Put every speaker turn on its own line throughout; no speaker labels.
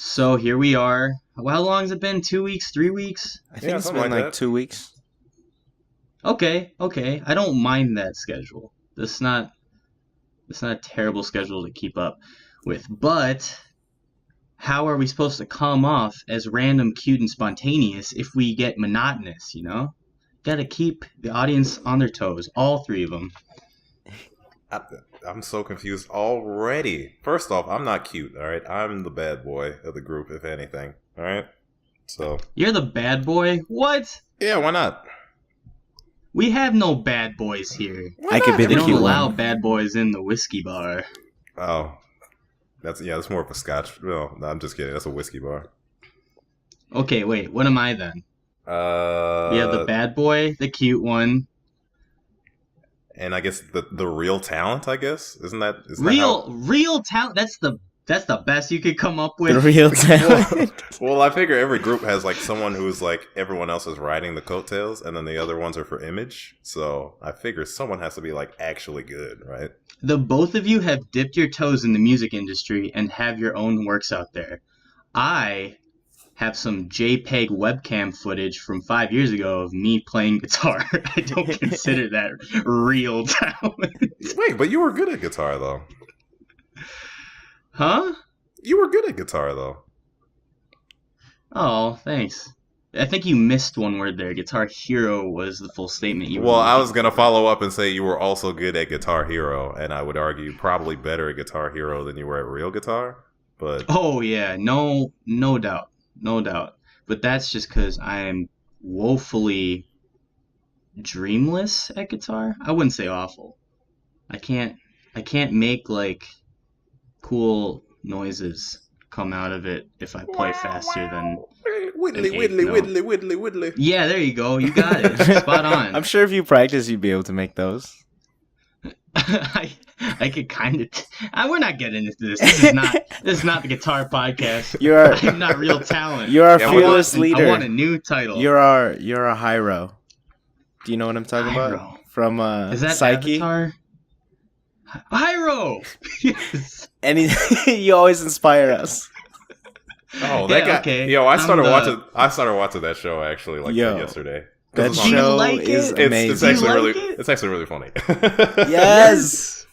So here we are. Well, how long has it been? 2 weeks? 3 weeks?
I think it's been like 2 weeks.
Okay. I don't mind that schedule. It's not a terrible schedule to keep up with. But how are we supposed to come off as random, cute, and spontaneous if we get monotonous, you know? Gotta keep the audience on their toes. All three of them.
I'm so confused already. First off, I'm not cute, alright? I'm the bad boy of the group, if anything. Alright? So.
You're the bad boy? What?
Yeah, why not?
We have no bad boys here.
I could be
They
the
don't
cute
allow
one.
bad boys in the whiskey bar.
Oh. That's more of a scotch. No, I'm just kidding. That's a whiskey bar.
Okay, wait. What am I then? We have the bad boy, the cute one.
And I guess the real talent, I guess? Isn't that
real talent? That's the best you could come up with.
The real talent.
Well, I figure every group has like someone who's like everyone else is riding the coattails, and then the other ones are for image. So I figure someone has to be like actually good, right?
The both of you have dipped your toes in the music industry and have your own works out there. I have some JPEG webcam footage from 5 years ago of me playing guitar. I don't consider that real talent.
Wait, but you were good at guitar though.
Huh?
You were good at guitar though.
Oh, thanks. I think you missed one word there. Guitar Hero was the full statement.
Well, I was going to follow up and say you were also good at Guitar Hero, and I would argue probably better at Guitar Hero than you were at real guitar. But
oh yeah, no doubt. But that's just because I am woefully dreamless at guitar. I wouldn't say awful. I can't make like cool noises come out of it if I play faster than
Whittly.
Yeah, there you go. You got it. Spot on.
I'm sure if you practice, you'd be able to make those.
I could kind of. We're not getting into this. This is not the guitar podcast. I'm not real talent.
You're our fearless leader.
I want a new title.
You're a hero. Do you know what I'm talking about? From
is that
Psyche?
Avatar? Hyro! Yes.
And you always inspire us.
Oh, that guy.
Okay.
Yo, I started watching that show actually yesterday.
That show
like
is
it?
amazing.
It's actually really funny.
Yes.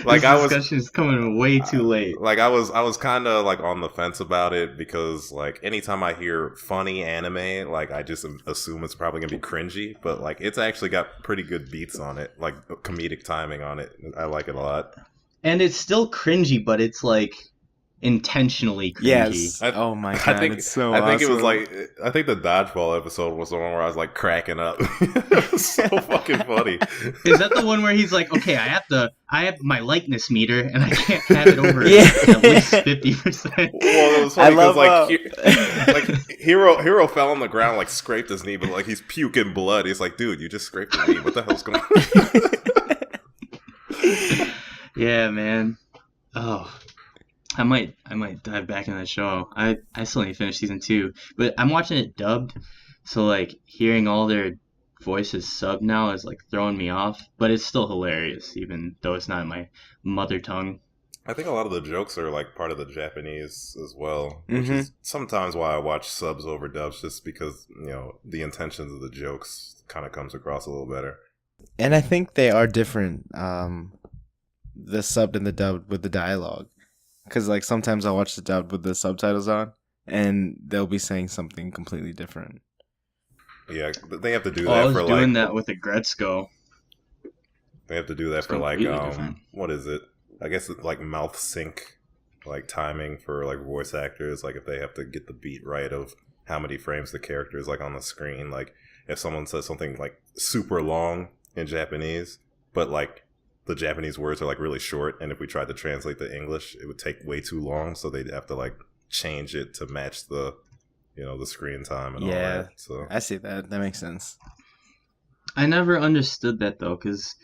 Like
this discussion is coming way too late.
Like I was kind of like on the fence about it because like anytime I hear funny anime, like I just assume it's probably gonna be cringy, but like it's actually got pretty good beats on it, like comedic timing on it. I like it a lot.
And it's still cringy, but it's like intentionally cringy.
Yes. Oh my god, it's so awesome.
I think it was like I think the dodgeball episode was the one where I was like cracking up. It was so fucking funny.
Is that the one where he's like, okay, I have my likeness meter and I can't have it over at least 50%.
Well, it was funny because like Hero fell on the ground, like scraped his knee, but like he's puking blood. He's like, dude, you just scraped your knee. What the hell's going on?
Yeah, man. Oh. I might dive back in that show. I still need to finish season 2, but I'm watching it dubbed, so like hearing all their voices subbed now is like throwing me off. But it's still hilarious, even though it's not my mother tongue.
I think a lot of the jokes are like part of the Japanese as well, which is sometimes why I watch subs over dubs, just because the intentions of the jokes kind of comes across a little better.
And I think they are different, the subbed and the dubbed with the dialogue. Because like sometimes I'll watch the dub with the subtitles on, and they'll be saying something completely different.
Yeah, they have to do that.
I was
for
doing that with a Gretzko.
They have to do that
It's
for like
different.
what is it? I guess it's like mouth sync, like timing for like voice actors. Like if they have to get the beat right of how many frames the character is like on the screen. Like if someone says something like super long in Japanese, but like the Japanese words are like really short, and if we tried to translate the English, it would take way too long, so they'd have to like change it to match the the screen time and all that. So
I see that makes sense.
I never understood that though, because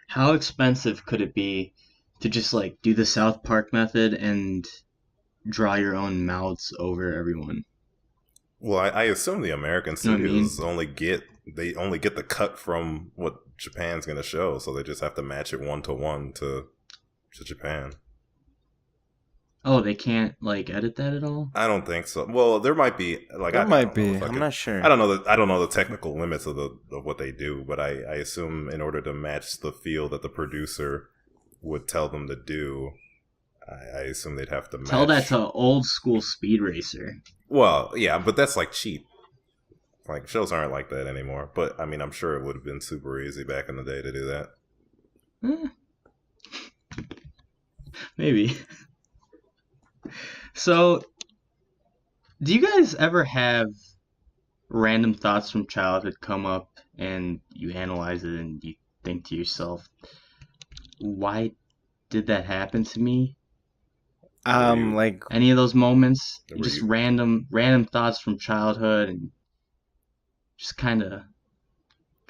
how expensive could it be to just like do the South Park method and draw your own mouths over everyone?
Well, I assume the American studios only get the cut from what Japan's going to show, so they just have to match it 1-to-1 to Japan.
Oh, they can't like edit that at all?
I don't think so. Well, there might be like
There
I
might
don't know
be.
if I
I'm
could-
not sure.
I don't know the technical limits of what they do, but I assume in order to match the feel that the producer would tell them to do, I assume they'd have to match.
Tell that to old school Speed Racer.
Well, yeah, but that's like cheap. Like shows aren't like that anymore. But I mean, I'm sure it would have been super easy back in the day to do that.
Maybe. So, do you guys ever have random thoughts from childhood come up and you analyze it and you think to yourself, why did that happen to me?
Like
Any of those moments?
Were
Just
you-
random thoughts from childhood and just kind of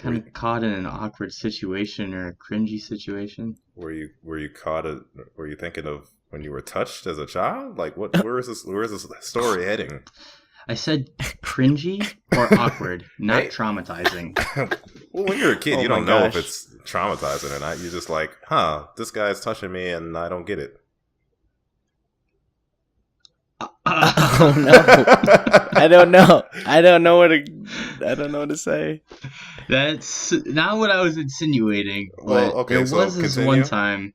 Were you-
caught in an awkward situation or a cringy situation.
Were you caught? Were you thinking of when you were touched as a child? Like what? Where is this story heading?
I said cringy or awkward, not
Hey.
traumatizing.
Well, when you're a kid,
Oh
you
my
don't know if
gosh.
it's traumatizing or not. You're just like, huh, this guy's touching me and I don't get it.
oh no. I don't know. I don't know what to say.
That's not what I was insinuating.
Well,
But
okay,
there
so
was this
continue.
one time,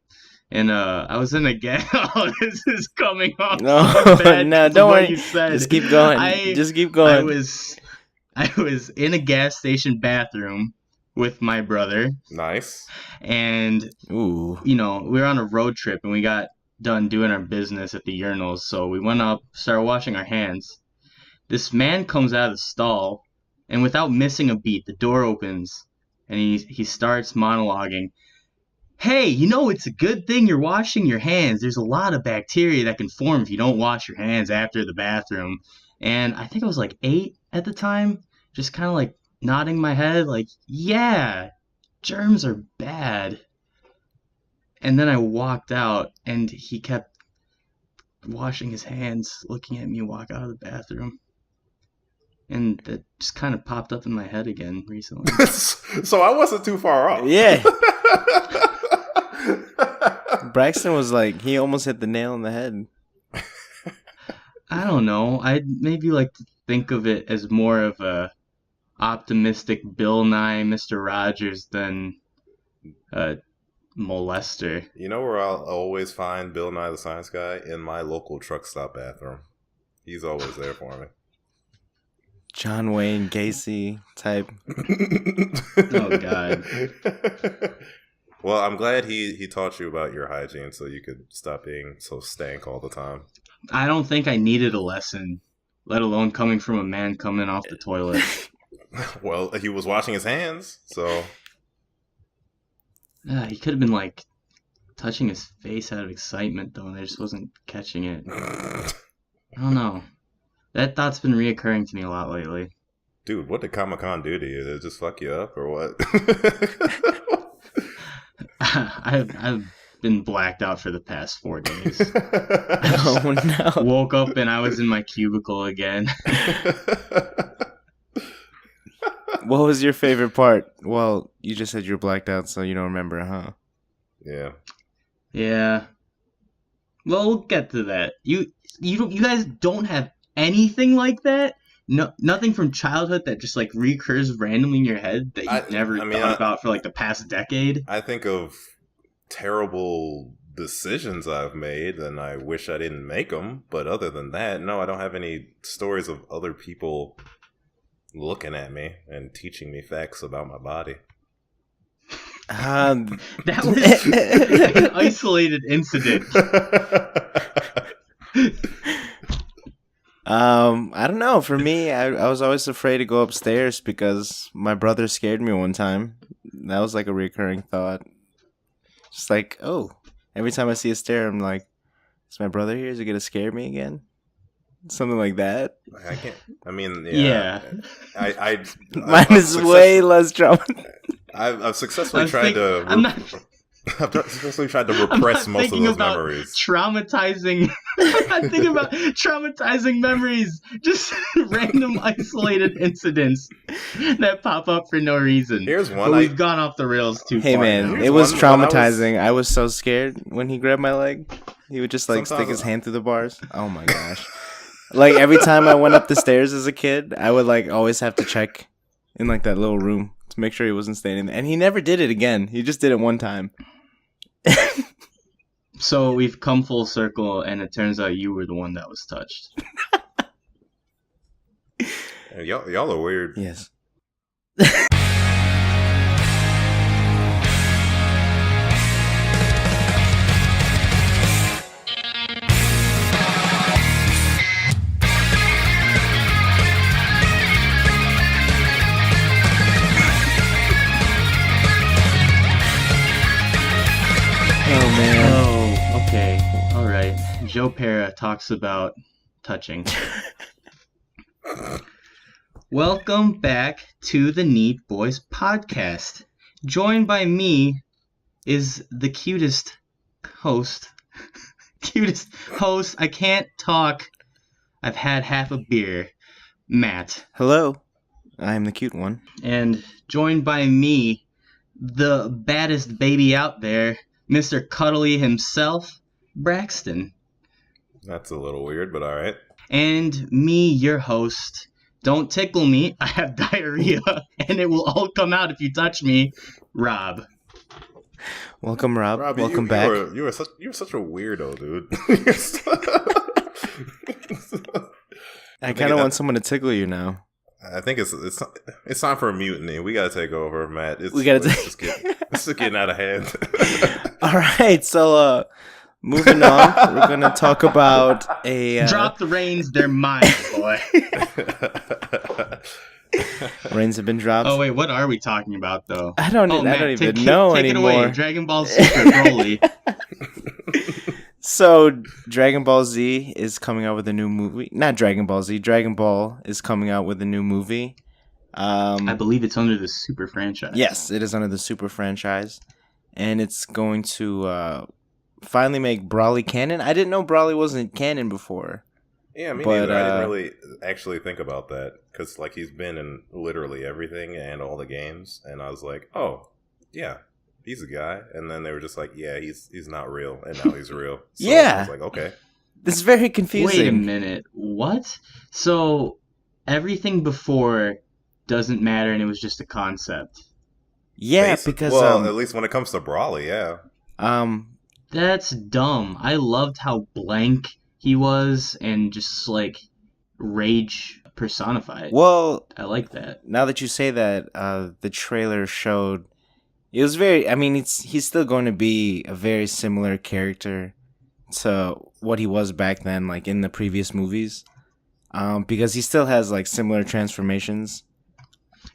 and I was in a gas. Oh, this is coming off
No,
so bad
no,
because of
don't
what
worry.
you said.
Just keep going. Just keep going.
I was in a gas station bathroom with my brother,
Nice.
and
Ooh.
we were on a road trip, and we got done doing our business at the urinals, so we went up, started washing our hands. This man comes out of the stall, and without missing a beat, the door opens, and he starts monologuing. Hey, it's a good thing you're washing your hands. There's a lot of bacteria that can form if you don't wash your hands after the bathroom. And I think I was like 8 at the time, just kind of like nodding my head, like, yeah, germs are bad. And then I walked out, and he kept washing his hands, looking at me walk out of the bathroom. And that just kind of popped up in my head again recently.
So I wasn't too far off.
Yeah. Braxton was like, he almost hit the nail on the head.
I don't know. I'd maybe like to think of it as more of a optimistic Bill Nye, Mr. Rogers than a molester.
You know where I'll always find Bill Nye the Science Guy? In my local truck stop bathroom. He's always there for me.
John Wayne Gacy type.
Oh, God.
Well, I'm glad he taught you about your hygiene so you could stop being so stank all the time.
I don't think I needed a lesson, let alone coming from a man coming off the toilet.
Well, he was washing his hands, so...
He could have been like touching his face out of excitement, though, and I just wasn't catching it. I don't know. That thought's been reoccurring to me a lot lately.
Dude, what did Comic-Con do to you? Did it just fuck you up, or what?
I've been blacked out for the past 4 days.
Oh no.
Woke up and I was in my cubicle again.
What was your favorite part? Well, you just said you're blacked out, so you don't remember, huh?
Yeah.
Yeah. Well, we'll get to that. You guys don't have anything like that? No, nothing from childhood that just like recurs randomly in your head that you've never thought about for like the past decade?
I think of terrible decisions I've made, and I wish I didn't make them. But other than that, no, I don't have any stories of other people looking at me and teaching me facts about my body.
That was an isolated incident.
I don't know. For me, I was always afraid to go upstairs because my brother scared me one time. That was like a recurring thought. Just like, oh, every time I see a stair, I'm like, is my brother here? Is he gonna scare me again? Something like that.
I can't. I mean,
Yeah.
Mine is way less drama.
I've successfully tried to. I've successfully tried to repress most of those memories.
Traumatizing. I'm not thinking about traumatizing memories. Just random isolated incidents that pop up for no reason.
Here's one.
But we've gone off the rails too
Hey
far.
man,
now.
it was
Here's one when
traumatizing. I was so scared when he grabbed my leg. He would just like stick
Sometimes
his hand through the bars. Oh my gosh. Like every time I went up the stairs as a kid, I would like always have to check in like that little room to make sure he wasn't standing there. And he never did it again. He just did it one time.
So we've come full circle, and it turns out you were the one that was touched.
Y'all are weird.
Yes.
Okay. All right. Joe Pera talks about touching. Welcome back to the Neat Boys podcast. Joined by me is the cutest host. I can't talk. I've had half a beer. Matt.
Hello. I am the cute one.
And joined by me, the baddest baby out there, Mr. Cuddly himself, Braxton.
That's a little weird, but all right.
And me, your host. Don't tickle me. I have diarrhea, and it will all come out if you touch me, Robb.
Welcome, Rob.
Robbie,
Welcome back.
You're such a weirdo, dude.
I kind of want someone to tickle you now.
I think it's time for a mutiny. We gotta take over, Matt. It's getting out of hand.
All right, so moving on, we're gonna talk about a
drop the reins. They're mine, boy.
Reins have been dropped.
Oh wait, what are we talking about though?
I don't even know
take
anymore.
It away. Dragon Ball Super Broly.
So, Dragon Ball Z is coming out with a new movie. Not Dragon Ball Z. Dragon Ball is coming out with a new movie.
I believe it's under the Super franchise.
Yes, it is under the Super franchise. And it's going to finally make Broly canon. I didn't know Broly wasn't canon before.
Yeah, me neither. I didn't really actually think about that. Because like, he's been in literally everything and all the games. And I was like, oh, yeah. He's a guy, and then they were just like, "Yeah, he's not real," and now he's real. So
yeah,
I was like, "Okay."
This is very confusing.
Wait a minute, what? So everything before doesn't matter, and it was just a concept.
Yeah, because
at least when it comes to Broly, yeah.
That's dumb. I loved how blank he was, and just like rage personified.
Well,
I like that.
Now that you say that, the trailer showed. It was very. I mean, he's still going to be a very similar character to what he was back then, like in the previous movies, because he still has like similar transformations.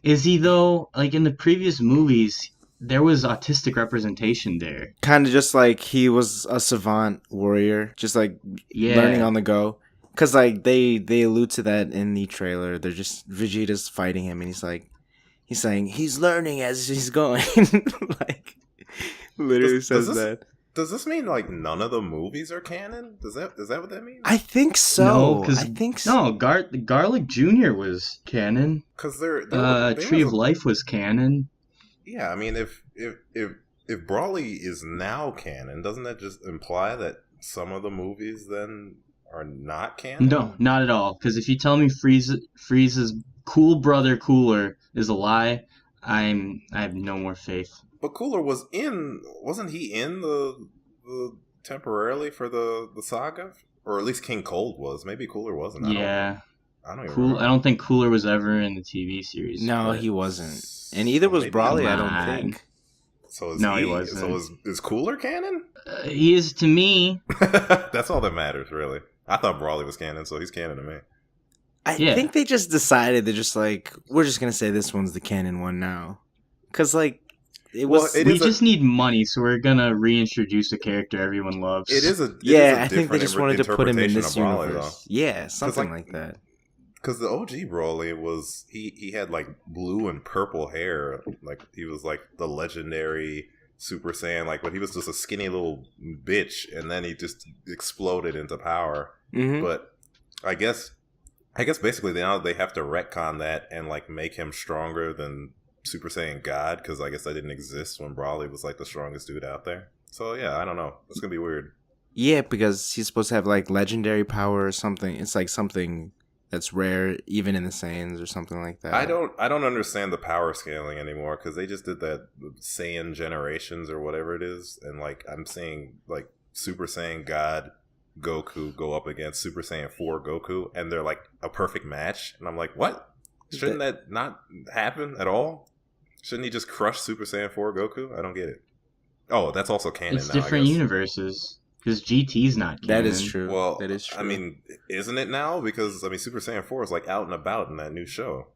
Is he though? Like in the previous movies, there was autistic representation there.
Kind of just like he was a savant warrior, just like learning on the go. Because like they allude to that in the trailer. They're just Vegeta's fighting him, and he's saying he's learning as he's going. Like, literally says that.
Does this mean like none of the movies are canon? Is that what that means?
I think so.
No, Garlic Jr. was canon.
Because
Tree of Life was canon.
Yeah, I mean, if Broly is now canon, doesn't that just imply that some of the movies then are not canon?
No, not at all. Because if you tell me Frieza's cool brother Cooler is a lie, I have no more faith.
But Cooler wasn't he in the temporarily for the saga? Or at least King Cold was. Maybe Cooler wasn't.
Yeah.
I don't even remember.
I don't think Cooler was ever in the TV series.
No, he wasn't. And either was Broly, I don't think.
So
he wasn't.
So is Cooler canon?
He is to me.
That's all that matters, really. I thought Broly was canon, so he's canon to me.
I think they just decided they're just like, we're just gonna say this one's the canon one now, because like
we just need money, so we're gonna reintroduce a character everyone loves.
I think they just wanted to put him in this universe. Yeah, something like that.
Because the OG Broly was he had like blue and purple hair, like he was like the legendary Super Saiyan, like, but he was just a skinny little bitch, and then he just exploded into power. Mm-hmm. But I guess basically now they have to retcon that and like make him stronger than Super Saiyan God, because I guess that didn't exist when Broly was like the strongest dude out there. So yeah, I don't know. It's gonna be weird.
Yeah, because he's supposed to have like legendary power or something. It's like something that's rare even in the Saiyans or something like
I
that.
don't understand the power scaling anymore because they just did that Saiyan generations or whatever it is, and like I'm seeing like Super Saiyan God Goku go up against Super Saiyan 4 Goku, and they're like a perfect match, and I'm like, what? Shouldn't that not happen at all? Shouldn't he just crush Super Saiyan 4 Goku? I don't get it. Oh, that's also canon
It's
now, I
different
guess.
universes because GT's not
That is
canon.
true.
Well,
That is
I
true.
mean, isn't it now? Because I mean, Super Saiyan 4 is like out and about in that new show.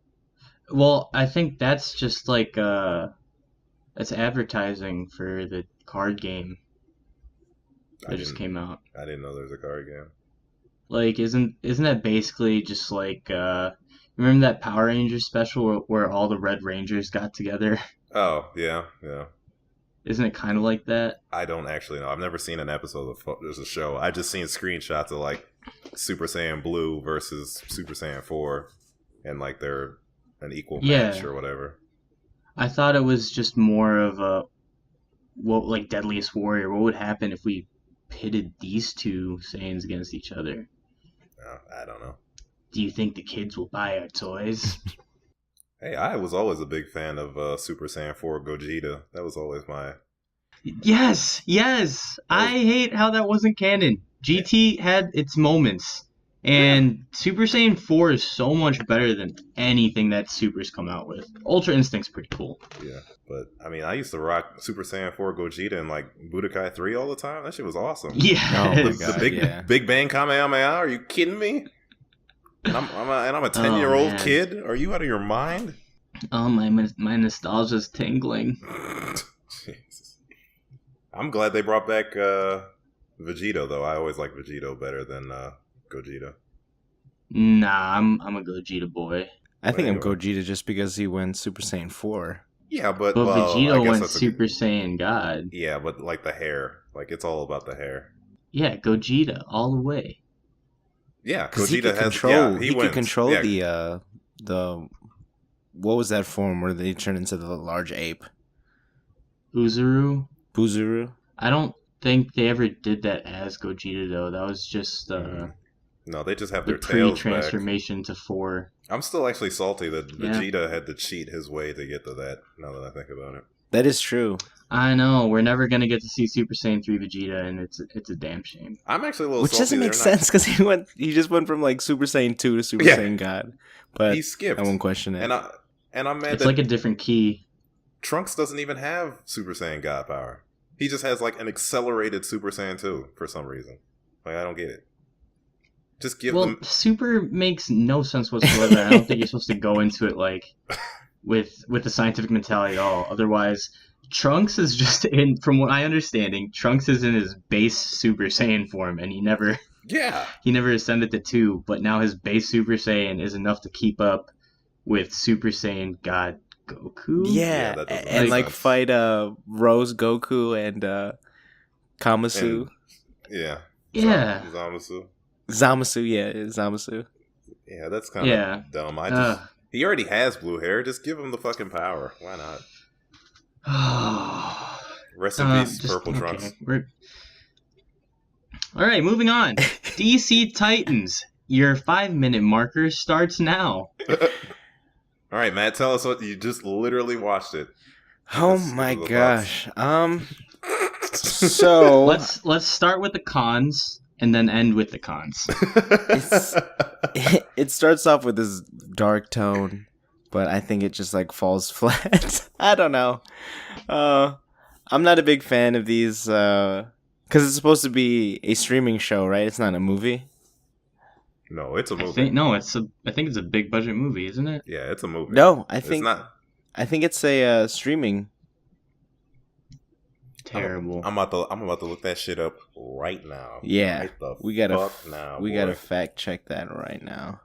Well, I think that's just like that's advertising for the card game
I
that just
didn't
came out.
I didn't know there was a card game.
Like, isn't that basically just like remember that Power Rangers special where all the Red Rangers got together?
Oh, yeah, yeah.
Isn't it kind of like that?
I don't actually know. I've never seen an episode of there's a show. I just seen screenshots of like Super Saiyan Blue versus Super Saiyan 4 and like they're an equal match
Yeah,
or whatever.
I thought it was just more of a what like Deadliest Warrior. What would happen if we pitted these two Saiyans against each other?
I don't know.
Do you think the kids will buy our toys?
Hey, I was always a big fan of Super Saiyan 4 Gogeta. That was always my
Yes, yes.
that
I
was
hate how that wasn't canon.
yeah.
GT had its moments,
Yeah.
and Super Saiyan 4 is so much better than anything that Super's come out with. Ultra Instinct's pretty cool.
Yeah. But I mean, I used to rock Super Saiyan 4 Gogeta and like Budokai 3 all the time. That shit was awesome.
Oh my
Yes.
The
god,
big
yeah.
Big Bang Kamehameha? Are you kidding me? And I'm a 10-year-old
man.
kid. Are you out of your mind?
Oh, my nostalgia's tingling.
Jesus. I'm glad they brought back Vegito though. I always liked Vegito better than Gogeta.
Nah, I'm a Gogeta boy.
I think I'm
Anyway.
Gogeta just because he went Super Saiyan 4.
Yeah, but
But
well, I
Vegito
guess
went
that's
Super Saiyan God.
yeah, but like the hair, like it's all about the hair.
Yeah, Gogeta all the way.
Yeah,
Because he
Gogeta
could
has
control,
yeah, he
he could
wins.
control
Yeah,
the what was that form where they turn into the large ape?
Uzuru.
Buzuru?
I don't think they ever did that as Gogeta though. That was just
no, they just have
the
their tails back.
pre-transformation to 4.
I'm still actually salty that
Yeah.
Vegeta had to cheat his way to get to that. Now that I think about it.
That is true.
I know we're never gonna get to see Super Saiyan 3 Vegeta, and it's a damn shame.
I'm actually a little
Which
salty.
doesn't make
they're not-
sense because he just went from like Super Saiyan 2 to Super
Yeah.
Saiyan God. But
He skipped.
I won't question it.
And I'm mad
It's
that
like a different key.
Trunks doesn't even have Super Saiyan God power. He just has like an accelerated Super Saiyan 2 for some reason. Like I don't get it. Just give
Well,
them
Super makes no sense whatsoever. I don't think you're supposed to go into it like with the scientific mentality at all. Otherwise, Trunks is just in, from what I understanding, Trunks is in his base Super Saiyan form, and he never ascended to 2. But now his base Super Saiyan is enough to keep up with Super Saiyan God Goku.
Yeah,
that doesn't
and
make
like
sense.
fight Rose Goku and Kamasu.
And- yeah.
Yeah.
Zamasu.
Zamasu, yeah, Zamasu.
Yeah, that's kind of
Yeah.
dumb.
Ugh.
He already has blue hair. Just give him the fucking power. Why not? Rest in peace, Purple Trunks.
All right, moving on. DC Titans. Your 5-minute marker starts now.
All right, Matt, tell us what you just literally watched it.
Oh
Let's
my
give us the
gosh. So
Let's start with the cons and then end with the cons.
it starts off with this dark tone, but I think it just like falls flat. I don't know. I'm not a big fan of these because it's supposed to be a streaming show, right? It's not a movie.
No, it's a movie.
I think it's a big budget movie, isn't it?
Yeah, it's a movie.
No,
it's not.
I think it's a streaming.
Terrible.
I'm about to look that shit up right now.
Yeah,
Right the
we gotta
fuck now.
we
boy.
gotta fact check that right now.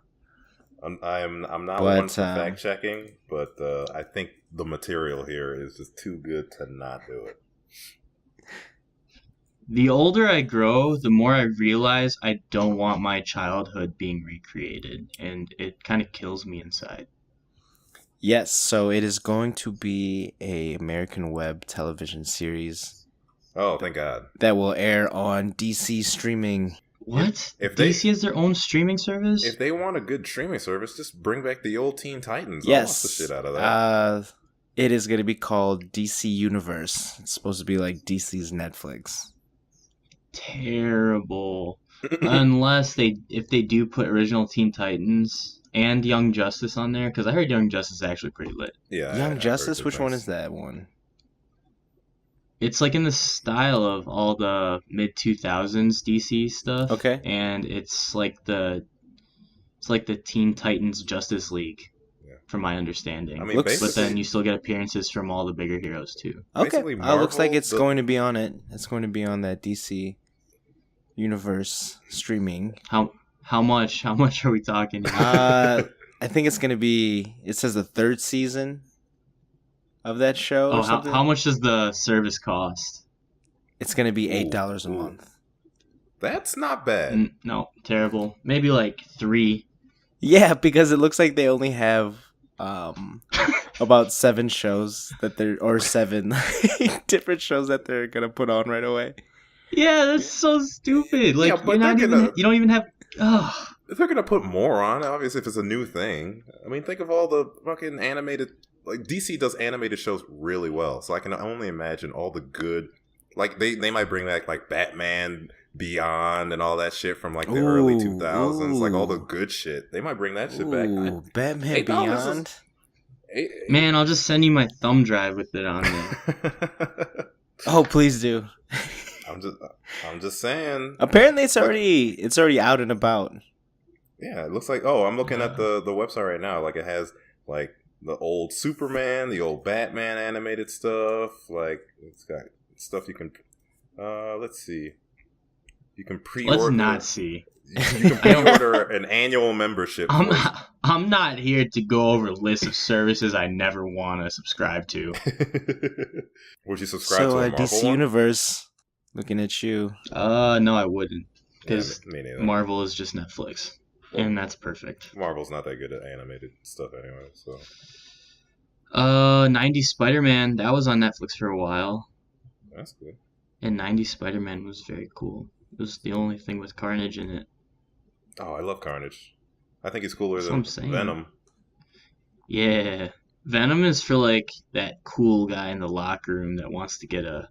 I'm not
But,
one for fact checking, but I think the material here is just too good to not do it.
The older I grow, the more I realize I don't want my childhood being recreated, and it kind of kills me inside.
Yes, so it is going to be a American web television series.
Oh, thank God.
that will air on DC streaming.
What?
If they-
DC has their own streaming service?
If they want a good streaming service, just bring back the old Teen Titans. I'll watch
Yes.
the shit out of that.
It is going to be called DC Universe. It's supposed to be like DC's Netflix.
Terrible. Unless if they do put original Teen Titans and Young Justice on there, because I heard Young Justice is actually pretty lit.
Yeah,
Young
I've heard
Justice?
good
Which one
things.
is that one?
It's like in the style of all the mid 2000s DC stuff.
Okay.
And it's like the Teen Titans Justice League,
Yeah.
from my understanding.
I mean,
Looks-
But then
basically,
you still get appearances from all the bigger heroes too.
Okay.
Basically,
Looks like
Marvel,
it's going to be on it. It's going to be on that DC Universe streaming.
How much are we talking here?
I think it's going to be, it says the 3rd season of that show or something.
how much does the service cost?
It's going to be
Ooh.
$8 a
Ooh.
month.
that's not bad.
No, terrible. Maybe like 3.
Yeah, because it looks like they only have about 7 shows that they're, or 7 different shows that they're going to put on right away.
Yeah, that's so stupid. Like,
Yeah, but
you don't even have. Ugh.
If they're gonna put more on, obviously, if it's a new thing. I mean, think of all the fucking animated. Like DC does animated shows really well, so I can only imagine all the good. Like they might bring back like Batman Beyond and all that shit from like the early 2000s, like all the good shit. They might bring that shit back.
Ooh, Batman
$8
Beyond.
Man, I'll just send you my thumb drive with it on there.
Oh, please do.
I'm just saying.
Apparently, it's already out and about.
Yeah, it looks like. Oh, I'm looking at the website right now. Like it has like the old Superman, the old Batman animated stuff. Like it's got stuff you can. Let's see. You can pre-order.
Let's not see.
You can pre-order an annual membership.
I'm not here to go over a list of services I never want to subscribe to.
Would you subscribe
So,
to a Marvel
DC
one?
Universe, looking at you.
No, I wouldn't, because
me neither.
Marvel is just Netflix, and that's perfect.
Marvel's not that good at animated stuff anyway. So
90s Spider-Man, that was on Netflix for a while,
that's good.
and 90s Spider-Man was very cool. It was the only thing with Carnage in it.
Oh, I love Carnage. I think he's cooler
That's what
than
I'm saying.
Venom.
Yeah, Venom is for like that cool guy in the locker room that wants to get an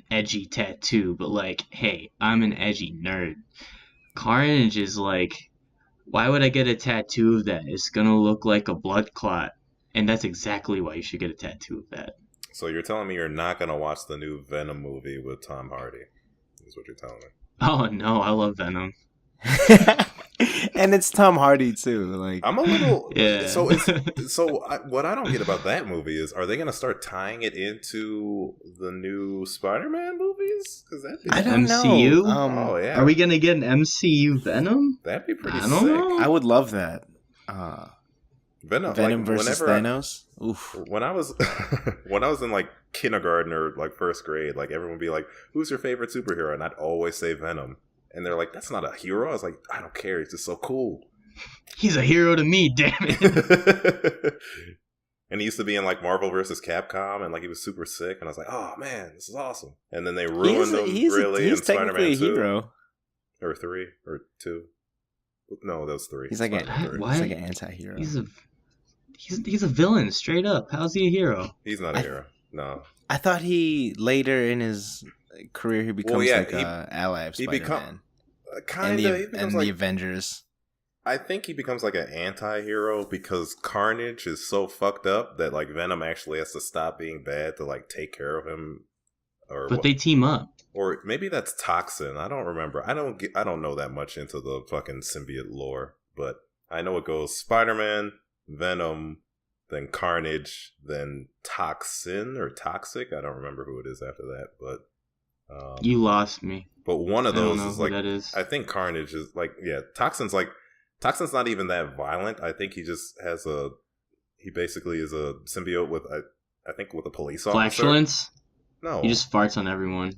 edgy tattoo, but like, hey, I'm an edgy nerd. Carnage is like, why would I get a tattoo of that? It's gonna look like a blood clot, and that's exactly why you should get a tattoo of that.
So you're telling me you're not gonna watch the new Venom movie with Tom Hardy? Is what you're telling me.
Oh no, I love Venom.
And it's Tom Hardy too. Like,
I'm a little.
Yeah.
What I don't get about that movie is, are they gonna start tying it into the new Spider-Man movies? Because
I
that'd
don't
MCU?
know.
Oh yeah.
Are we gonna get an MCU Venom?
That'd be pretty
I
sick.
don't know.
I would love that.
Venom
Venom versus
whenever
Thanos. Oof.
When I was when I was in like kindergarten or like first grade, like everyone would be like, "Who's your favorite superhero?" And I'd always say Venom. And they're like, "That's not a hero." I was like, "I don't care. He's just so cool."
He's a hero to me, damn it.
And he used to be in like Marvel versus Capcom, and like he was super sick. And I was like, "Oh man, this is awesome." And then they ruined him really in
He's technically
Spider-Man
a
2
hero.
or 3 or 2. No, that was 3.
He's like
Spider-Man
a,
3.
Why?
he's like an anti-hero.
He's a villain, straight up. How's he a hero?
He's not a hero. No.
I thought he later in his career he becomes
yeah,
like a ally of
he
Spider-Man
Kind
and
of.
the Avengers.
I think he becomes like an anti-hero because Carnage is so fucked up that like Venom actually has to stop being bad to like take care of him.
But they team up.
Or maybe that's Toxin. I don't remember. I don't know that much into the fucking symbiote lore, but I know it goes Spider-Man, Venom, then Carnage, then Toxin or Toxic. I don't remember who it is after that, but
You lost me.
but one of
I don't
those
know
is
who
like
that is.
I think Carnage is like, yeah, Toxin's not even that violent. I think he just has he basically is a symbiote with I think with a police officer.
Flatulence?
No.
He just farts on everyone.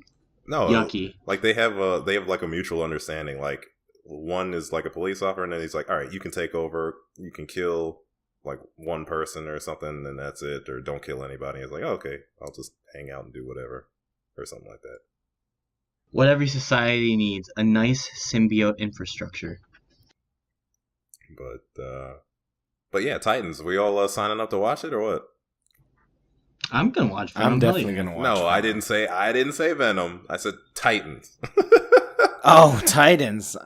No.
Yucky.
Like they have like a mutual understanding. Like one is like a police officer, and then he's like, "All right, you can take over. You can kill like one person or something, and that's it, or don't kill anybody. It's like, oh, okay, I'll just hang out and do whatever, or something like that.
What every society needs, a nice symbiote infrastructure.
But yeah, Titans. We all signing up to watch it or what?
I'm gonna watch Venom.
I'm definitely gonna watch.
No,
Venom.
I didn't say Venom. I said Titans.
Oh, Titans.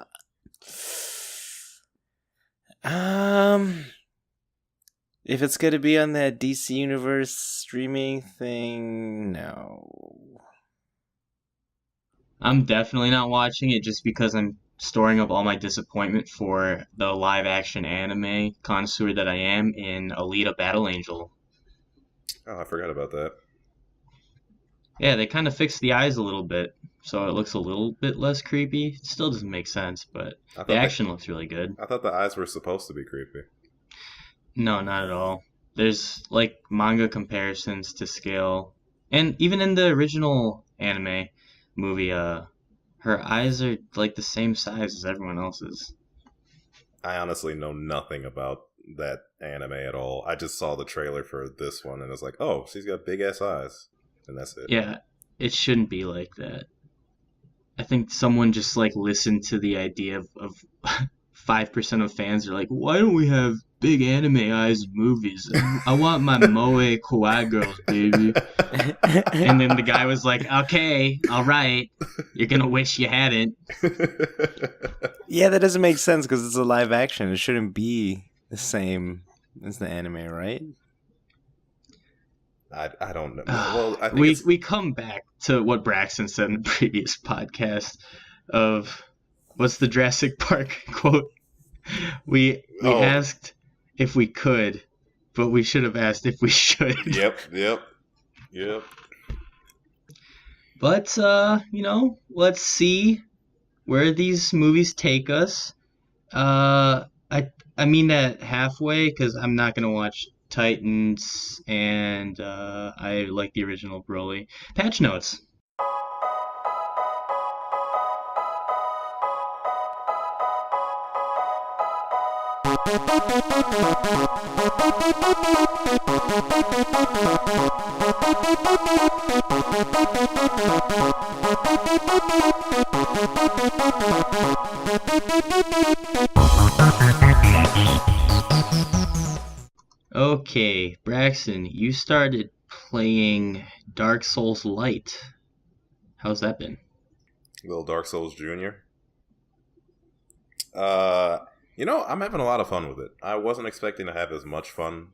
If it's gonna be on that DC Universe streaming thing, no.
I'm definitely not watching it just because I'm storing up all my disappointment for the live action anime connoisseur that I am in Alita Battle Angel.
Oh, I forgot about that.
Yeah, they kind of fixed the eyes a little bit, so it looks a little bit less creepy. It still doesn't make sense, but the action looks really good.
I thought the eyes were supposed to be creepy.
No, not at all. There's like manga comparisons to scale, and even in the original anime movie, her eyes are like the same size as everyone else's.
I honestly know nothing about that anime at all. I just saw the trailer for this one and it's like, oh, she's got big ass eyes, and that's it.
Yeah, it shouldn't be like that. I think someone just like listened to the idea of 5% of fans are like, why don't we have big anime eyes in movies? I want my moe kawaii girls, baby. And then the guy was like, okay, all right, you're gonna wish you hadn't.
Yeah, that doesn't make sense because it's a live action. It shouldn't be the same as the anime, right?
I don't know. Well, I think
we come back to what Braxton said in the previous podcast of what's the Jurassic Park quote? We asked if we could, but we should have asked if we should.
Yep.
But let's see where these movies take us. I mean that halfway because I'm not gonna watch Titans, and I like the original Broly. Patch notes. Okay, Braxton, you started playing Dark Souls Light. How's that been?
Little Dark Souls Jr. I'm having a lot of fun with it. I wasn't expecting to have as much fun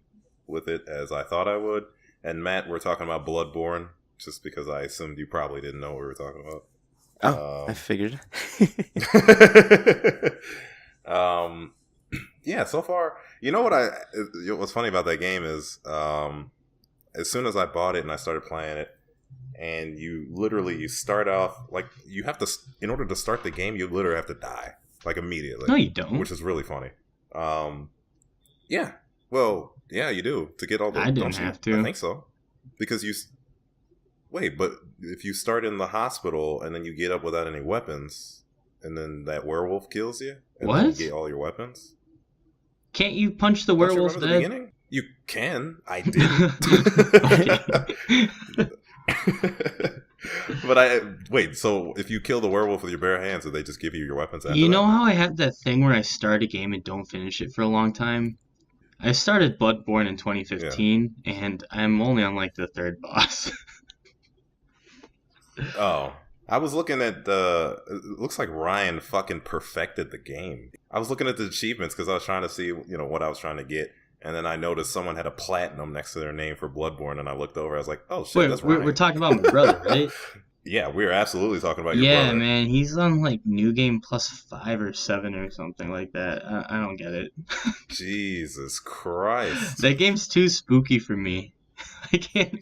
with it as I thought I would. And Matt, we're talking about Bloodborne, just because I assumed you probably didn't know what we were talking about.
Oh, I figured.
Yeah, so far, what's funny about that game is, as soon as I bought it and I started playing it, and you start off, like, you have to, in order to start the game, you literally have to die, like, immediately.
No, you don't.
Which is really funny. Yeah. Well, yeah, you do. To get all the...
I didn't have to.
I think so. Because Wait, but if you start in the hospital and then you get up without any weapons, and then that werewolf kills you, and then you get all your weapons...
Can't you punch the werewolf's
dead? The beginning? You can. I didn't. But so if you kill the werewolf with your bare hands, do they just give you your weapons after
know how I have that thing where I start a game and don't finish it for a long time? I started Bloodborne in 2015, and I'm only on like the third boss.
Oh. I was looking at it looks like Ryan fucking perfected the game. I was looking at the achievements because I was trying to see, what I was trying to get. And then I noticed someone had a platinum next to their name for Bloodborne. And I looked over, I was like, oh shit, that's Ryan.
We're talking about my brother, right?
Yeah, we're absolutely talking about your brother.
Yeah, man, he's on like New Game plus 5 or 7 or something like that. I don't get it.
Jesus Christ.
That game's too spooky for me. I can't...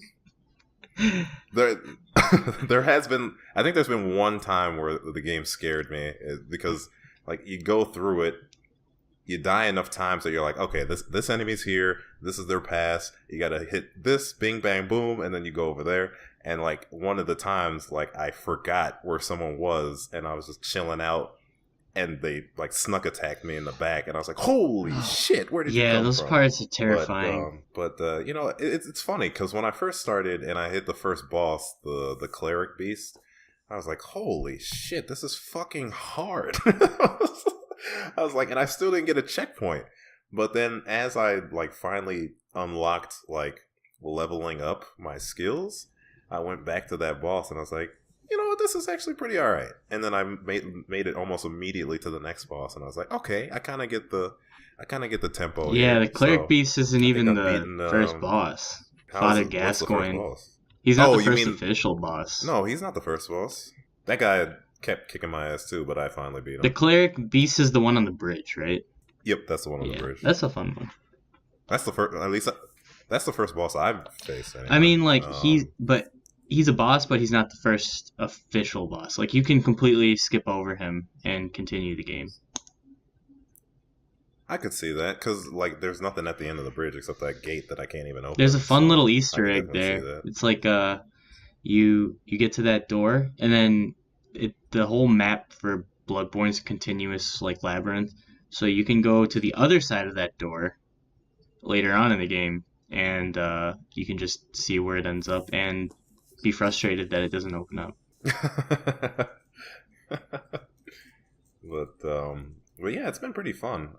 There has been, I think there's been one time where the game scared me because like you go through it, you die enough times that you're like, okay, this enemy's here, this is their pass, you gotta hit this, bing bang boom, and then you go over there. And like one of the times, like I forgot where someone was, and I was just chilling out, and they like snuck attacked me in the back, and I was like, "Holy shit, where did you come from?"
Yeah, those parts are terrifying.
But you know, it's funny because when I first started and I hit the first boss, the cleric beast, I was like, "Holy shit, this is fucking hard." I was like, and I still didn't get a checkpoint. But then as I like finally unlocked like leveling up my skills, I went back to that boss and I was like, you know what, this is actually pretty alright. And then I made it almost immediately to the next boss, and I was like, okay, I kind of get the tempo.
Yeah,
here.
the cleric
So,
beast isn't
I think
even
I've
the
beaten,
first boss.
what's
Father
the first
Gascoigne.
boss?
He's not
Oh,
the
you
first
mean-
official boss.
No, he's not the first boss. That guy kept kicking my ass too, but I finally beat him.
The cleric beast is the one on the bridge, right?
Yep, that's the one on
Yeah,
the bridge.
that's a fun one.
That's the first. At least that's the first boss I've faced. Anyway.
I mean, like he's a boss, but he's not the first official boss. Like you can completely skip over him and continue the game.
I could see that because like there's nothing at the end of the bridge except that gate that I can't even open.
There's a fun
so
little
I
Easter
could
egg
definitely see
there.
that.
It's like you get to that door, and then the whole map for Bloodborne's continuous like labyrinth. So you can go to the other side of that door later on in the game, and you can just see where it ends up and be frustrated that it doesn't open up.
But yeah, it's been pretty fun.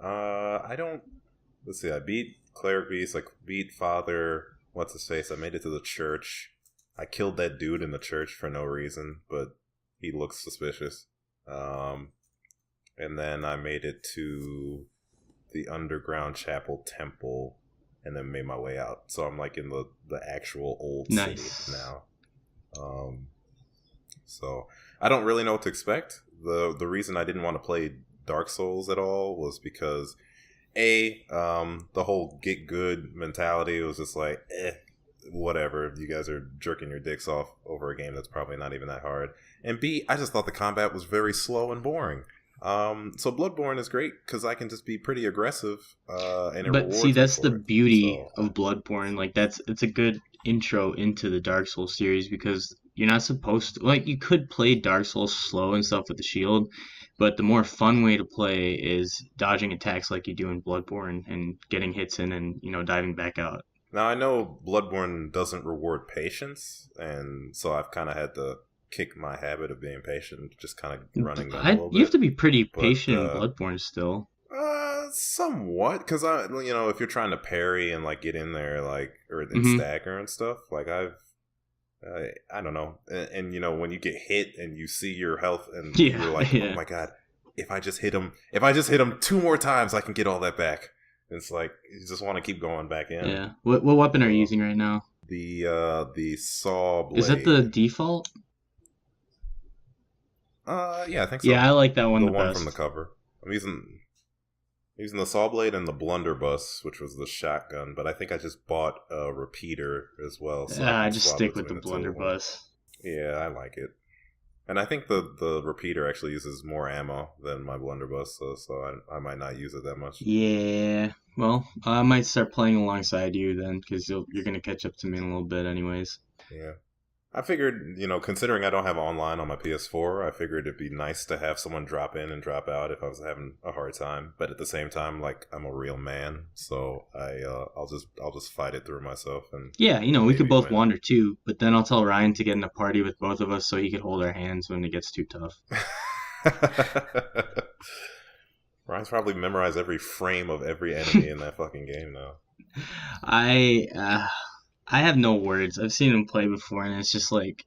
Let's see, I beat Cleric Beast, like beat Father, what's his face? I made it to the church. I killed that dude in the church for no reason, but he looks suspicious. And then I made it to the underground chapel temple, and then made my way out. So I'm like in the actual old city now. So I don't really know what to expect. The reason I didn't want to play Dark Souls at all was because the whole get good mentality was just like, whatever, you guys are jerking your dicks off over a game that's probably not even that hard. And B, I just thought the combat was very slow and boring. So Bloodborne is great because I can just be pretty aggressive, and it
But see,
rewards me
that's
for
the
it.
beauty
So,
of Bloodborne. Like it's a good intro into the Dark Souls series because you're not supposed to, like, you could play Dark Souls slow and stuff with the shield, but the more fun way to play is dodging attacks like you do in Bloodborne and getting hits in and, you know, diving back out.
now I know Bloodborne doesn't reward patience, and so I've kind of had to kick my habit of being patient, just kind of running them a little bit.
You have to be pretty
But,
patient in Bloodborne still.
Somewhat, because if you're trying to parry and like get in there, like or
Mhm.
stagger and stuff, like I don't know, and when you get hit and you see your health and
Yeah,
you're like,
yeah.
oh my god, if I just hit him 2 more times, I can get all that back. It's like you just want to keep going back in.
Yeah. What weapon are you using right now?
The saw blade.
Is that the default?
Yeah, I think so.
Yeah, I like that one
the
the
one
best.
from the cover. I'm using the saw blade and the blunderbuss, which was the shotgun, but I think I just bought a repeater as well. So
I
can
just
swap
stick with the
between two of them.
blunderbuss.
Yeah, I like it, and I think the repeater actually uses more ammo than my blunderbuss, so I might not use it that much.
Yeah. Well, I might start playing alongside you then, because you're gonna catch up to me in a little bit, anyways.
Yeah. I figured, considering I don't have online on my PS4, I figured it'd be nice to have someone drop in and drop out if I was having a hard time. But at the same time, like, I'm a real man, so I'll just fight it through myself. And
Yeah, we
maybe
could both
win.
wander too, but then I'll tell Ryan to get in a party with both of us so he could hold our hands when it gets too tough.
Ryan's probably memorized every frame of every enemy in that fucking game now.
I have no words. I've seen him play before, and it's just like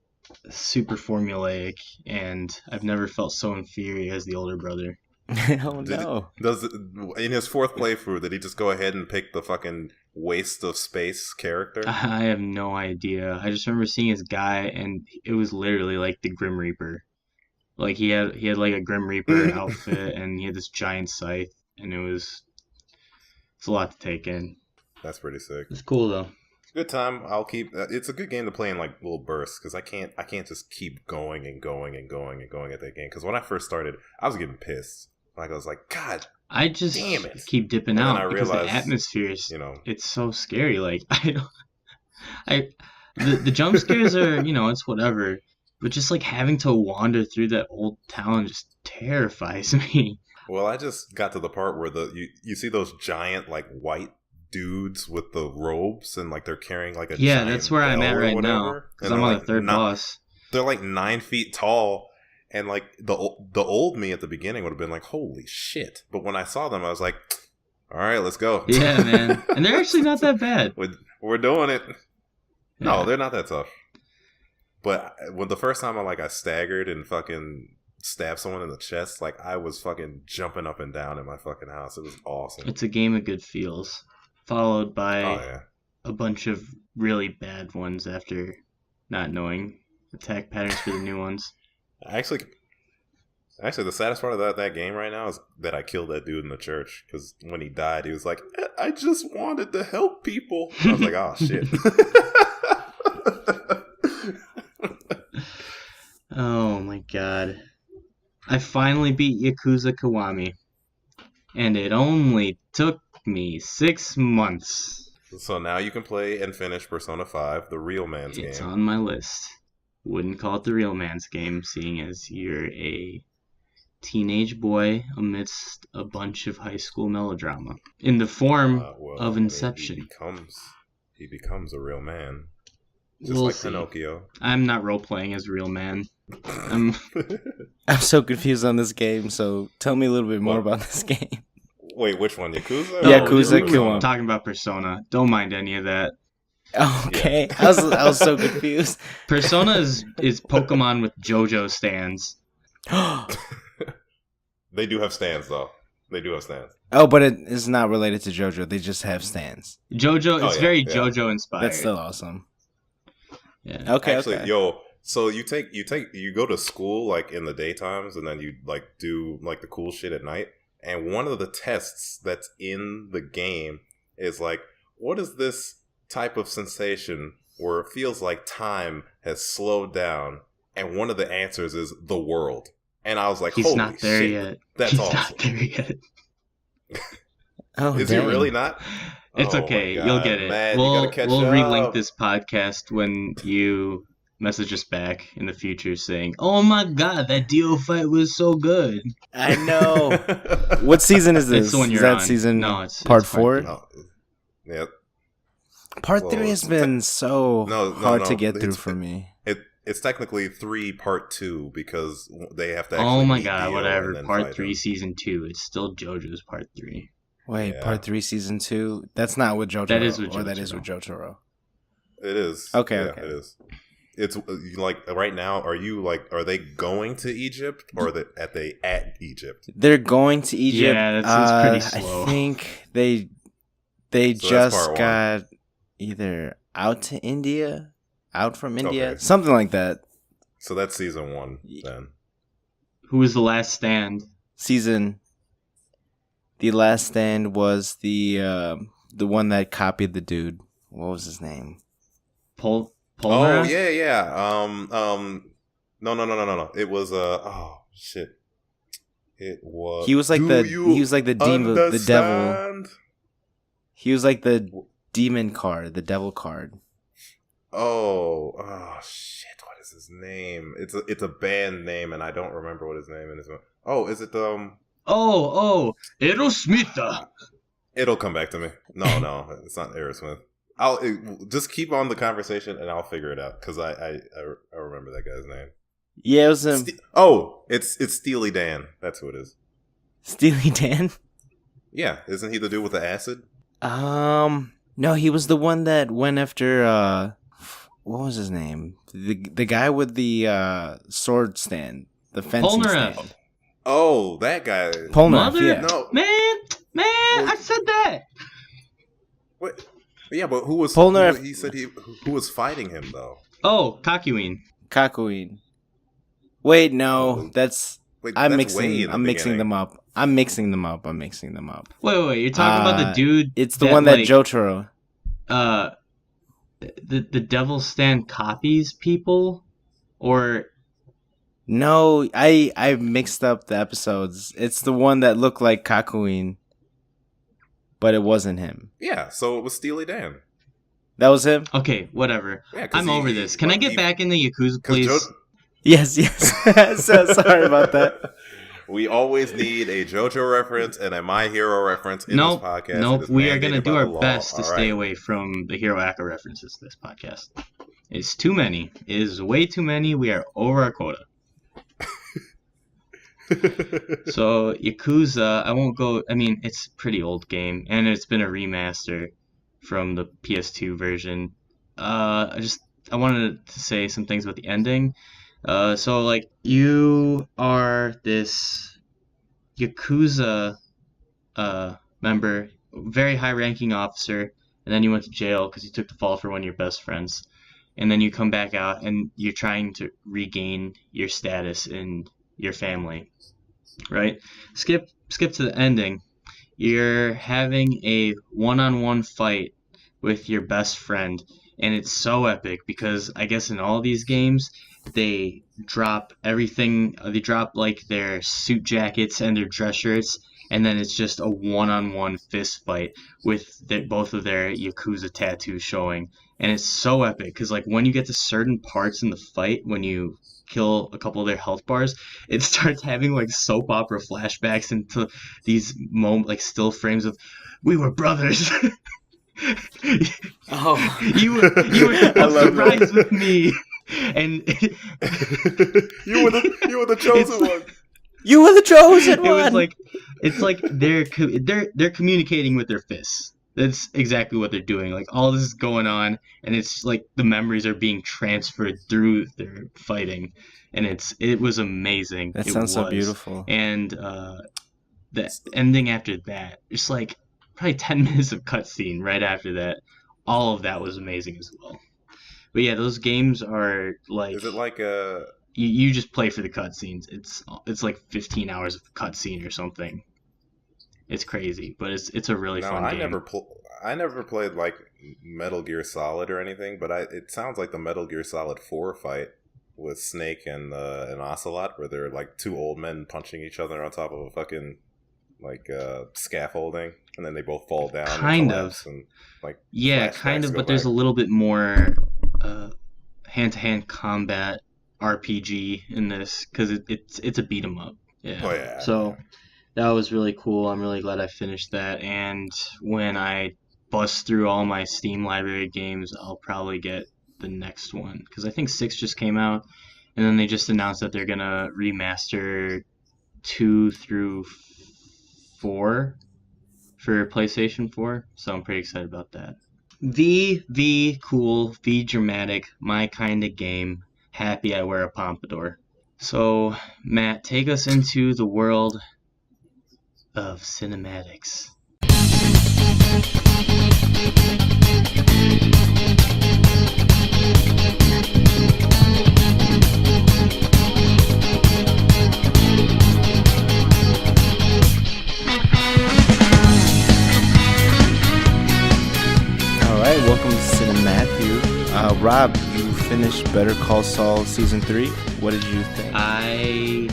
super formulaic, and I've never felt so inferior as the older brother.
Oh no.
In his fourth playthrough, did he just go ahead and pick the fucking waste of space character?
I have no idea. I just remember seeing his guy, and it was literally like the Grim Reaper. Like he had like a Grim Reaper outfit, and he had this giant scythe, and it's a lot to take in.
That's pretty sick.
It's cool though.
Good time. I'll keep. It's a good game to play in like little bursts because I can't just keep going and going and going and going at that game. Because when I first started, I was getting pissed. Like I was like, God,
I just
damn it.
keep dipping
And then
out
I
because
realized,
the atmosphere is
you know,
it's so scary. Like the jump scares are, it's whatever, But just like having to wander through that old town just terrifies me.
Well, I just got to the part where you see those giant like white dudes with the robes and like they're carrying like a giant
that's where I'm at
bell or
right now.
whatever.
Because
And
I'm
they're,
on
like,
the third boss.
They're like 9 feet tall, and like the old me at the beginning would have been like, "Holy shit!" But when I saw them, I was like, "All right, let's go."
Yeah, man. And they're actually not that bad.
We're doing it. No,
Yeah.
they're not that tough. But when the first time I staggered and fucking stabbed someone in the chest, like I was fucking jumping up and down in my fucking house. It was awesome.
It's a game of good feels, followed by
Oh yeah.
a bunch of really bad ones after not knowing attack patterns for the new ones.
Actually, the saddest part of that game right now is that I killed that dude in the church, because when he died, he was like, "I just wanted to help people." I was like, "Oh shit."
Oh my god. I finally beat Yakuza Kiwami. And it only took me 6 months.
So now you can play and finish Persona 5, the real man's
It's
game.
on my list. Wouldn't call it the real man's game, seeing as you're a teenage boy amidst a bunch of high school melodrama. In the form
Well,
of
I mean,
Inception.
he becomes a real man. Just
We'll
like
see.
Pinocchio.
I'm not role-playing as a real man. I'm
so confused on this game, so tell me a little bit more
What?
about this game.
Wait, which one? Yakuza?
Yeah,
No,
Yakuza
we're
Kiwami.
talking about Persona. Don't mind any of that.
Okay, I was so confused.
Persona is Pokemon with JoJo stands.
They do have stands, though. They do have stands.
Oh, but it is not related to JoJo. They just have stands.
JoJo,
Oh,
it's
yeah,
very
yeah.
JoJo inspired.
That's still awesome.
Yeah.
Okay,
Actually,
okay.
yo, so you go to school like in the daytimes, and then you like do like the cool shit at night. And one of the tests that's in the game is like, what is this type of sensation where it feels like time has slowed down? And one of the answers is the world. And I was like,
He's
holy
not there
shit,
yet.
that's
He's
awesome.
not there yet.
Oh,
Is he
dang.
really not?
It's
Oh my
okay.
God,
You'll get it.
man, you
we'll
gotta catch
relink
up.
this podcast when you message us back in the future saying, "Oh my god, that Dio fight was so good."
I know. What season is this?
It's the one
Is
you're
that
on.
season
No, it's
part
part
4?
three.
Oh, yeah.
Part
Well,
3 has been so
No,
hard to
no,
get through
it's-
for me.
It's technically 3 part 2 because they have to.
Oh
actually
my
meet
god,
Dio
whatever.
and then
Part
fight
3,
him.
season 2. It's still JoJo's part 3.
Wait,
Yeah.
part 3, season 2? That's not with JoJo.
That is with
Or that
Jotaro.
is with Jotaro.
It is.
Okay,
Yeah,
okay.
it is. It's like right now. Are they going to Egypt or are they at Egypt?
They're going to Egypt.
Yeah, that's pretty slow.
I think they
So that's
just
part 1.
got either out from India,
Okay.
something like that.
So that's season 1 then.
Who was the last stand?
The last stand was the one that copied the dude. What was his name?
Oh
Polnareff?
yeah. No. It was oh shit. It was.
He was like the demon, the devil.
understand?
He was like the demon card, the devil card.
Oh shit! What is his name? It's a band name, and I don't remember what his name is. Oh, is it
Oh, Aerosmith.
It'll come back to me. No, it's not Aerosmith. I'll just keep on the conversation, and I'll figure it out because I remember that guy's name.
Yeah, it was him.
It's Steely Dan. That's who it is.
Steely Dan.
Yeah, isn't he the dude with the acid?
No, he was the one that went after what was his name? The guy with the sword stand, the fencing
Polnareff.
stand.
Oh, that guy.
Polnareff,
Mother-
yeah.
No,
Man, I said that.
what? Yeah, but who was
Polnareff-
He said who was fighting him though.
Oh, Kakuin.
Kakuin. Wait, no, that's
Wait,
I'm
that's
mixing.
way in the
I'm mixing
beginning.
them up. I'm mixing them up.
Wait. You're talking about the dude.
It's the one that
like,
Jotaro.
The devil stand copies people, or
No, I mixed up the episodes. It's the one that looked like Kakuin, but it wasn't him.
Yeah, so it was Steely Dan.
That was him.
okay, whatever.
Yeah, 'cause
I'm over this. Can I get back in the Yakuza, please?
Yes. So sorry about that.
We always need a JoJo reference and a My Hero reference in this podcast.
Nope. We are going to
mandated
do
by
our
the law.
best to
All
stay
right.
away from the Hero Acca references this podcast. It's too many. It is way too many. We are over our quota. So Yakuza, I won't go. I mean, it's a pretty old game, and it's been a remaster from the PS2 version. I wanted to say some things about the ending. So like you are this Yakuza member, very high-ranking officer, and then you went to jail because you took the fall for one of your best friends, and then you come back out and you're trying to regain your status in your family, right? Skip to the ending. You're having a one-on-one fight with your best friend, and it's so epic because I guess in all these games they drop everything. They drop like their suit jackets and their dress shirts, and then it's just a one-on-one fist fight with both of their Yakuza tattoos showing, and it's so epic because like when you get to certain parts in the fight, when you kill a couple of their health bars, it starts having like soap opera flashbacks into these like still frames of we were brothers.
Oh,
you were supposed to rise with me, and
you were the chosen one.
You were the chosen one.
It was like it's like they're communicating with their fists. That's exactly what they're doing. Like all this is going on, and it's like the memories are being transferred through their fighting, and it was amazing.
That sounds so beautiful.
And the ending after that, just like probably 10 minutes of cutscene right after that. All of that was amazing as well. But yeah, those games are like.
Is it like a?
You just play for the cutscenes. It's like 15 hours of cutscene or something. It's crazy, but it's a really fun game.
I never played like Metal Gear Solid or anything, but it sounds like the Metal Gear Solid 4 fight with Snake and Ocelot, where they're like two old men punching each other on top of a fucking like scaffolding, and then they both fall down.
Kind of.
And, like,
yeah, kind of, but there's a little bit more hand-to-hand combat RPG in this because it's a beat 'em up. Yeah.
Oh yeah.
So that was really cool. I'm really glad I finished that. And when I bust through all my Steam library games, I'll probably get the next one because I think 6 just came out, and then they just announced that they're gonna remaster 2 through 4 for PlayStation 4. So I'm pretty excited about that. V cool, V dramatic, my kind of game. Happy I wear a pompadour. So, Matt, take us into the world of cinematics.
All right, welcome to Cine Matthew. Rob, you finished Better Call Saul Season 3. What did you think?
I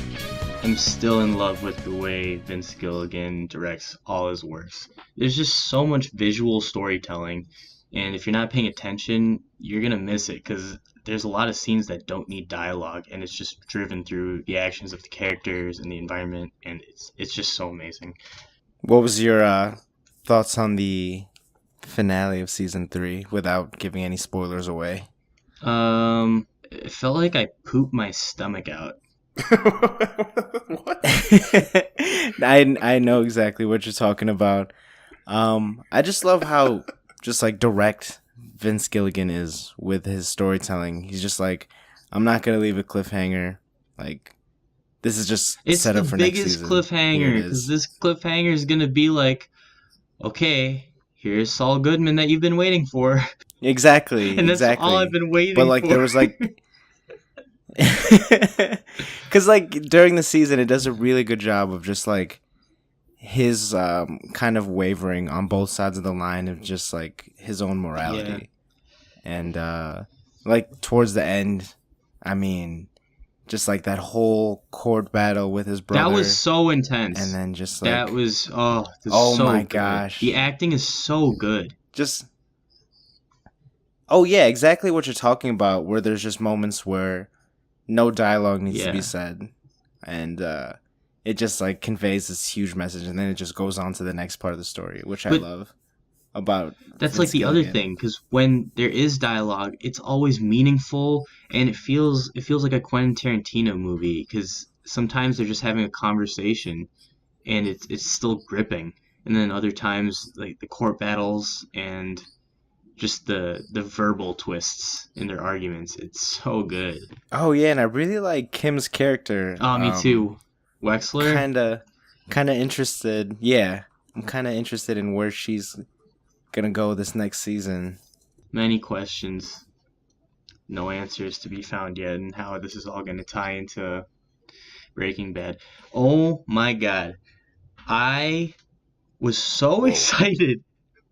am still in love with the way Vince Gilligan directs all his works. There's just so much visual storytelling, and if you're not paying attention, you're going to miss it because there's a lot of scenes that don't need dialogue, and it's just driven through the actions of the characters and the environment, and it's just so amazing.
What was your thoughts on the finale of Season 3 without giving any spoilers away?
It felt like I pooped my stomach out.
What?
I know exactly what you're talking about. I just love how just like direct Vince Gilligan is with his storytelling. He's just like, I'm not gonna leave a cliffhanger. Like, this is just set up for next season.
It's the biggest cliffhanger because this cliffhanger is gonna be like, okay, here's Saul Goodman that you've been waiting for.
Exactly.
And that's all I've been waiting for.
But like, there was like. Because like during the season it does a really good job of just like his kind of wavering on both sides of the line of just like his own morality. And like towards the end, I mean, just like that whole court battle with his brother,
that was so intense.
and then just like
that was
so my
good.
gosh,
the acting is so good.
just oh yeah, exactly what you're talking about, where there's just moments where no dialogue needs to be
Yeah.
said, and it just like conveys this huge message, and then it just goes on to the next part of the story, which I
But
love about
that's like
Vince
the other
Gilligan.
thing, because when there is dialogue, it's always meaningful, and it feels like a Quentin Tarantino movie, because sometimes they're just having a conversation, and it's still gripping, and then other times like the court battles and just the verbal twists in their arguments, it's so good.
Oh yeah, and I really like Kim's character.
Oh, me too. Wexler.
Kind of interested. Yeah, I'm kind of interested in where she's gonna go this next season.
Many questions, no answers to be found yet, and how this is all going to tie into Breaking Bad. Oh my god. I was so
Whoa.
excited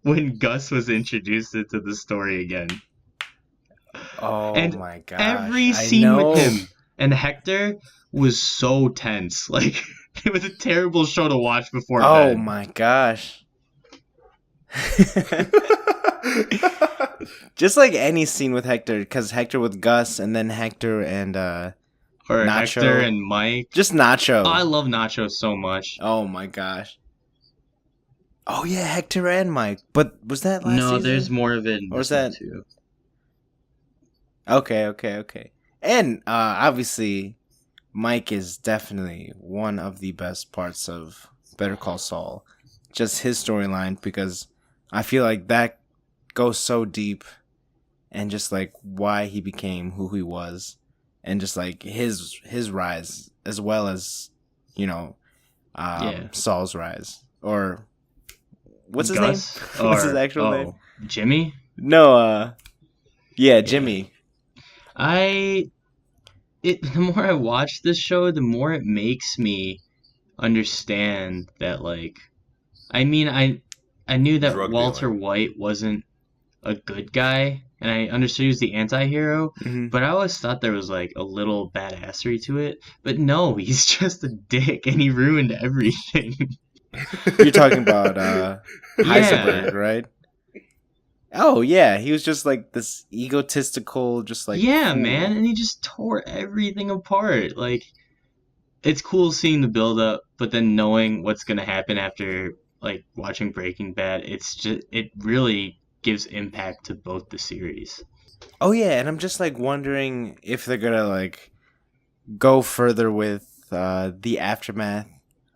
when Gus was introduced into the story again.
Oh
And
my gosh!
every
I
scene
know.
with him and Hector was so tense. Like, it was a terrible show to watch before
Oh
bed.
my gosh! Just like any scene with Hector, because Hector with Gus, and then Hector and
Or
Nacho.
Hector and Mike.
just Nacho.
Oh, I love Nacho so much.
Oh my gosh! Oh yeah, Hector and Mike. But was that last
No,
season?
there's more of it in
Or
this
was
one
that-
too.
Okay. And obviously, Mike is definitely one of the best parts of Better Call Saul. Just his storyline, because I feel like that goes so deep, and just like why he became who he was, and just like his rise, as well as, you know,
Yeah.
Saul's rise. Or what's his
Gus?
name? What's his
Or-
actual name?
Jimmy?
No, yeah, Jimmy.
The more I watch this show, the more it makes me understand that, like, I mean, I knew that
Drug
Walter
dealing.
White wasn't a good guy, and I understood he was the anti-hero,
Mhm.
but I always thought there was, like, a little badassery to it. But no, he's just a dick, and he ruined everything.
You're talking about Heisenberg,
Yeah.
right? Oh yeah, he was just like this egotistical, just like
Yeah,
fool.
man, and he just tore everything apart. Like, it's cool seeing the build up, but then knowing what's gonna happen after, like, watching Breaking Bad, it really gives impact to both the series.
Oh yeah, and I'm just like wondering if they're gonna like go further with the aftermath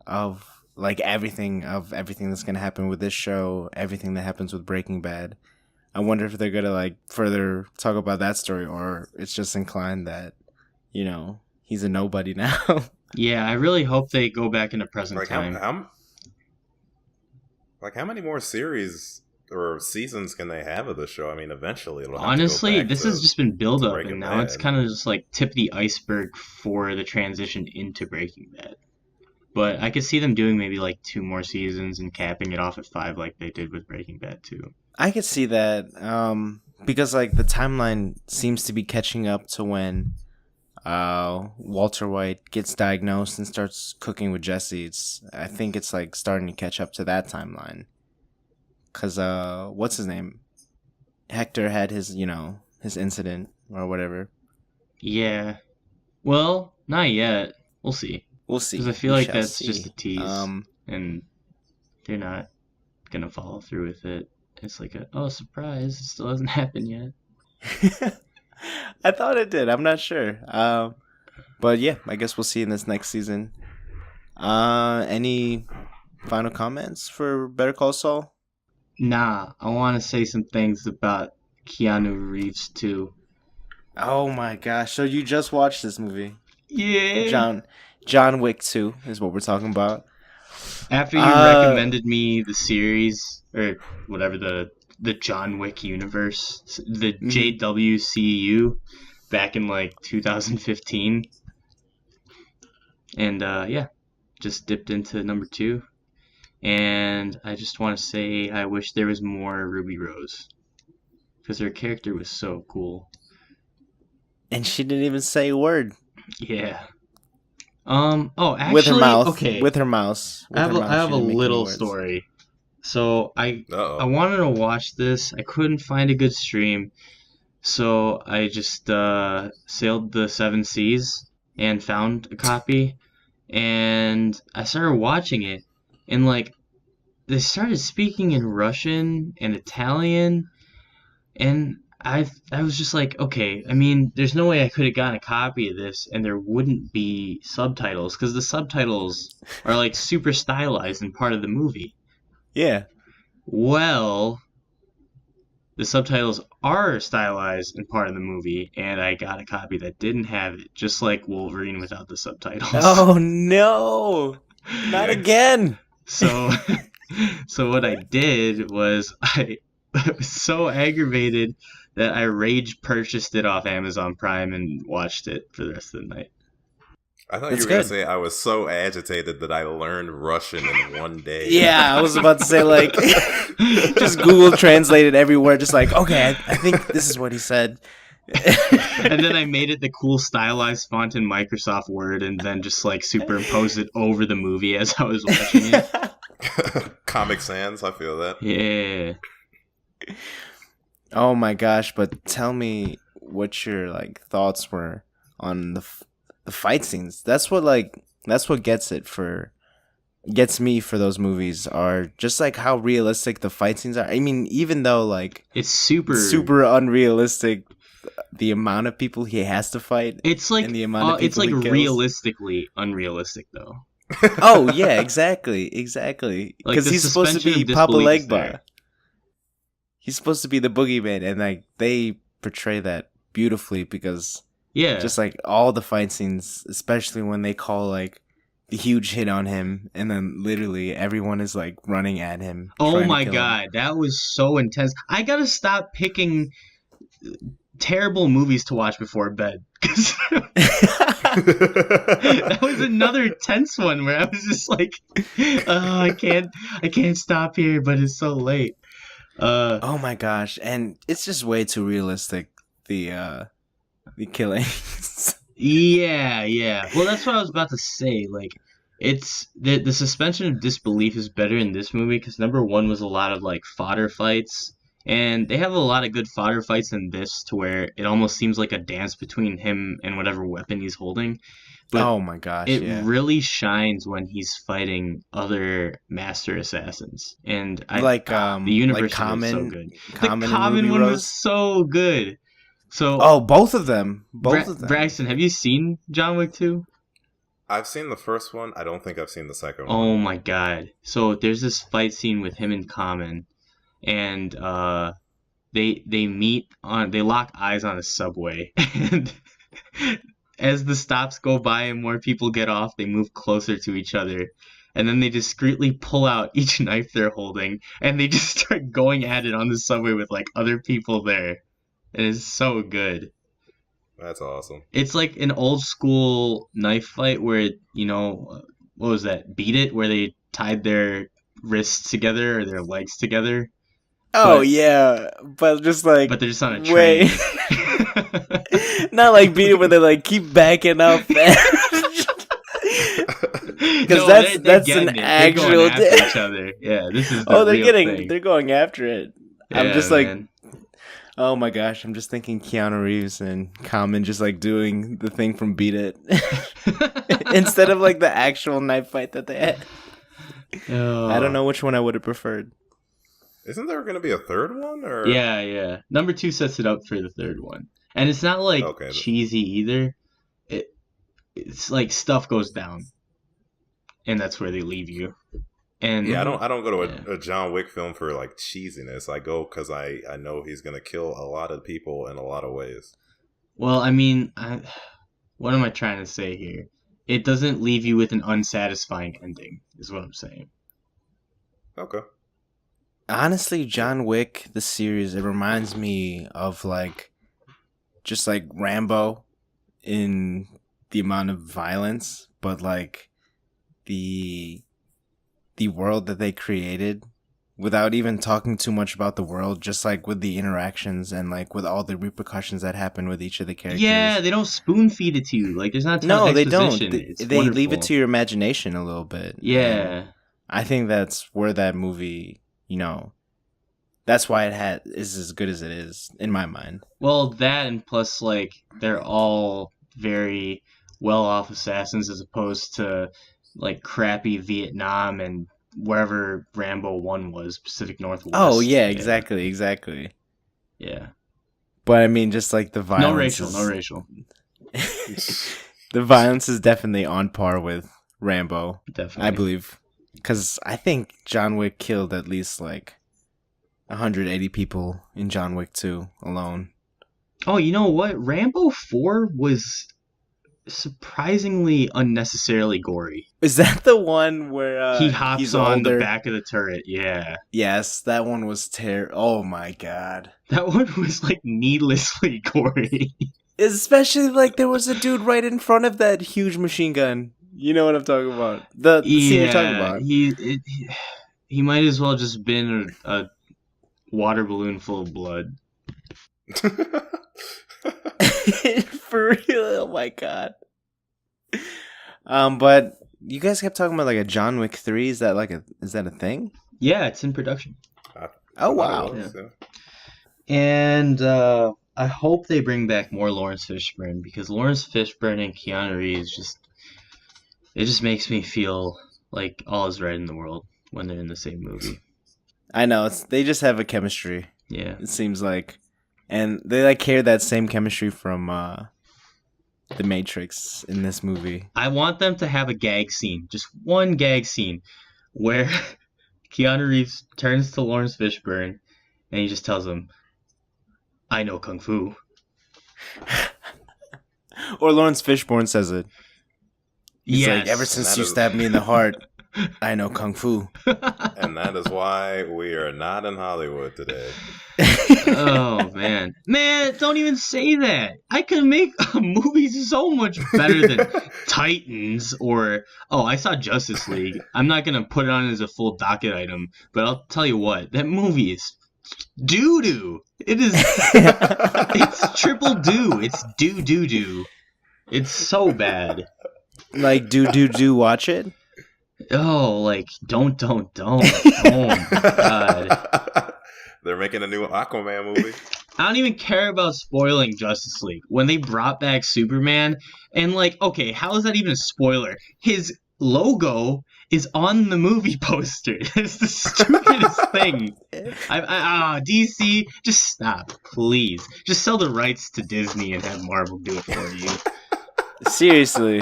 of like everything that's gonna happen with this show, everything that happens with Breaking Bad. I wonder if they're gonna like further talk about that story, or it's just inclined that, you know, he's a nobody now.
Yeah, I really hope they go back into present
Like
time.
how many more series or seasons can they have of the show? I mean, eventually it'll have to go
Honestly,
back
this
to-
has just been build up,
Breaking
and now it's
Bad.
kind of just like tip of the iceberg for the transition into Breaking Bad. But I could see them doing maybe like 2 more seasons and capping it off at 5 like they did with Breaking Bad too.
I could see that, because like the timeline seems to be catching up to when Walter White gets diagnosed and starts cooking with Jesse. I think it's like starting to catch up to that timeline. Cause what's his name? Hector had his his incident or whatever.
Yeah. Well, not yet. We'll see.
We'll see.
Because I feel
We
like
shall
that's
see.
just a tease, and they're not gonna follow through with it. It's like surprise! It still hasn't happened yet.
I thought it did. I'm not sure. But yeah, I guess we'll see in this next season. Any final comments for Better Call Saul?
Nah, I want to say some things about Keanu Reeves too.
Oh my gosh! So you just watched this movie?
Yeah.
John Wick 2 is what we're talking about.
After you recommended me the series or whatever the John Wick universe, the JWCU, back in like 2015, and just dipped into number 2. And I just want to say I wish there was more Ruby Rose, because her character was so cool.
And she didn't even say a word.
Yeah. Oh, actually,
with her mouth.
okay.
With her mouse.
I have a little story. So I
Uh-oh.
wanted to watch this. I couldn't find a good stream. So I just sailed the seven seas and found a copy, and I started watching it, and like they started speaking in Russian and Italian, and I was just like, okay, I mean, there's no way I could have gotten a copy of this and there wouldn't be subtitles because the subtitles are like super stylized in part of the movie.
Yeah.
Well, the subtitles are stylized in part of the movie, and I got a copy that didn't have it, just like Wolverine without the subtitles.
Oh no! Not
Yikes.
again.
So, so what I did was I was so aggravated that I rage purchased it off Amazon Prime and watched it for the rest of the night.
I thought
That's
you were going
good.
to say I was so agitated that I learned Russian in one day.
Yeah, I was about to say like, just Google translated every word. Just like, okay, I think this is what he said.
And then I made it the cool stylized font in Microsoft Word, and then just like superimposed it over the movie as I was watching it.
Comic Sans, I feel that.
Yeah.
Oh my gosh! But tell me what your like thoughts were on the fight scenes. That's what gets me for those movies are just like how realistic the fight scenes are. I mean, even though like
It's super
unrealistic, the amount of people he has to fight.
It's like
and the amount of
it's
people
like
he kills.
realistically unrealistic though.
Oh yeah, exactly.
Like
Because
the
he's supposed to
suspension
be
of
Papa
disbelief is
Legba.
there.
He's supposed to be the boogeyman, and like they portray that beautifully because
Yeah.
just like all the fight scenes, especially when they call like the huge hit on him, and then literally everyone is like running at him.
Oh
trying to
my
kill him.
god, that was so intense. I gotta stop picking terrible movies to watch before bed. 'Cause that was another tense one where I was just like, oh, I can't stop here, but it's so late.
Oh my gosh, and it's just way too realistic. The killings.
Yeah. Well, that's what I was about to say. Like, it's the suspension of disbelief is better in this movie because number one was a lot of like fodder fights, and they have a lot of good fodder fights in this to where it almost seems like a dance between him and whatever weapon he's holding. But
Oh my gosh,
it
yeah.
really shines when he's fighting other master assassins, and the
Like
universe is so
Common,
good.
Common
The
and
common
Ruby
one
Rose.
was so good. So,
Oh, both of them. Both of them.
Braxton, have you seen John Wick 2?
I've seen the first one. I don't think I've seen the second one.
Oh my god. So there's this fight scene with him in Common, and they lock eyes on a subway, and as the stops go by and more people get off, they move closer to each other. And then they discreetly pull out each knife they're holding, and they just start going at it on the subway with like other people there. It is so good.
That's awesome.
It's like an old school knife fight where, what was that? Beat It, where they tied their wrists together or their legs together.
Oh
But-
yeah, but just like
But they're just on a
way,
train.
not like Beat It where they like keep backing up. Because
No,
that's
getting
an
it.
actual.
They're going after each other. Yeah, this is the real thing.
They're going after it. I'm
Yeah,
just like,
man.
oh my gosh, I'm just thinking Keanu Reeves and Common just like doing the thing from Beat It instead of like the actual knife fight that they had.
Oh.
I don't know which one I would have preferred.
Isn't there going to be a third one? Or
Yeah. Number 2 sets it up for the third one. And it's not like
Okay.
cheesy either. It's like stuff goes down. And that's where they leave you. And
Yeah, I don't go to
Yeah.
a John Wick film for like cheesiness. I go because I know he's going to kill a lot of people in a lot of ways.
Well, I mean, what am I trying to say here? It doesn't leave you with an unsatisfying ending, is what I'm saying.
Okay.
Honestly, John Wick, the series, it reminds me of like just like Rambo in the amount of violence, but like the world that they created without even talking too much about the world, just like with the interactions and like with all the repercussions that happen with each of the characters.
Yeah, they don't spoon feed it to you. Like, there's not a ton
No,
of
they don't.
exposition.
They
It's
leave it
wonderful.
to your imagination a little bit. And
Yeah.
I think that's where that movie, That's why is as good as it is in my mind.
Well, that and plus, like, they're all very well-off assassins as opposed to, like, crappy Vietnam and wherever Rambo 1 was, Pacific Northwest.
Oh yeah, exactly.
Yeah.
But I mean, just like the violence.
No racial.
The violence is definitely on par with Rambo.
Definitely.
I believe, because I think John Wick killed at least like 180 people in John Wick 2 alone.
Oh, you know what? Rambo 4 was surprisingly unnecessarily gory.
Is that the one where
he hops on the back of the turret? Yeah.
Yes, that one was terrible. Oh my god.
That one was like needlessly gory.
Especially like there was a dude right in front of that huge machine gun. You know what I'm talking about? The scene you're talking about.
He might as well just been a water balloon full of blood.
For real, oh my god. But you guys kept talking about like a John Wick 3. Is that a thing?
Yeah, it's in production.
Oh wow.
Yeah. And I hope they bring back more Lawrence Fishburne, because Lawrence Fishburne and Keanu Reeves it just makes me feel like all is right in the world when they're in the same movie.
I know, they just have a chemistry.
Yeah.
It seems like. And they like carry that same chemistry from The Matrix in this movie.
I want them to have a gag scene, just one gag scene, where Keanu Reeves turns to Lawrence Fishburne and he just tells him, "I know Kung Fu."
Or Lawrence Fishburne says it. He's
Yes.
like, "Ever since you stabbed me in the heart, I know Kung Fu."
And that is why we are not in Hollywood today.
Oh, man. Man, don't even say that. I could make a movie so much better than Titans or... Oh, I saw Justice League. I'm not going to put it on as a full docket item, but I'll tell you what. That movie is doo-doo. It is... It's triple doo. It's doo-doo-doo. It's so bad.
Like, do watch it?
Oh, like, don't. Oh, my God.
They're making a new Aquaman movie.
I don't even care about spoiling Justice League. When they brought back Superman, and like, okay, how is that even a spoiler? His logo is on the movie poster. It's the stupidest thing. DC, just stop, please. Just sell the rights to Disney and have Marvel do it for you.
Seriously.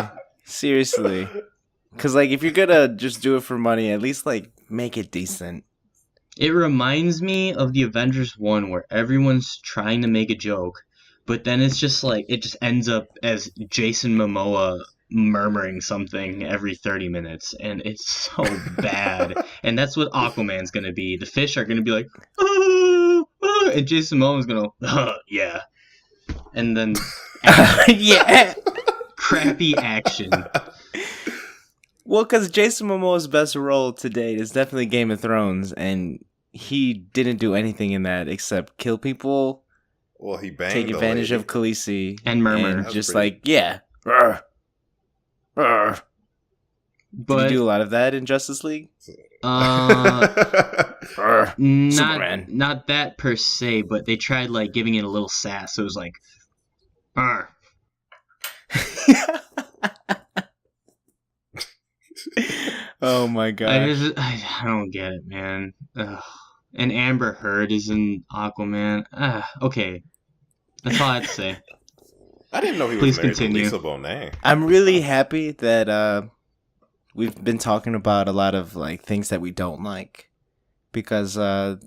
Because, like, if you're gonna just do it for money, at least, like, make it decent.
It reminds me of the Avengers 1 where everyone's trying to make a joke, but then it's just like, it just ends up as Jason Momoa murmuring something every 30 minutes, and it's so bad. And that's what Aquaman's gonna be. The fish are gonna be like, and Jason Momoa's gonna, yeah. And then,
yeah.
crappy action.
Well, because Jason Momoa's best role to date is definitely Game of Thrones, and he didn't do anything in that except kill people.
Well, he banged
take advantage of Khaleesi
and murmur,
and just like yeah. Did you do a lot of that in Justice League?
Not
Superman.
Not that per se, but they tried like giving it a little sass. So it was like,
Oh my god!
I don't get it, man. Ugh. And Amber Heard is in Aquaman. Okay, that's all I have to say.
I didn't know he was
Please
married
continue.
to Lisa Bonet.
I'm really happy that we've been talking about a lot of like things that we don't like, because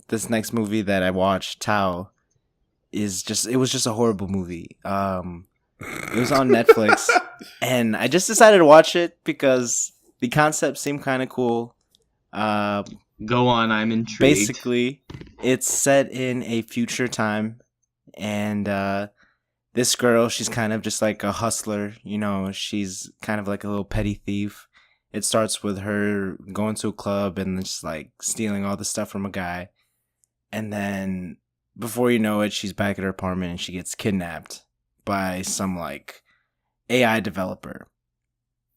this next movie that I watched, Tao, it was just a horrible movie. It was on Netflix, and I just decided to watch it because the concept seemed kind of cool.
Go on, I'm intrigued.
Basically, it's set in a future time, and this girl, she's kind of just like a hustler. You know, she's kind of like a little petty thief. It starts with her going to a club and just like stealing all the stuff from a guy, and then before you know it, she's back at her apartment and she gets kidnapped by some like AI developer.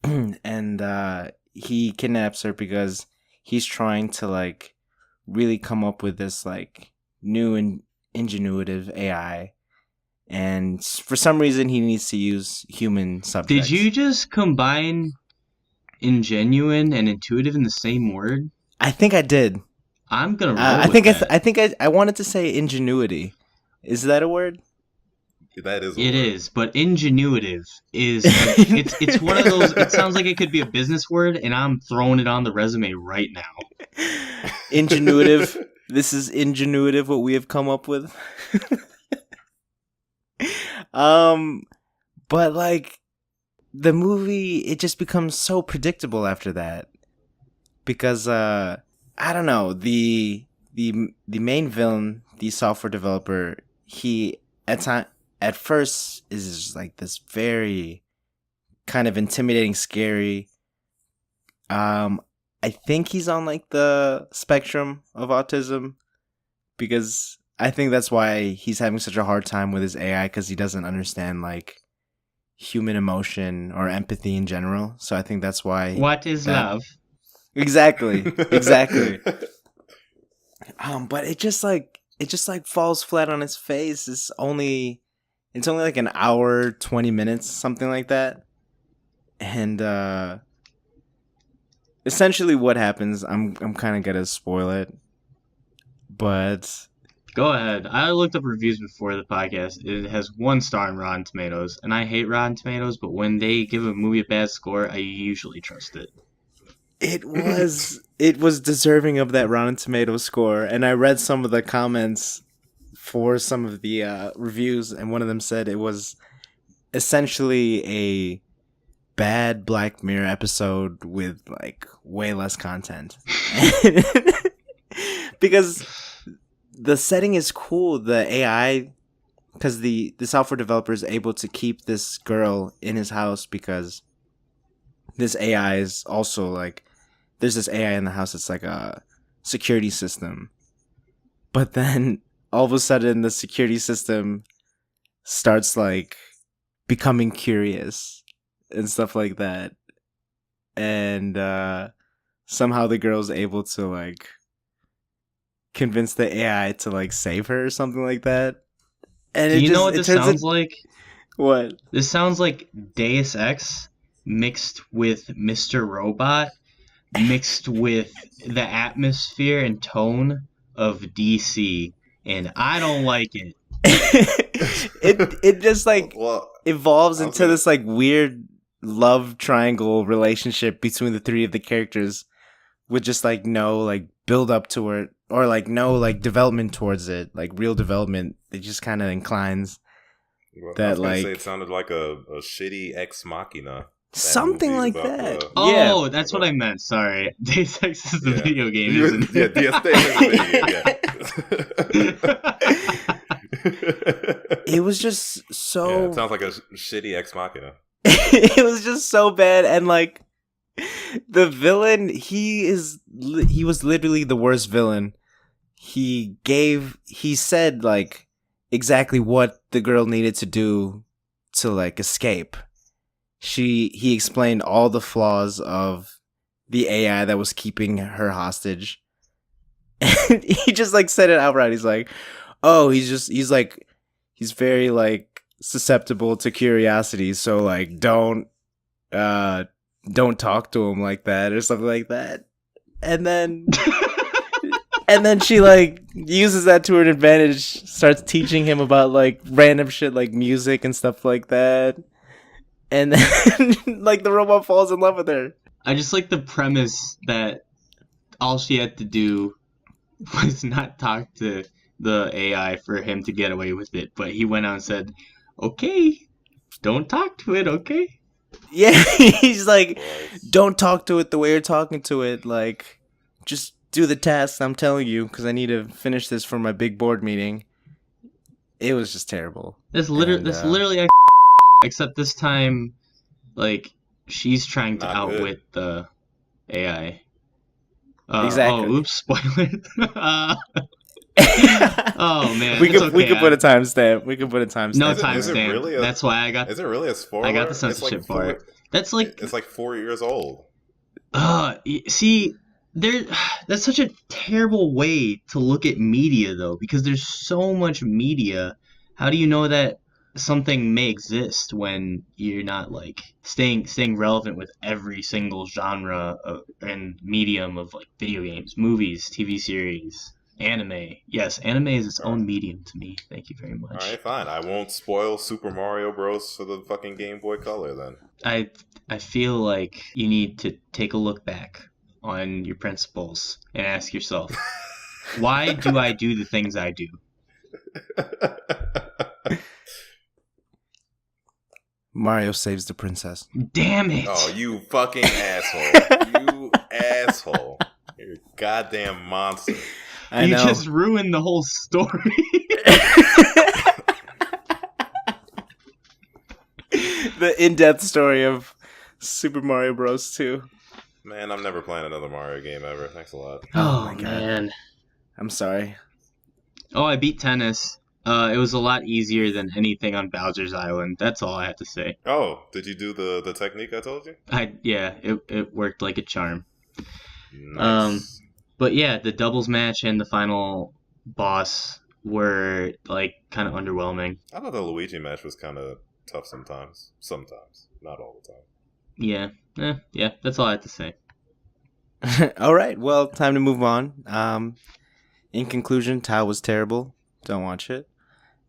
And he kidnaps her because he's trying to like really come up with this like new and ingenuitive AI, and for some reason he needs to use human subjects.
Did you just combine ingenuine and intuitive in the same word?
I think I did.
I'm gonna roll
I
with
think
that.
I think I wanted to say ingenuity. Is that a word?
That is.
It is, but ingenuitive is it's one of those. It sounds like it could be a business word, and I'm throwing it on the resume right now.
Ingenuitive. This is ingenuitive. What we have come up with. But like the movie, it just becomes so predictable after that because I don't know, the main villain, the software developer, he at first is just like this very kind of intimidating, scary. I think he's on like the spectrum of autism because I think that's why he's having such a hard time with his AI, because he doesn't understand like human emotion or empathy in general. So I think that's why.
What is love?
Exactly. But it just like falls flat on its face. It's only like an hour, 20 minutes, something like that. And essentially what happens, I'm kind of gonna spoil it, but
Go ahead. I looked up reviews before the podcast. It has 1 star in Rotten Tomatoes, and I hate Rotten Tomatoes, but when they give a movie a bad score, I usually trust it.
it was deserving of that Rotten Tomatoes score. And I read some of the comments for some of the reviews, and one of them said it was essentially a bad Black Mirror episode with like way less content. Because the setting is cool, the AI, because the software developer is able to keep this girl in his house because this AI is also like, there's this AI in the house that's like a security system. But then all of a sudden the security system starts like becoming curious and stuff like that. And somehow the girl's able to like convince the AI to like save her or something like that. And
Do you know what this sounds like?
What?
This sounds like Deus Ex mixed with Mr. Robot, mixed with the atmosphere and tone of DC, and I don't like it.
it just like
Well,
evolves into this like weird love triangle relationship between the 3 of the characters with just like no like build up to it or like no like development towards it, like real development. It just kind of inclines
I was gonna say it sounded like a shitty Ex Machina.
Something like that.
Oh, that's what I meant. Sorry. Deus Ex is the video game, isn't it?
Yeah, Deus Ex is the video game.
It was just so...
Yeah, it sounds like a shitty Ex Machina.
It was just so bad, and like the villain, he was literally the worst villain. He said like exactly what the girl needed to do to like escape. He explained all the flaws of the AI that was keeping her hostage. And he just like said it outright. He's like, oh, he's very like susceptible to curiosity, so like don't talk to him like that or something like that. And then she like uses that to her advantage, starts teaching him about like random shit like music and stuff like that. And then like the robot falls in love with her.
I just like the premise that all she had to do was not talk to the AI for him to get away with it. But he went out and said, okay, don't talk to it, okay?
Yeah, he's like, don't talk to it the way you're talking to it. Like, just do the task I'm telling you because I need to finish this for my big board meeting. It was just terrible.
That's literally except this time, like, she's trying to outwit the AI.
Exactly.
Oh, oops, spoiler. Oh man,
we could put a timestamp.
No timestamp.
Really
that's why I got.
Is it really a spoiler?
I got the censorship part. That's like
it's like 4 years old.
See, there that's such a terrible way to look at media though, because there's so much media. How do you know that something may exist when you're not like staying relevant with every single genre and medium of like video games, movies, TV series, anime? Yes, anime is its
All
own
right.
medium to me. Thank you very
All
much.
right, fine. I won't spoil Super Mario Bros. For the fucking Game Boy Color then.
I feel like you need to take a look back on your principles and ask yourself, why do I do the things I do?
Mario saves the princess.
Damn it!
Oh, you fucking asshole. You asshole. You're a goddamn monster.
I
you
know.
just ruined the whole story.
The in-depth story of Super Mario Bros. 2.
Man, I'm never playing another Mario game ever. Thanks a lot.
Oh
Oh,
my God.
man.
I'm sorry.
Oh, I beat tennis. It was a lot easier than anything on Bowser's Island. That's all I have to say.
Oh, did you do the technique I told you?
It worked like a charm.
Nice.
But yeah, the doubles match and the final boss were like kind of underwhelming.
I thought the Luigi match was kind of tough sometimes. Sometimes. Not all the time.
Yeah, that's all I have to say.
All right. Well, time to move on. In conclusion, Tao was terrible. Don't watch it.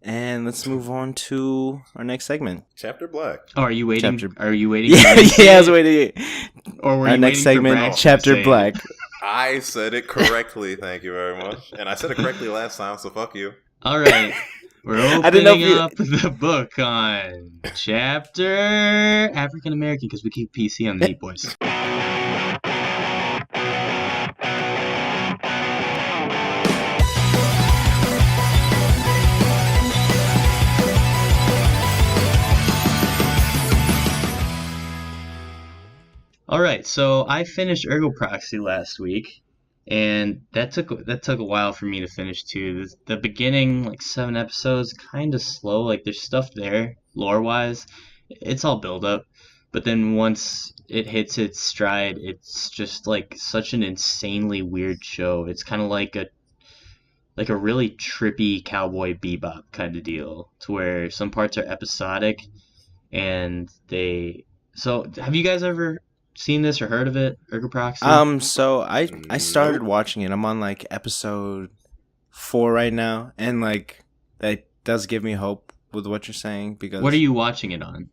And let's move on to our next segment.
Chapter Black.
Oh, are you waiting?
Chapter-
Are you waiting?
Yeah,
for me to say
yeah, I was
it?
waiting.
Or were
Our
you
next
waiting for
segment,
Braxton to
Chapter
say it?
Black.
I said it correctly, thank you very much. And I said it correctly last time, so fuck you.
All right, we're
I didn't know
opening
if you-
up the book on chapter African American because we keep PC on the Neat Boys. All right, so I finished Ergo Proxy last week, and that took a while for me to finish too. The beginning, like 7 episodes, kind of slow. Like there's stuff there, lore wise, it's all build up, but then once it hits its stride, it's just like such an insanely weird show. It's kind of like a really trippy Cowboy Bebop kind of deal, to where some parts are episodic, and they. So, have you guys ever seen this or heard of it, Ergo Proxy?
So I started
Nope.
watching it. I'm on like episode 4 right now, and like that does give me hope with what you're saying because
What are you watching it on?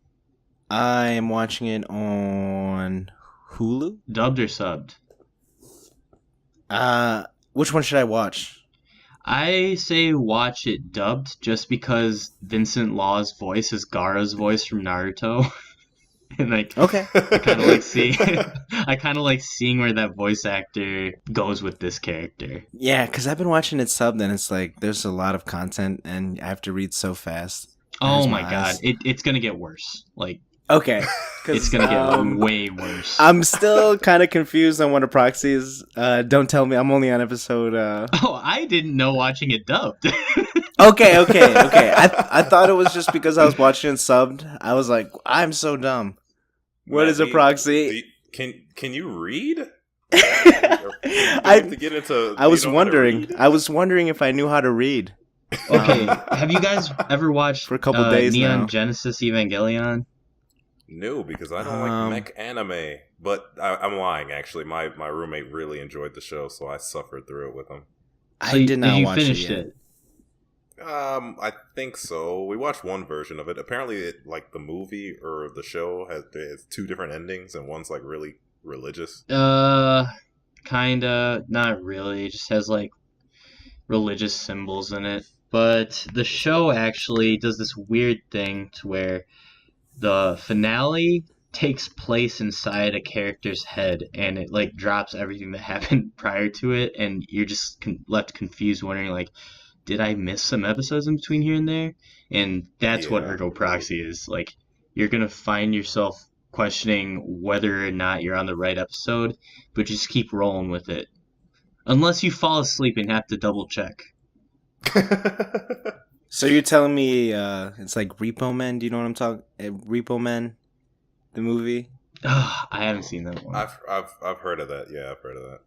I am watching it on Hulu.
Dubbed or subbed?
Which one should I watch?
I say watch it dubbed just because Vincent Law's voice is Gaara's voice from Naruto. And like
Okay.
I kind of like seeing where that voice actor goes with this character.
Yeah, because I've been watching it subbed, and it's like there's a lot of content, and I have to read so fast.
Oh
Hurts
my
my
god,
eyes.
it's gonna get worse. Like
Okay.
it's gonna get way worse.
I'm still kind of confused on what a proxy is. Don't tell me. I'm only on episode.
Oh, I didn't know watching it dubbed.
Okay. I thought it was just because I was watching it subbed. I was like, I'm so dumb. What is a proxy?
Can you read?
I
To get into,
was
you know how to
wondering.
read?
I was wondering if I knew how to read.
Okay, have you guys ever watched
For a couple days
Neon
now.
Genesis Evangelion?
No, because I don't like mech anime. But I'm lying, actually. My roommate really enjoyed the show, so I suffered through it with him.
I did not
you
watch
finish
it yet.
it?
I think so. We watched one version of it. Apparently, like the movie or the show has 2 different endings, and one's like really religious.
Kinda, not really. It just has like religious symbols in it. But the show actually does this weird thing to where the finale takes place inside a character's head, and it like drops everything that happened prior to it, and you're just left confused, wondering like, did I miss some episodes in between here and there? And that's what
Yeah.
Ergo Proxy is. Like, you're gonna find yourself questioning whether or not you're on the right episode, but just keep rolling with it. Unless you fall asleep and have to double check.
So you're telling me it's like Repo Men? Do you know what I'm talking? Repo Men, the movie.
I haven't seen that one.
I've heard of that. Yeah, I've heard of that.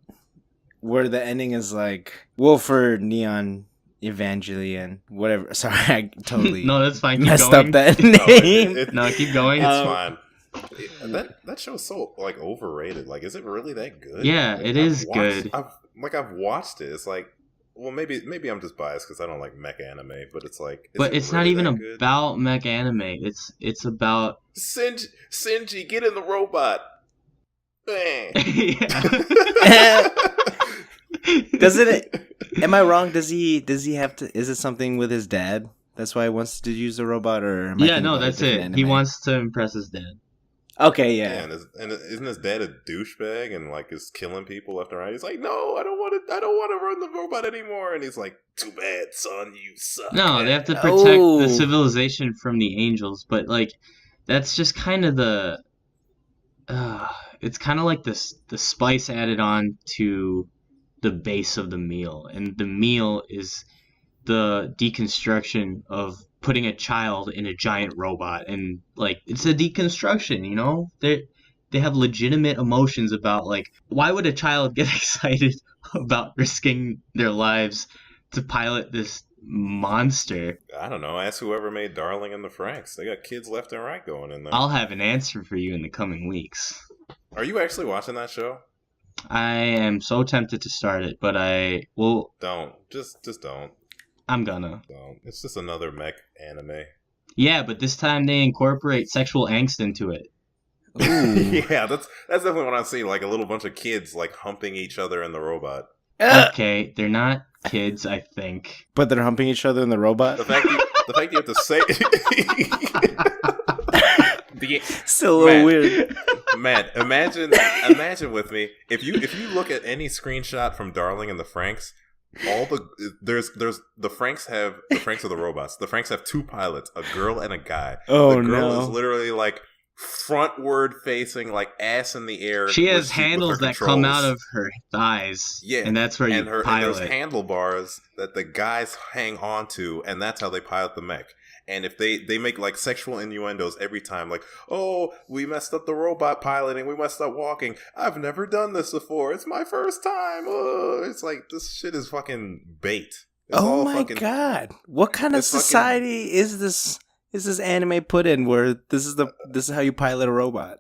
where the ending is like, well, for Neon Evangelion, whatever. Sorry, I totally
No, that's fine. Keep
messed
going.
up that
No,
name.
No, keep going.
It's
Um,
fine. That show's so like overrated. Like, is it really that good?
Yeah,
Like,
it is
watched,
good.
I've watched it. It's like, well, maybe I'm just biased because I don't like mech anime, but it's like,
But it's not even about mech anime. It's about
Shinji, get in the robot. Bang.
Yeah.
Does it? Am I wrong? Does he have to? Is it something with his dad? That's why he wants to use the robot, or am I
Yeah,
thinking
no,
about a
that's
different
it.
anime?
He wants to impress his dad.
Okay,
Yeah,
yeah.
and isn't his dad a douchebag and like is killing people left and right? He's like, no, I don't want to run the robot anymore. And he's like, too bad, son, you suck.
No, they have to protect
Oh.
the civilization from the angels, but like that's just kind of the it's kind of like the spice added on to the base of the meal, and the meal is the deconstruction of putting a child in a giant robot, and like it's a deconstruction, you know? They have legitimate emotions about like why would a child get excited about risking their lives to pilot this monster?
I don't know. Ask whoever made Darling in the Franxx. They got kids left and right going in there.
I'll have an answer for you in the coming weeks.
Are you actually watching that show?
I am so tempted to start it, but I will.
Don't. Just don't.
I'm gonna.
Don't. It's just another mech anime.
Yeah, but this time they incorporate sexual angst into it.
Ooh.
Yeah, that's definitely what I'm seeing. Like a little bunch of kids like humping each other in the robot.
Okay, they're not kids, I think.
But they're humping each other in the robot.
The fact you have to say
Still a little
Matt,
weird.
Matt, imagine with me if you look at any screenshot from Darling in the Franxx, all there's the Franks are the robots. The Franks have two pilots, a girl and a guy.
Oh,
the girl
no.
is literally like frontward facing, like ass in the air.
She has
with
handles
her
that come out
controls.
of her thighs.
Yeah,
And that's where you
and
pilot.
there's handlebars that the guys hang on to, and that's how they pilot the mech. And if they make like sexual innuendos every time, like, oh, we messed up the robot piloting, we messed up walking. I've never done this before. It's my first time. Oh, it's like this shit is fucking bait. It's
Oh
all
my
fucking,
god! What kind of
it's fucking-
society is this? Is this anime put in where this is how you pilot a robot?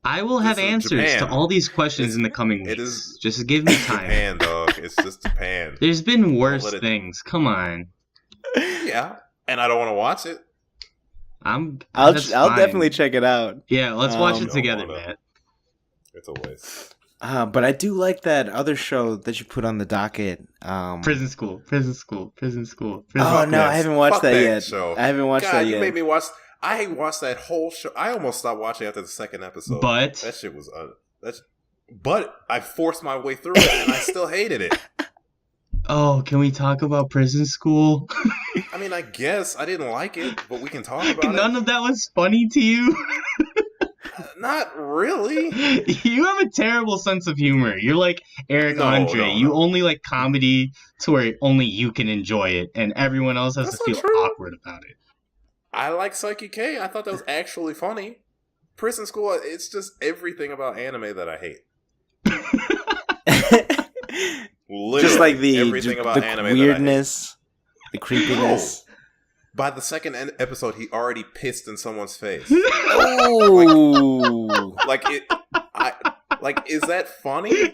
I will have
This is
answers
Japan.
to all these questions
It's-
in the coming
it
weeks.
is-
Just give me time.
Japan, dog. It's just Japan.
There's been worse
let it-
things. Come on.
Yeah, and I don't want to watch it.
I'll
that's
I'll
fine.
definitely check it out.
Yeah, let's watch
Um,
it together,
Don't wanna-
Matt.
It's a waste.
But I do like that other show that you put on the docket.
Prison school.
Oh no, I haven't watched
Fuck
that
that
yet.
show.
I haven't watched
God,
that
you
yet.
made me watch. I watched that whole show. I almost stopped watching after the second episode.
But
that shit was but I forced my way through it, and I still hated it.
oh, can we talk about prison school?
I mean, I guess I didn't like it, but we can talk about
None of that was funny to you.
it. Not really.
You have a terrible sense of humor. You're like Eric
No,
Andre.
no,
You
no.
only like comedy to where only you can enjoy it, and everyone else has
That's
to
not
feel
true.
awkward about it.
I like Psyche K. I thought that was actually funny. Prison School. It's just everything about anime that I hate. Literally,
Just like
everything about
the
anime
weirdness, the creepiness.
By the second episode, he already pissed in someone's face.
Oh,
Is that funny?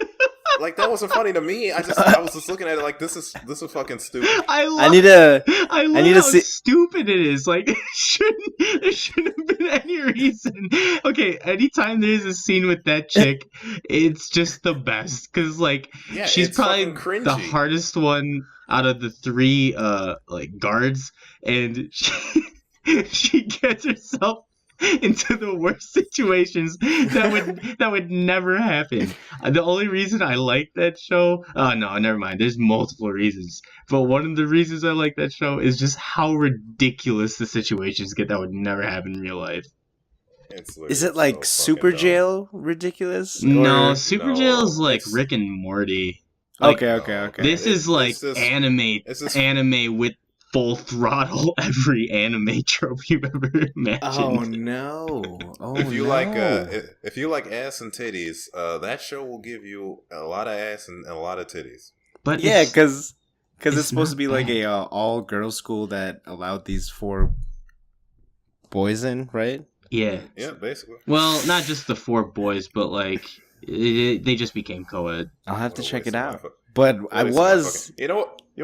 Like, that wasn't funny to me. I was just looking at it like, this is fucking stupid.
I love
I need
how
to see.
stupid it is. Like, there shouldn't have been any reason. Okay, anytime there's a scene with that chick, it's just the best. Because, like,
Yeah,
she's
it's
probably
fucking cringy.
the hardest one out of the three, like, guards. And she gets herself into the worst situations that would never happen. The only reason I like that show, no, never mind. There's multiple reasons, but one of the reasons I like that show is just how ridiculous the situations get that would never happen in real life.
It's
Is it like
so
Super
fucking dumb.
Jail ridiculous?
No,
Or-
Super
No,
Jail is like
it's-
Rick and Morty. Like,
Okay.
this is like
it's just-
anime
it's just-
with full throttle every anime trope you've ever imagined.
Oh no! Oh
if you
no!
like if you like ass and titties, that show will give you a lot of ass and a lot of titties.
But
yeah,
it's,
because it's
it's
supposed to
not
be like
bad.
a all girls school that allowed these 4 boys in, right?
Yeah.
Yeah, basically.
Well, not just the 4 boys, but like they just became co-ed.
I'll have to
What a
check
waste
it
of my
out.
fu-
But
what a
I
waste of my
was
fucking- You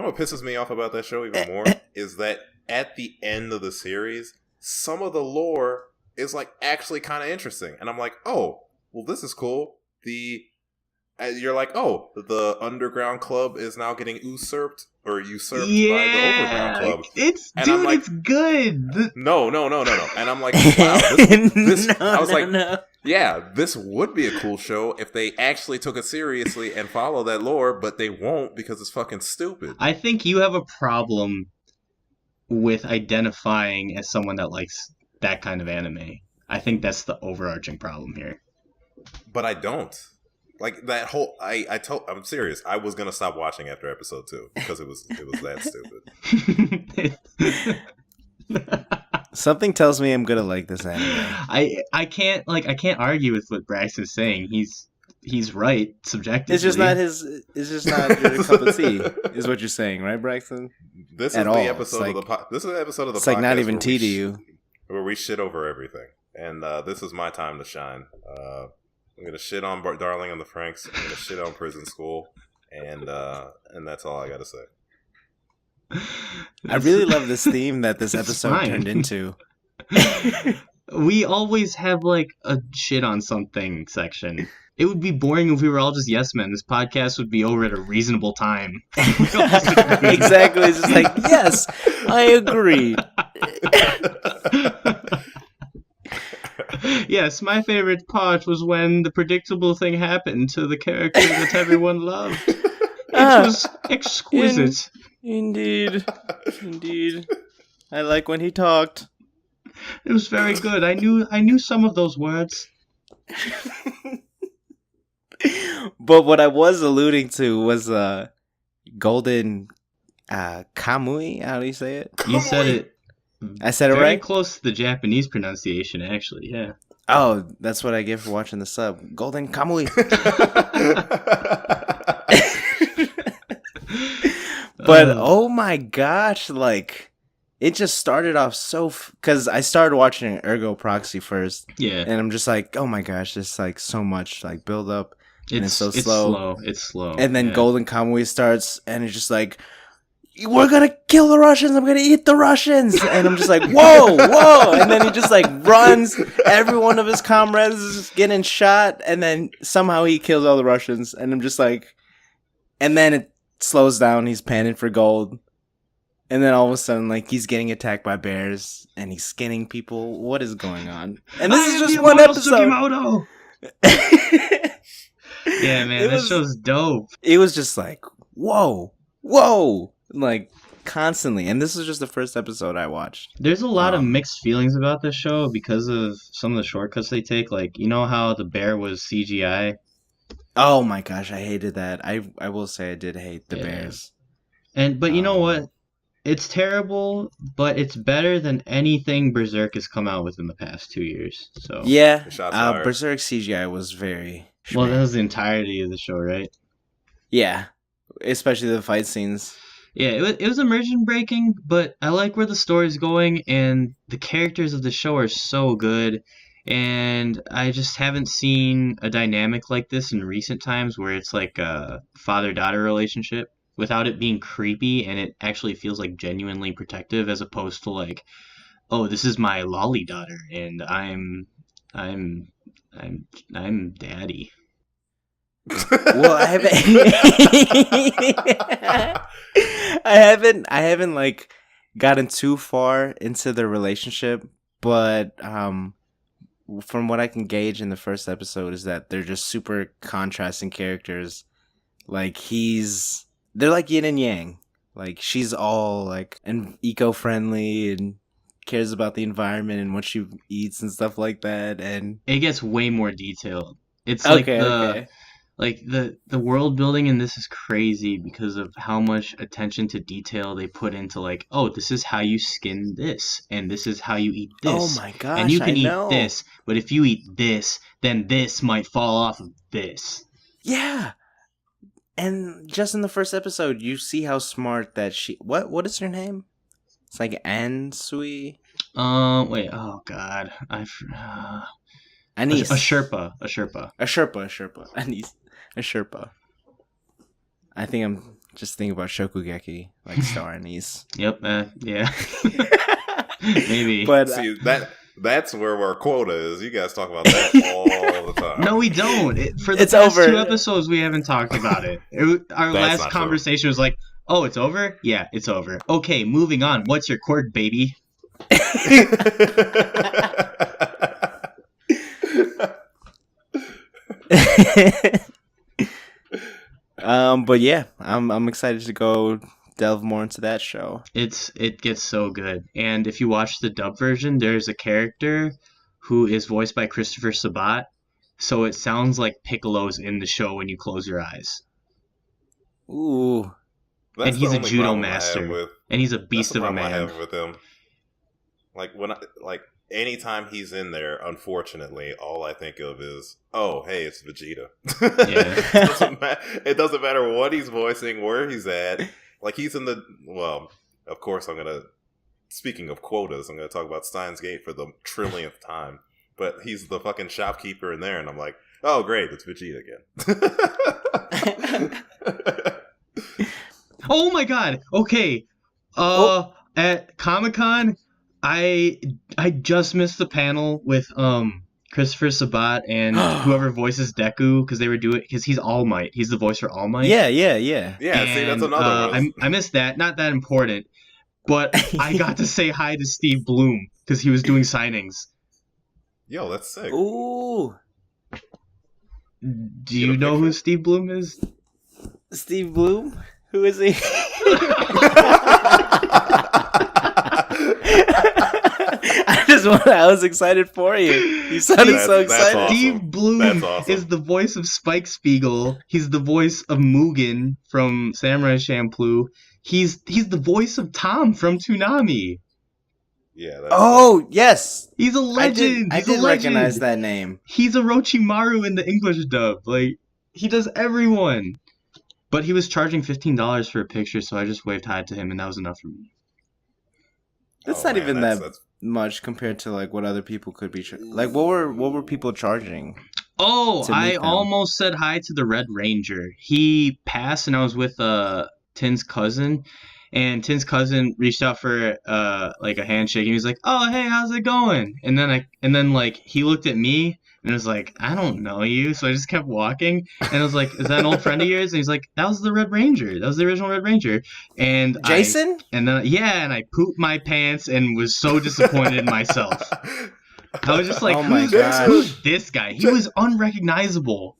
know what pisses me off about that show even more is that at the end of the series, some of the lore is like actually kind of interesting, and I'm like, oh, well, this is cool. You're like, oh, the underground club is now getting usurped by the overground club.
It's
And I'm like,
it's good.
No. And I'm like, wow, this I was like,
no.
yeah, this would be a cool show if they actually took it seriously and follow that lore, but they won't because it's fucking stupid.
I think you have a problem with identifying as someone that likes that kind of anime. I think that's the overarching problem here.
But I don't. Like that whole I'm serious. I was gonna stop watching after episode 2 because it was that stupid.
Something tells me I'm gonna like this anime.
I can't argue with what Braxton's saying. He's right subjectively.
It's just not your cup of tea, is what you're saying, right, Braxton?
This is
At
the
all.
episode
It's
of the this is the episode of the
It's like not
podcast
even
where
tea to you.
where we shit over everything, and this is my time to shine. I'm gonna shit on Darling and the Franks. I'm gonna shit on Prison School, and that's all I gotta say.
I really love this theme that this
It's
episode
fine.
turned into.
We always have like a shit on something section. It would be boring if we were all just yes men. This podcast would be over at a reasonable time.
Exactly. It's just like, yes, I agree.
Yes, my favorite part was when the predictable thing happened to the character that everyone loved. It was exquisite.
Indeed. I like when he talked.
It was very good. I knew some of those words.
But what I was alluding to was Golden Kamui. How do you say it?
You said it
I said it
very
right?
close to the Japanese pronunciation, actually. Yeah.
Oh, that's what I get for watching the sub. Golden Kamui. But oh my gosh, like it just started off so because I started watching Ergo Proxy first,
yeah,
and I'm just like, oh my gosh, there's like so much like build up, and it's so
it's
slow.
It's slow.
And then
yeah.
Golden Kamui starts, and it's just like, we're gonna kill the Russians. I'm gonna eat the Russians, and I'm just like, whoa! And then he just like runs. Every one of his comrades is getting shot, and then somehow he kills all the Russians, and I'm just like, and then it slows down. He's panning for gold, and then all of a sudden, like he's getting attacked by bears, and he's skinning people. What is going on? And this is just one episode.
Sugimoto! Yeah, man, that show's dope.
It was just like, whoa, like constantly. And this is just the first episode I watched.
There's a lot of mixed feelings about this show because of some of the shortcuts they take. Like, you know how the bear was CGI?
Oh my gosh, I hated that. I will say I did hate the bears.
But you know what? It's terrible, but it's better than anything Berserk has come out with in the past 2 years. So
yeah,
Shots fired.
Berserk CGI was very
well, that was the entirety of the show, right?
yeah, especially the fight scenes.
Yeah, it was immersion breaking, but I like where the story's going, and the characters of the show are so good. And I just haven't seen a dynamic like this in recent times where it's like a father-daughter relationship without it being creepy, and it actually feels like genuinely protective as opposed to like, oh, this is my lolly daughter and I'm daddy.
Well, I haven't like gotten too far into the relationship, but from what I can gauge in the first episode is that they're just super contrasting characters. Like they're like yin and yang. Like she's all like eco-friendly and cares about the environment and what she eats and stuff like that. And
it gets way more detailed. It's
okay.
Like the world building in this is crazy because of how much attention to detail they put into like, oh, this is how you skin this, and this is how you eat
Oh
this,
my
and you
gosh, I
can eat
know.
this, but if you eat this, then this might fall off of this.
Yeah. And just in the first episode, you see how smart that what is her name? It's like Ansui.
Wait, oh God, a
Anise.
A Sherpa.
A Sherpa. Anise. A Sherpa. I think I'm just thinking about Shokugeki, like Star Anise.
Yep, yeah. Maybe.
But
See, that's where our quota is. You guys talk about that all the time.
No, we don't. For the
It's
past
over.
2 episodes, we haven't talked about it. Our
That's
last
not true.
conversation was like, oh, it's over? Yeah, it's over. Okay, moving on. What's your quirk, baby?
But yeah, I'm excited to go delve more into that show.
It gets so good. And if you watch the dub version, there's a character who is voiced by Christopher Sabat. So it sounds like Piccolo's in the show when you close your eyes.
Ooh.
That's
And he's
the
a
only
judo
problem I have
master.
with-
And he's a
that's
beast
the
of a
problem I
man.
have with him. Like anytime he's in there, unfortunately, all I think of is, oh, hey, it's Vegeta.
Yeah.
It doesn't matter what he's voicing, where he's at. Like he's in the of course speaking of quotas, I'm gonna talk about Steins Gate for the trillionth time. But he's the fucking shopkeeper in there, and I'm like, oh great, it's Vegeta again.
Oh my god. Okay. At Comic-Con, I just missed the panel with Christopher Sabat and whoever voices Deku because he's All Might. He's the voice for All Might.
Yeah.
Yeah, see, that's another one.
I missed that. Not that important, but I got to say hi to Steve Bloom because he was doing signings.
Yo, that's sick.
Ooh.
Do you know who Steve Bloom is?
Steve Bloom? Who is he? I was excited for you. You sounded so excited.
awesome.
Steve Bloom
That's awesome.
is the voice of Spike Spiegel. He's the voice of Mugen from Samurai Champloo. He's the voice of Tom from Toonami.
Yeah. That's
Oh, yes.
He's a legend.
I
He's a
did
legend.
recognize that name.
He's Orochimaru in the English dub. Like, he does everyone. But he was charging $15 for a picture, so I just waved hi to him, and that was enough for me.
That's
Oh,
not
man,
even
that's-
that much compared to like what other people could be. Like, what were people charging?
Oh,
To meet
I
them.
almost said hi to the Red Ranger. He passed, and I was with Tin's cousin, and Tin's cousin reached out for like a handshake, and he was like, "Oh, hey, how's it going?" And then like he looked at me and was like, "I don't know you," so I just kept walking, and I was like, "Is that an old friend of yours?" And he's like, "That was the Red Ranger. That was the original Red Ranger." And
Jason?
and I pooped my pants and was so disappointed in myself. I was just like,
Oh my gosh.
who's this guy? He was unrecognizable.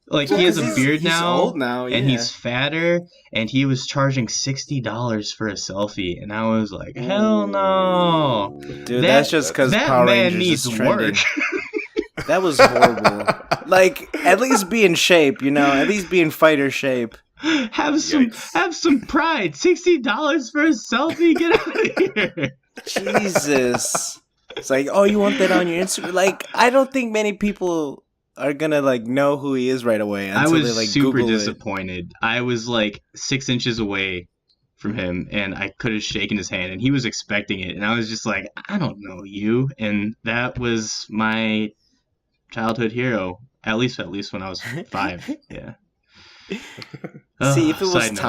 Like, he has a beard
He's
now,
old now,
and
yeah.
he's fatter, and he was charging $60 for a selfie, and I was like, hell no.
Dude, that's just because
that
Power
man
Rangers
needs
is trending.
work.
That was horrible. Like, at least be in shape, you know? At least be in fighter shape.
Have some pride. $60 for a selfie? Get out of here.
Jesus. It's like, oh, you want that on your Instagram? Like, I don't think many people are gonna like know who he is right away until
I was
they like
super
Google it.
disappointed. I was like 6 inches away from him, and I could have shaken his hand, and he was expecting it, and I was just like, I don't know you, and that was my childhood hero. At least when I was 5. Yeah.
See, if it was
Side note.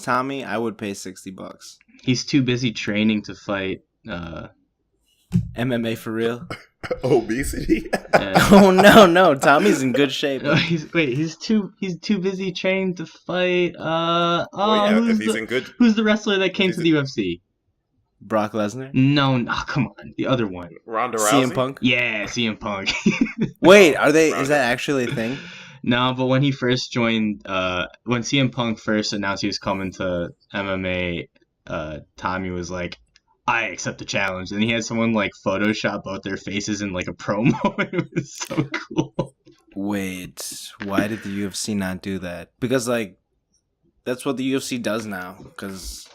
Tommy, I would pay $60.
He's too busy training to fight.
MMA for real?
Obesity.
Oh no, Tommy's in good shape.
He's too busy training to fight.
If he's in good,
Who's the wrestler that came to the UFC?
Brock Lesnar?
No, come on, the other one.
Ronda Rousey.
CM Punk?
Yeah, CM Punk.
Wait, is that actually a thing?
No, but when he first joined, when CM Punk first announced he was coming to MMA, Tommy was like, I accept the challenge. And he had someone like Photoshop both their faces in like a promo. It was so cool.
Wait, why did the UFC not do that? Because like that's what the UFC does now. Because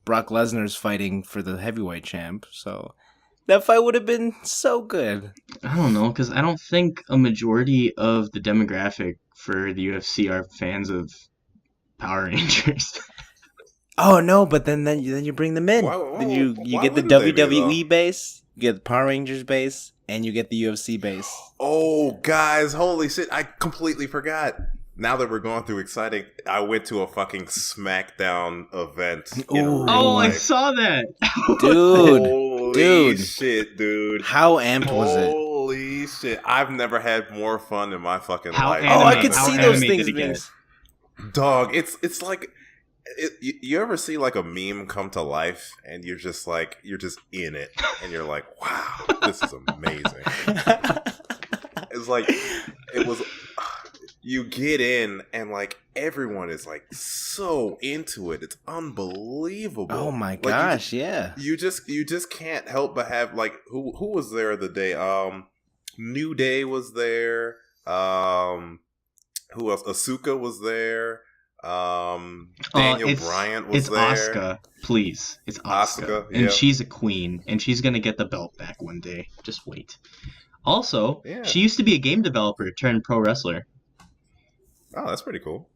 Brock Lesnar's fighting for the heavyweight champ, so that fight would have been so good.
I don't know, because I don't think a majority of the demographic for the UFC are fans of Power Rangers.
Oh no, but then you bring them in. Then you get the WWE base, you get the Power Rangers base, and you get the UFC base.
Oh, guys, holy shit! I completely forgot. Now that we're going through exciting, I went to a fucking SmackDown event.
I saw that,
Holy shit, dude!
How amped was it?
Holy shit! I've never had more fun in my fucking life.
I could see those things.
Dog, it's like. You ever see like a meme come to life and you're just in it and you're like, wow, this is amazing. It's like, it was, you get in and like everyone is like so into it. It's unbelievable.
Oh my
like,
gosh,
you just can't help but have like, who was there the day? New Day was there. Who else? Asuka was there. Daniel Bryant was there.
It's Asuka, please. It's Asuka. And
yeah.
She's a queen, and she's gonna get the belt back one day. Just wait. Also, she used to be a game developer turned pro wrestler.
Oh, that's pretty cool.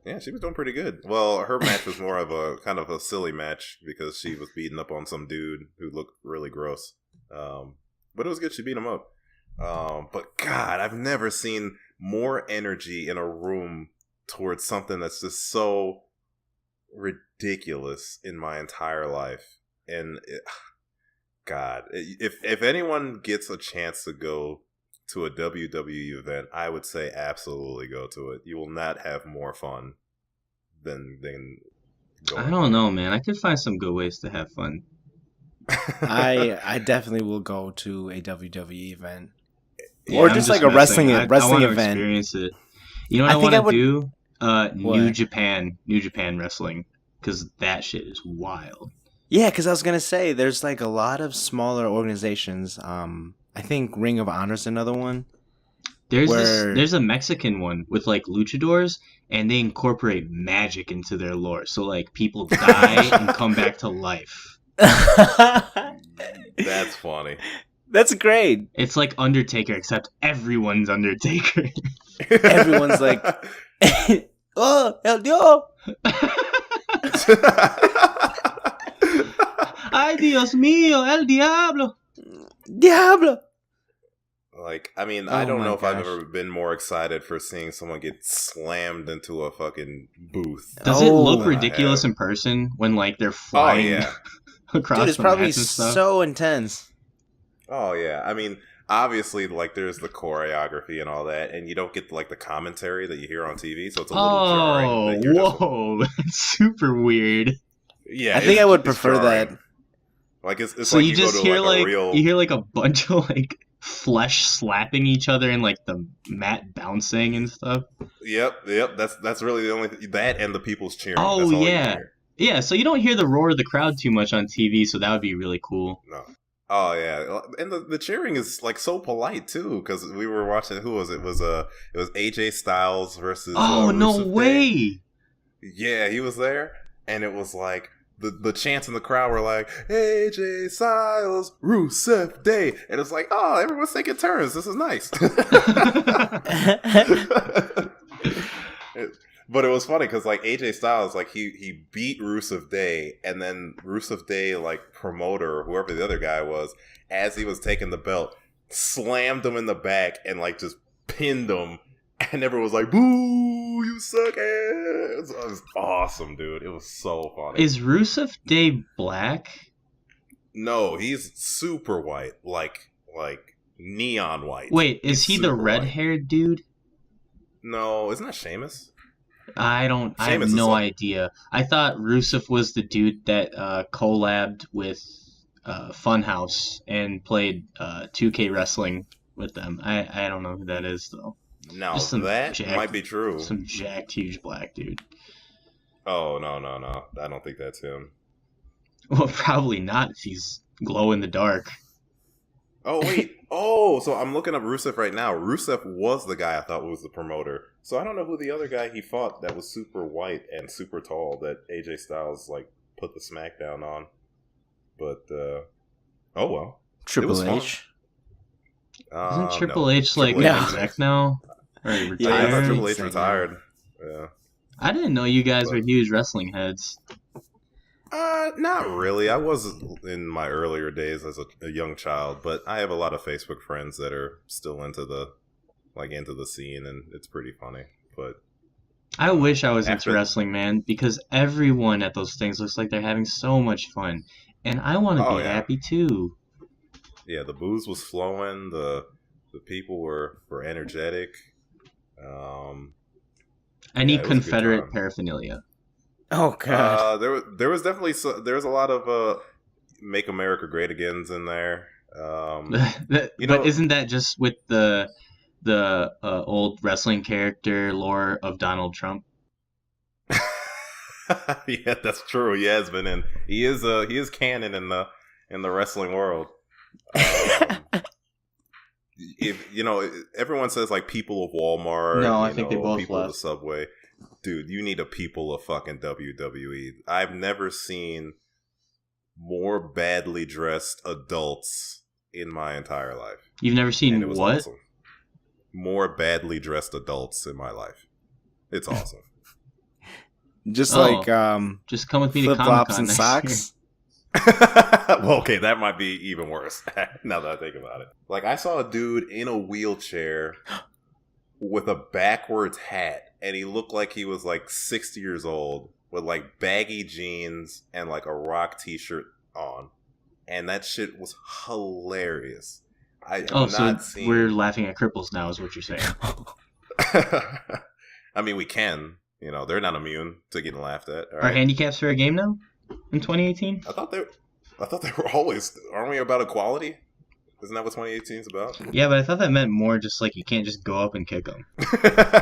Yeah, she was doing pretty good. Well, her match was more of a kind of a silly match because she was beating up on some dude who looked really gross. But it was good. She beat him up. But God, I've never seen more energy in a room towards something that's just so ridiculous in my entire life. And God, if anyone gets a chance to go to a WWE event, I would say absolutely go to it. You will not have more fun than going.
I don't know, man. I could find some good ways to have fun.
I definitely will go to a WWE event.
Yeah,
or just like a wrestling event.
Experience it. You know what I want to do? New Japan wrestling, because that shit is wild.
Yeah, because I was gonna say there's like a lot of smaller organizations. I think Ring of Honor is another one.
There's a Mexican one with like luchadors, and they incorporate magic into their lore. So like people die and come back to life.
That's funny.
That's great.
It's like Undertaker, except everyone's Undertaker.
Everyone's like, oh, el Dios.
Ay, Dios mío, el diablo.
Diablo.
Like, I mean, I don't know if I've ever been more excited for seeing someone get slammed into a fucking booth.
Does it look ridiculous in person when like they're flying across
Dude, it's
the
probably
mats and stuff?
so intense.
Oh yeah, I mean, obviously, like there's the choreography and all that, and you don't get like the commentary that you hear on TV, so it's a little jarring.
Whoa, that's super weird.
Yeah,
I think I would prefer that.
Like it's
so
like
you just hear
like
like you hear like a bunch of like flesh slapping each other and like the mat bouncing and stuff.
Yep. That's really the only that and the people's cheering.
Oh
that's all
yeah, yeah. So you don't hear the roar of the crowd too much on TV, so that would be really cool.
No. Oh yeah, and the cheering is like so polite too, because we were watching. Who was it? It was AJ Styles versus.
Oh no way!
Day. Yeah, he was there, and it was like the chants in the crowd were like AJ Styles, Rusev Day, and it's like, oh, everyone's taking turns. This is nice. But it was funny because like AJ Styles, like he beat Rusev Day, and then Rusev Day, like promoter or whoever the other guy was, as he was taking the belt, slammed him in the back and like just pinned him, and everyone was like, "Boo, you suck ass!" It was awesome, dude. It was so funny.
Is Rusev Day black?
No, he's super white, like neon white.
Wait, is he the red-haired dude?
No, isn't that Sheamus?
I have no idea. I thought Rusev was the dude that collabed with Funhouse and played 2K Wrestling with them. I don't know who that is, though.
No, that might be true.
Some jacked, huge black dude.
Oh, no. I don't think that's him.
Well, probably not if he's glow in the dark.
Oh wait. Oh, so I'm looking up Rusev right now. Rusev was the guy I thought was the promoter. So I don't know who the other guy he fought that was super white and super tall that AJ Styles like put the smackdown on. But oh well.
Triple H.
Isn't Triple
No.
H like
Triple H
No.
is
exec now? Or he
Yeah, I
retired?
thought Triple H
Exactly.
retired. Yeah.
I didn't know you guys were huge wrestling heads.
Not really. I was in my earlier days as a young child, but I have a lot of Facebook friends that are still into the scene, and it's pretty funny. But
I wish I was
After-
into wrestling, man, because everyone at those things looks like they're having so much fun, and I want to
Oh,
be
yeah.
happy too.
yeah, the booze was flowing. The people were energetic.
I need
it was a good
Confederate
time.
paraphernalia.
Oh god.
There was definitely there was a lot of "Make America Great Again's" in there. You know-
But isn't that just with the old wrestling character lore of Donald Trump?
Yeah, that's true. He has been in. He is canon in the wrestling world. If everyone says like people of Walmart.
No, I
you
think they
know,
both
people of the
left.
Subway. Dude, you need a people of fucking WWE. I've never seen more badly dressed adults in my entire life.
You've never
And
seen
it was
what?
awesome. More badly dressed adults in my life. It's awesome.
Just
Oh,
like
Just come with me to
flip
Comic
flops
Con
and
next
socks.
Well, okay, that might be even worse now that I think about it. Like, I saw a dude in a wheelchair with a backwards hat, and he looked like he was like 60 years old with like baggy jeans and like a Rock t-shirt on. And that shit was hilarious. I have
Oh, so
not seen.
we're laughing at cripples now, is what you're saying?
I mean, we can. They're not immune to getting laughed at. All
Are
right?
handicaps fair game now in 2018?
I thought they were always. Aren't we about equality? Isn't that what 2018 is about?
Yeah, but I thought that meant more just like you can't just go up and kick them.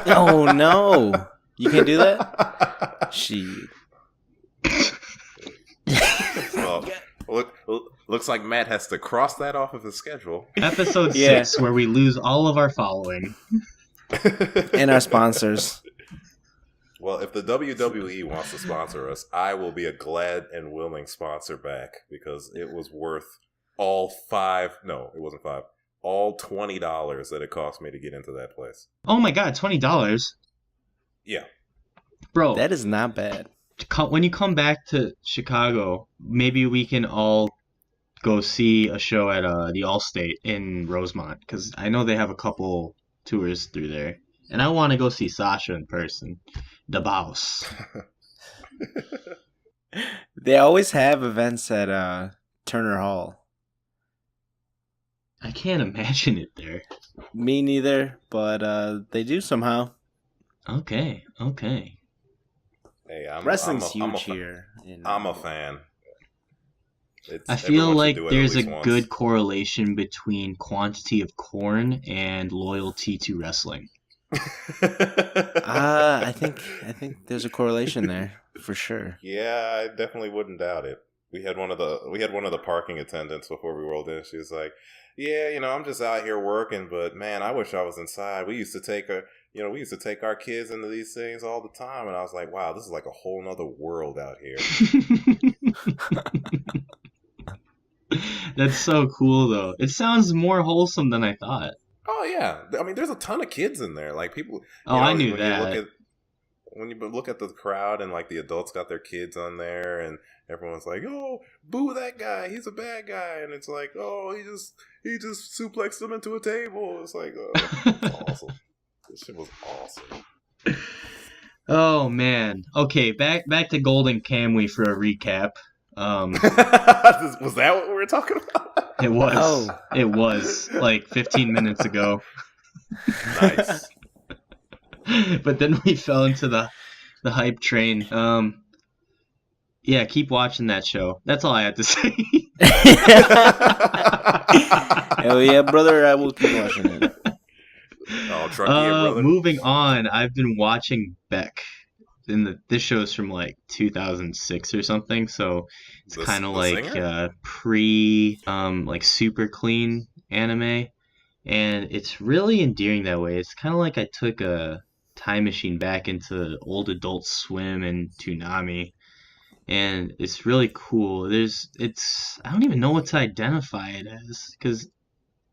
Oh no. You can't do that? Shit.
Well, looks like Matt has to cross that off of his schedule.
Episode
Yeah.
6, where we lose all of our following.
And our sponsors.
Well, if the WWE wants to sponsor us, I will be a glad and willing sponsor back because it was worth all all $20 that it cost me to get into that place.
Oh my god, $20?
Yeah.
Bro,
That is not bad.
when you come back to Chicago, maybe we can all go see a show at the Allstate in Rosemont, because I know they have a couple tours through there. And I want to go see Sasha in person. The boss.
They always have events at Turner Hall.
I can't imagine it there.
Me neither, but they do somehow.
Okay.
Hey,
Wrestling's
I'm
huge here.
I'm a fan.
I feel
everyone should
like
do it at
there's a
least once.
good correlation between quantity of corn and loyalty to wrestling.
I think there's a correlation there for sure.
Yeah, I definitely wouldn't doubt it. We had one of the parking attendants before we rolled in. She was like, "Yeah, I'm just out here working, but man, I wish I was inside. We used to take our kids into these things all the time." And I was like, "Wow, this is like a whole nother world out here."
That's so cool, though. It sounds more wholesome than I thought.
Oh yeah, I mean, there's a ton of kids in there. Like people.
Oh, I knew that.
When you look at the crowd and like the adults got their kids on there, and everyone's like, "Oh, boo that guy! He's a bad guy!" And it's like, "Oh, he just suplexed him into a table." It's like, oh, it's awesome. This shit was awesome.
Oh man. Okay, back to Golden Kamui for a recap.
Was that what we were talking about?
It was.
Oh.
It was like 15 minutes ago.
Nice.
But then we fell into the hype train. Yeah, keep watching that show. That's all I have to say.
Hell yeah, brother! I will keep watching it.
Oh, Truckee, brother.
Moving on, I've been watching Beck. This show's from like 2006 or something, so it's kind of
The
like
singer?
pre like Super Clean anime, and it's really endearing that way. It's kind of like I took a time machine back into old Adult Swim and Toonami, and it's really cool. I don't even know what to identify it as because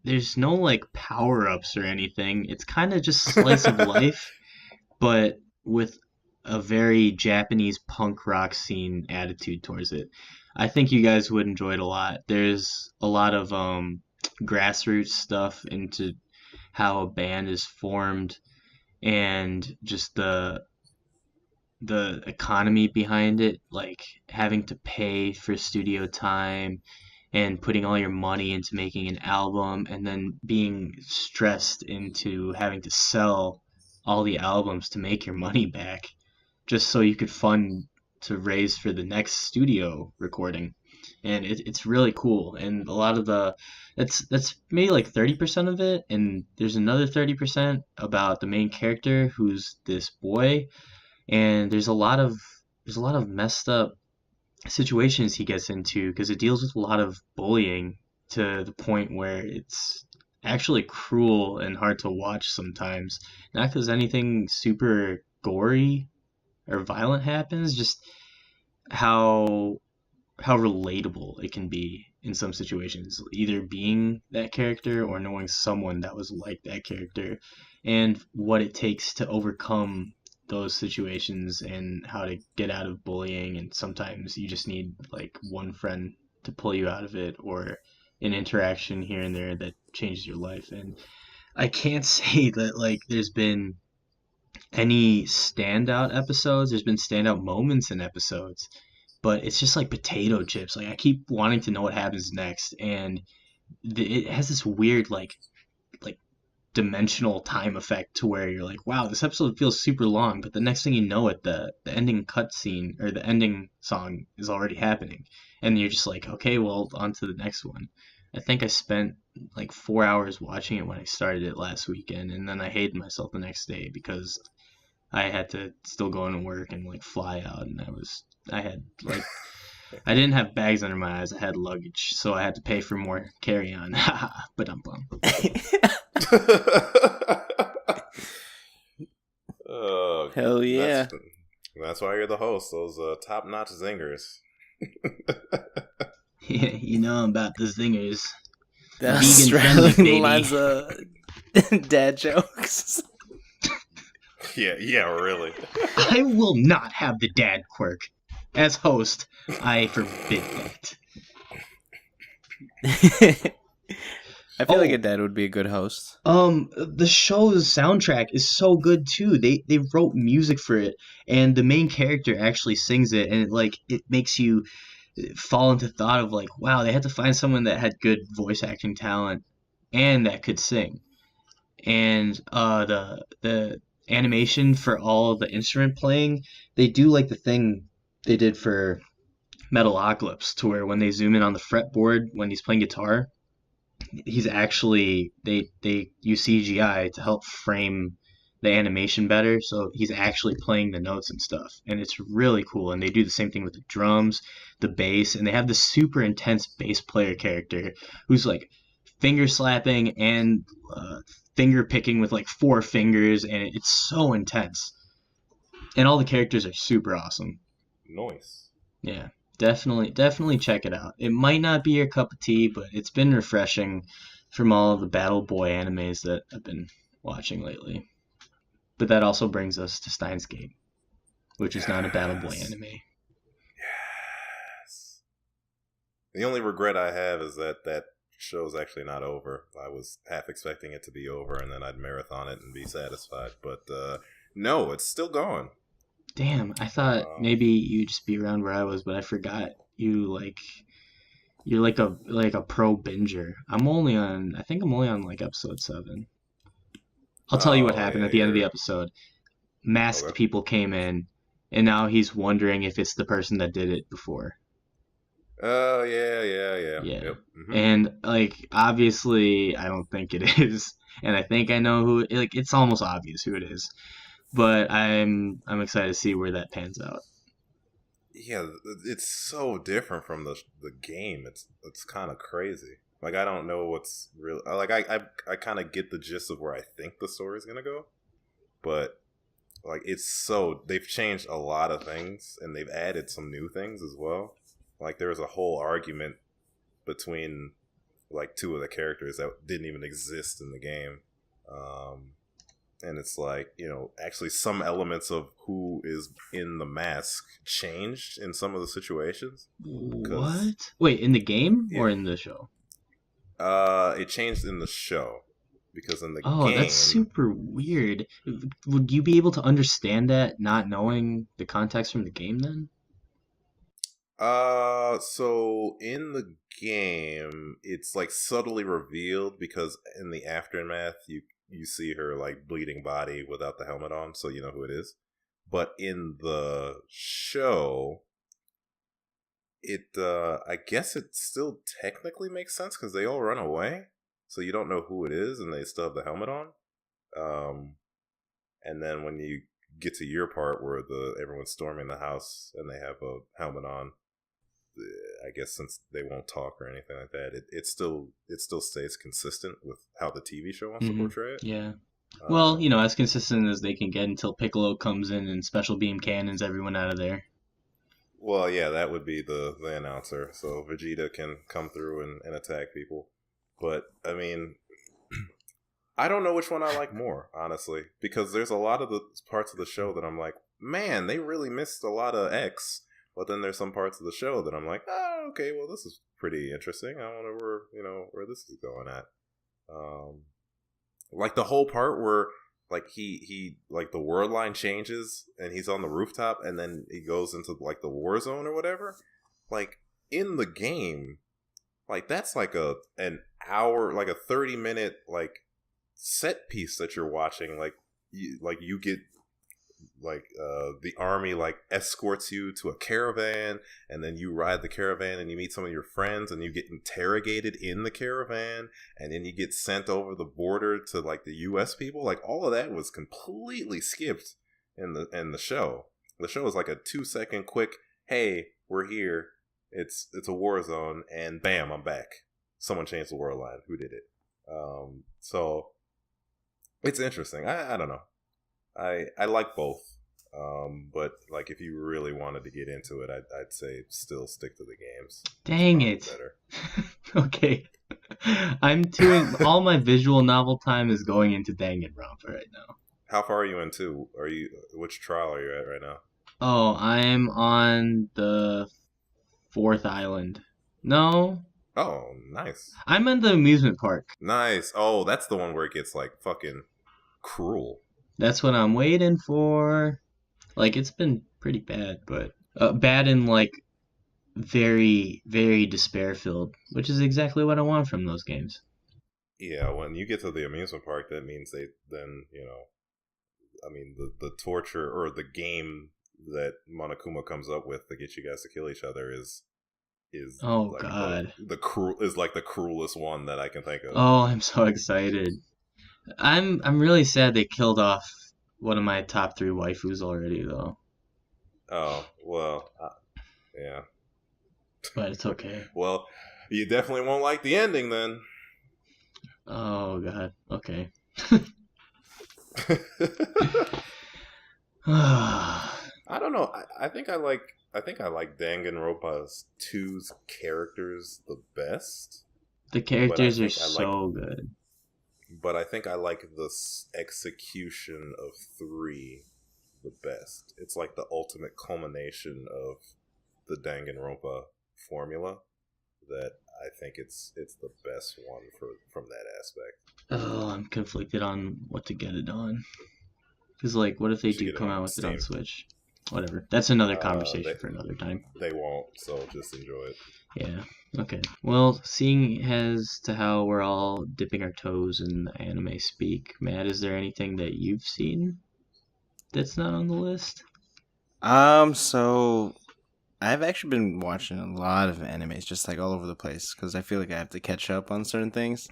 there's no like power ups or anything. It's kind of just slice of life, but with a very Japanese punk rock scene attitude towards it. I think you guys would enjoy it a lot. There's a lot of grassroots stuff into how a band is formed and just the economy behind it, like having to pay for studio time and putting all your money into making an album and then being stressed into having to sell all the albums to make your money back just so you could fund to raise for the next studio recording. And it's really cool. And a lot of that's maybe like 30% of it, and there's another 30% about the main character who's this boy, and there's a lot of messed up situations he gets into because it deals with a lot of bullying to the point where it's actually cruel and hard to watch sometimes. Not because anything super gory or violent happens, just how relatable it can be in some situations, either being that character or knowing someone that was like that character, and what it takes to overcome those situations and how to get out of bullying. And sometimes you just need like one friend to pull you out of it, or an interaction here and there that changes your life. And I can't say that like there's been any standout episodes. There's been standout moments in episodes, but it's just like potato chips. Like I keep wanting to know what happens next, and it has this weird like dimensional time effect to where you're like, wow, this episode feels super long, but the next thing you know it, the ending cutscene or the ending song is already happening, and you're just like, okay, well, on to the next one. I think I spent like 4 hours watching it when I started it last weekend, and then I hated myself the next day because I had to still go into work and like fly out, and I had like I didn't have bags under my eyes. I had luggage, so I had to pay for more carry on. But I'm bummed.
Hell yeah.
That's why you're the host. Those top-notch zingers.
Yeah, you know about the zingers.
That's
Vegan-friendly, baby.
lines of dad jokes.
Yeah, really.
I will not have the dad quirk. As host, I forbid that.
I feel like a dad would be a good host.
The show's soundtrack is so good too. They wrote music for it, and the main character actually sings it, and it makes you fall into thought of like, wow, they had to find someone that had good voice acting talent and that could sing. And the animation for all the instrument playing, they do like the thing they did for Metalocalypse, to where when they zoom in on the fretboard when he's playing guitar, he's actually they use CGI to help frame the animation better, so he's actually playing the notes and stuff, and it's really cool. And they do the same thing with the drums, the bass, and they have this super intense bass player character who's like finger slapping and finger picking with like 4 fingers, and it's so intense. And all the characters are super awesome.
Nice.
Yeah, definitely check it out. It might not be your cup of tea, but it's been refreshing from all of the Battle Boy animes that I've been watching lately. But that also brings us to Steins Gate, which is not a Battle Boy anime.
Yes. The only regret I have is that show's actually not over. I was half expecting it to be over, and then I'd marathon it and be satisfied. But no, it's still going.
Damn, I thought maybe you'd just be around where I was, but I forgot you're like a pro binger. I think I'm only on like episode 7. I'll tell you what happened at the end of the episode. Masked people came in, and now he's wondering if it's the person that did it before.
Oh, yeah.
Yeah.
Yep. Mm-hmm.
And like obviously I don't think it is, and I think I know who. Like it's almost obvious who it is, but I'm excited to see where that pans out.
Yeah, it's so different from the game. It's kind of crazy. Like, I don't know what's real. Like, I kind of get the gist of where I think the story is gonna go, but like, they've changed a lot of things and they've added some new things as well. Like, there's a whole argument between like two of the characters that didn't even exist in the game. And it's like, actually some elements of who is in the mask changed in some of the situations.
What? Wait, in the game or in the show?
It changed in the show because in the game.
Oh, that's super weird. Would you be able to understand that not knowing the context from the game then?
So in the game, it's like subtly revealed because in the aftermath, you see her like bleeding body without the helmet on, so you know who it is. But in the show, I guess it still technically makes sense because they all run away, so you don't know who it is, and they still have the helmet on. And then when you get to your part where everyone's storming the house and they have a helmet on, I guess since they won't talk or anything like that, it still stays consistent with how the TV show wants to portray it.
Yeah. Well, as consistent as they can get until Piccolo comes in and special beam cannons everyone out of there.
Well, yeah, that would be the announcer, so Vegeta can come through and attack people. But, I mean, I don't know which one I like more, honestly, because there's a lot of the parts of the show that I'm like, man, they really missed a lot of X. But then there's some parts of the show that I'm like, oh, okay, well, this is pretty interesting. I wonder where this is going at. Like the whole part where like he like the word line changes and he's on the rooftop and then he goes into like the war zone or whatever. Like in the game, like that's like an hour, like a 30-minute like set piece that you're watching. Like you get like the army like escorts you to a caravan and then you ride the caravan and you meet some of your friends and you get interrogated in the caravan and then you get sent over the border to like the US people. Like all of that was completely skipped in the show. The show is like a 2-second quick, hey, we're here, it's a war zone, and bam, I'm back. Someone changed the word line. Who did it? So it's interesting. I don't know. I like both, but like if you really wanted to get into it, I'd say still stick to the games.
Dang it! Okay, I'm doing all my visual novel time is going into Danganronpa right now.
How far are you into? Which trial are you at right now?
Oh, I'm on the 4th island. No.
Oh, nice.
I'm in the amusement park.
Nice. Oh, that's the one where it gets like fucking cruel.
That's what I'm waiting for. Like, it's been pretty bad, but bad in like very, very despair-filled, which is exactly what I want from those games.
Yeah, when you get to the amusement park, that means the torture or the game that Monokuma comes up with to get you guys to kill each other is
oh
like
god,
the cruelest one that I can think of.
Oh, I'm so excited. I'm really sad they killed off one of my top 3 waifus already, though.
Oh, well, yeah.
But it's okay.
Well, you definitely won't like the ending then.
Oh, God. Okay.
I don't know. I think I like Danganronpa 2's characters the best.
The characters are so good.
But I think I like the execution of 3 the best. It's like the ultimate culmination of the Danganronpa formula. That I think it's the best one from that aspect.
Oh, I'm conflicted on what to get it on. Because, like, what if they do come out with it on Switch? Whatever. That's another conversation for another time.
They won't, so just enjoy it.
Yeah. Okay. Well, seeing as to how we're all dipping our toes in the anime speak, Matt, is there anything that you've seen that's not on the list?
So I've actually been watching a lot of animes, just like all over the place, because I feel like I have to catch up on certain things.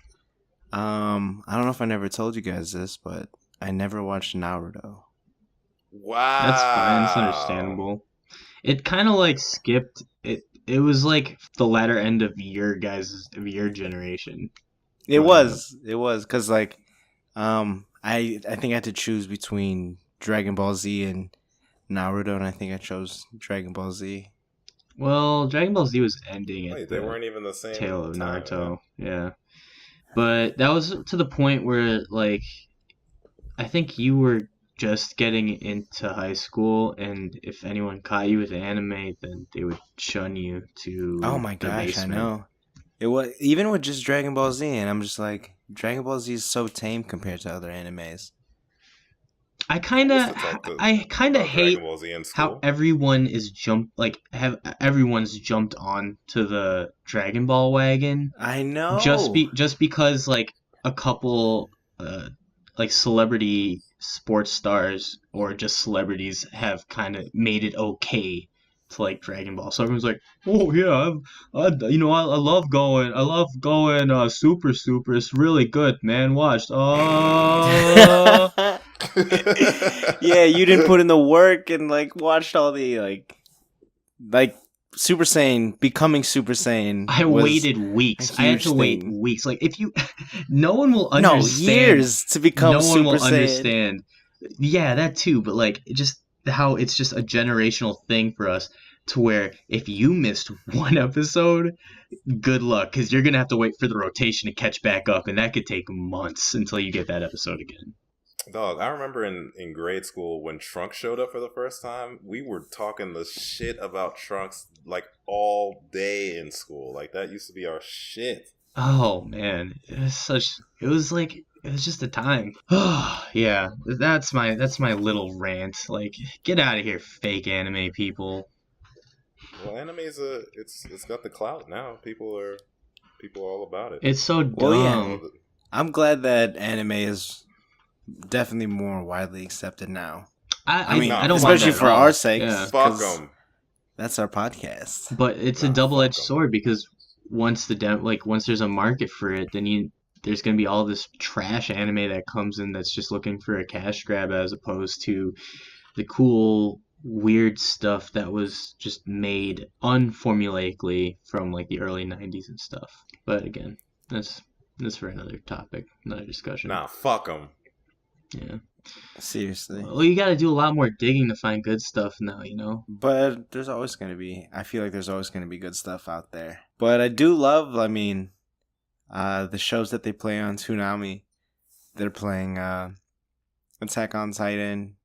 I don't know if I never told you guys this, but I never watched Naruto.
Wow.
That's fine. It's understandable. It kind of like skipped. It it was like the latter end of your generation.
It
growing up.
was. It was because like, I think I had to choose between Dragon Ball Z and Naruto, and I think I chose Dragon Ball Z.
Well, Dragon Ball Z was ending
Wait,
at
they
the
weren't even the same
tail of
time.
Naruto. Yeah. But that was to the point where, like, I think you were just getting into high school, and if anyone caught you with anime, then they would shun you to
Oh my
the
gosh,
basement.
I know. It was even with just Dragon Ball Z, and I'm just like, Dragon Ball Z is so tame compared to other animes.
I kind
used
of,
to talk to-
I kind of
about
hate
Dragon Ball Z in
how
school.
everyone is everyone's jumped on to the Dragon Ball wagon.
I know.
Just because like a couple like celebrity sports stars or just celebrities have kind of made it okay to like Dragon Ball. So everyone's like, "Oh yeah, I love going super super. It's really good, man. Watch."
Yeah, you didn't put in the work and like watched all the like Super Saiyan becoming Super Saiyan.
I
was
waited weeks.
a
I had
huge
to wait
thing.
weeks. Like if you, no one will
No,
understand.
years to become
No one
Super
will
Saiyan.
understand. Yeah, that too. But like, just how it's just a generational thing for us. To where if you missed one episode, good luck, because you're gonna have to wait for the rotation to catch back up, and that could take months until you get that episode again.
Dog, I remember in grade school when Trunks showed up for the first time, we were talking the shit about Trunks like all day in school. Like that used to be our shit.
Oh man, it was just a time. Yeah, that's my little rant. Like, get out of here, fake anime people.
Well, anime's it's got the clout now. People are all about it.
It's so dumb.
Well, yeah. I'm glad that anime is definitely more widely accepted now.
I
mean,
I don't
especially
mind that
for
at all.
our sakes.
Yeah.
Fuck
'cause
them.
That's our podcast.
But it's a
Nah,
double-edged
fuck 'em.
sword because once there's a market for it, then there's gonna be all this trash anime that comes in that's just looking for a cash grab as opposed to the cool weird stuff that was just made unformulaically from like the early 90s and stuff. But again, that's for another topic, another discussion.
Nah, fuck them.
Yeah.
Seriously.
Well, you got to do a lot more digging to find good stuff now, you know.
But there's always going to be, I feel like there's always going to be good stuff out there. But I do love, the shows that they play on Toonami. They're playing Attack on Titan,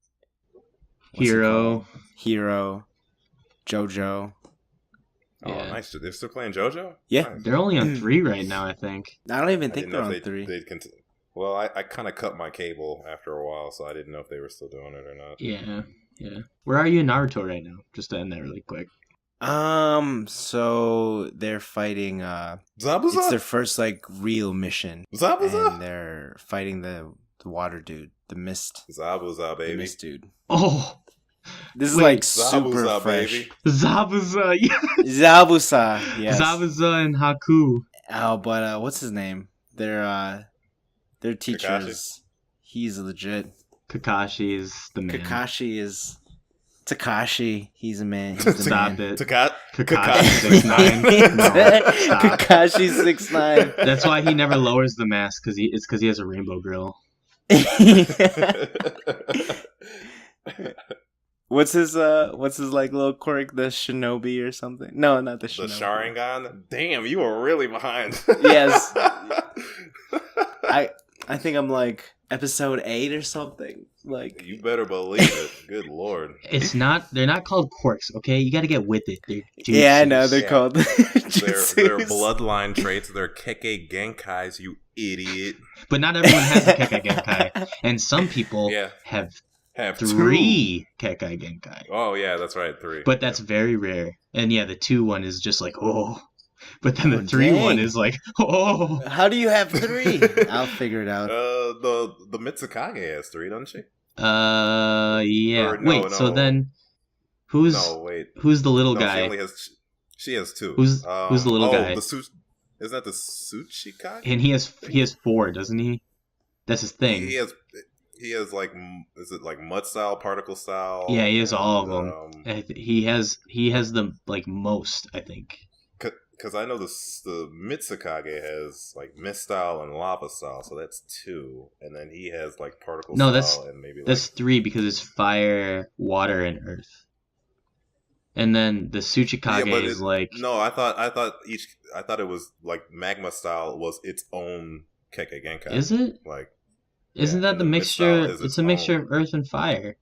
Hero.
JoJo.
Oh,
Yeah.
nice. They're still playing JoJo?
Yeah.
Nice.
They're only on 3 right now, I think.
I don't even
I
think
didn't
they're
know
on
if
3.
they'd continue. Well, I kind of cut my cable after a while, so I didn't know if they were still doing it or not.
Yeah. Where are you in Naruto right now? Just to end that really quick.
So they're fighting, it's
Zabuza?
their first, real mission.
Zabuza?
And they're fighting the water dude, the mist.
Zabuza,
The
baby.
mist dude.
Oh,
This is
Wait,
super
Zabuza,
fresh.
baby.
Zabuza. Yeah.
Zabuza, yes.
Zabuza and Haku.
Oh, but what's his name? Their teachers. He's legit.
Kakashi is the man.
Kakashi is Takashi. He's a man. He's the
Stop
man.
it.
Kakashi.
Kakashi 6'9". No, stop.
Kakashi 6'9".
That's why he never lowers the mask because he has a rainbow grill.
What's his little quirk? The shinobi or something? No, not the
The
shinobi.
Sharingan? Damn, you were really behind.
Yes. I think I'm episode 8 or something.
You better believe it. Good lord.
They're not called quirks, okay? You gotta get with it. They're
Yeah, I know. They're
jutsus.
called
They're
jutsus.
bloodline traits. They're Keke Genkais, you idiot.
But not everyone has a Kekai Genkai. And some people
Yeah.
have
Have
3 Kekai Genkai.
Oh, yeah, that's right. 3.
But that's very rare. And yeah, the 2 one is just like, oh. But then the
Oh,
3 one
dang.
is like, oh.
How do you have 3? I'll figure it out.
The Mitsukage has 3, doesn't she?
Yeah.
Or no,
Wait, so
no.
then who's
No, wait.
the little
No,
guy?
she has 2.
Who's the little guy?
Isn't that the Tsuchikage?
And he has 4, doesn't he? That's his thing.
He he has like is it like mud style, particle style?
Yeah, he has all of them. He has the like most, I think.
Because I know the Mitsukage has like mist style and lava style, so that's 2, and then he has like particle style and maybe
that's 3 because it's fire, water, and earth. And then the Tsuchikage is like
no, I thought it was like magma style was its own Kekkei Genkai.
Is it?
Like,
isn't that the mixture? It's a mixture of earth and fire.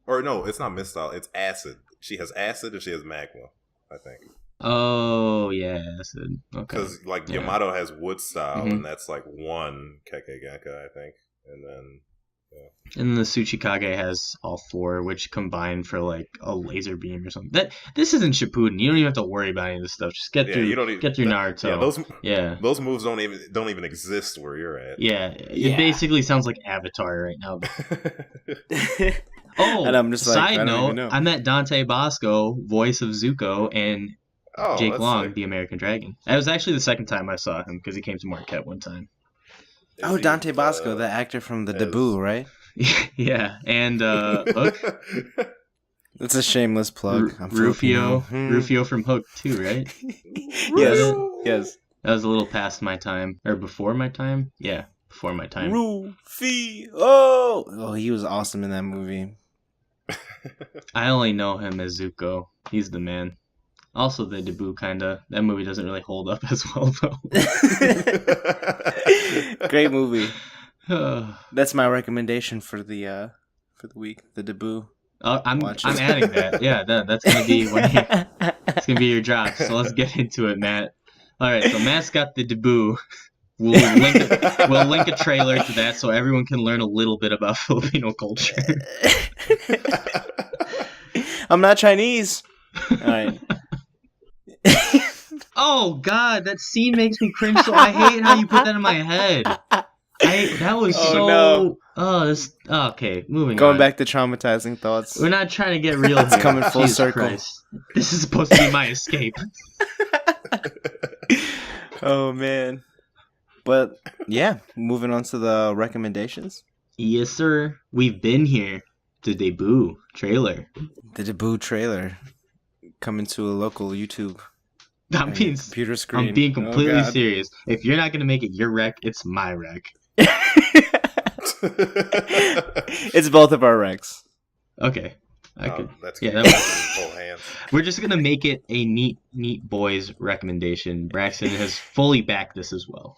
Or no, it's not mist style. It's acid. She has acid and she has magma, I think.
Oh yeah, acid. Okay.
Because like Yamato has wood style, and that's like 1 Kekkei Genkai, I think, and then. Yeah.
And the Tsuchikage has all 4, which combine for like a laser beam or something. This isn't Shippuden. You don't even have to worry about any of this stuff. Just get through Naruto.
Those moves don't even exist where you're at.
Yeah, it basically sounds like Avatar right now.
And I'm just
side note, I met Dante Bosco, voice of Zuko, and Jake Long, the American Dragon. That was actually the second time I saw him because he came to Marquette one time.
Dante Bosco, the actor from the Debut, right?
Yeah, and Hook.
It's a shameless plug.
Rufio from Hook too, right?
Yes.
That was a little past my time, or before my time. Yeah, before my time.
Rufio. Oh, he was awesome in that movie.
I only know him as Zuko. He's the man. Also, the Debut kinda. That movie doesn't really hold up as well, though.
Great movie. That's my recommendation for the week. The Debut.
I'm adding that. Yeah, that's gonna be it's gonna be your drop. So let's get into it, Matt. All right, so Matt's got the Debut. We'll link a trailer to that so everyone can learn a little bit about Filipino culture.
I'm not Chinese. All right.
Oh God, that scene makes me cringe. So I hate how you put that in my head. That was okay. Moving on.
Going back to traumatizing thoughts.
We're not trying to get real.
It's coming full circle.
Christ. This is supposed to be my escape.
Oh man. But yeah, moving on to the recommendations.
Yes, sir. We've been here. The Debut trailer.
The Debut trailer coming to a local YouTube.
Computer screen. I'm being completely serious. If you're not gonna make it your rec, it's my rec.
It's both of our recs.
Okay.
That's
full hands. We're just gonna make it a neat boys recommendation. Braxton has fully backed this as well.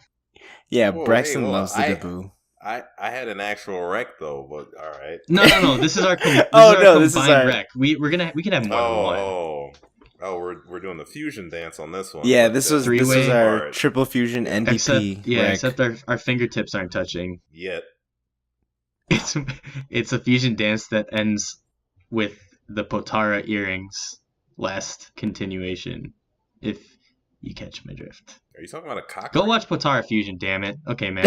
Yeah, Braxton loves the Debut.
I had an actual rec though, but all right.
No. This is our combined rec. We can have more than one.
Oh, we're doing the fusion dance on this one.
Yeah, this was our triple fusion NDP.
Except our fingertips aren't touching
yet.
It's a fusion dance that ends with the Potara earrings. Last continuation, if you catch my drift.
Are you talking about a cock?
Go watch Potara Fusion, damn it. Okay, man.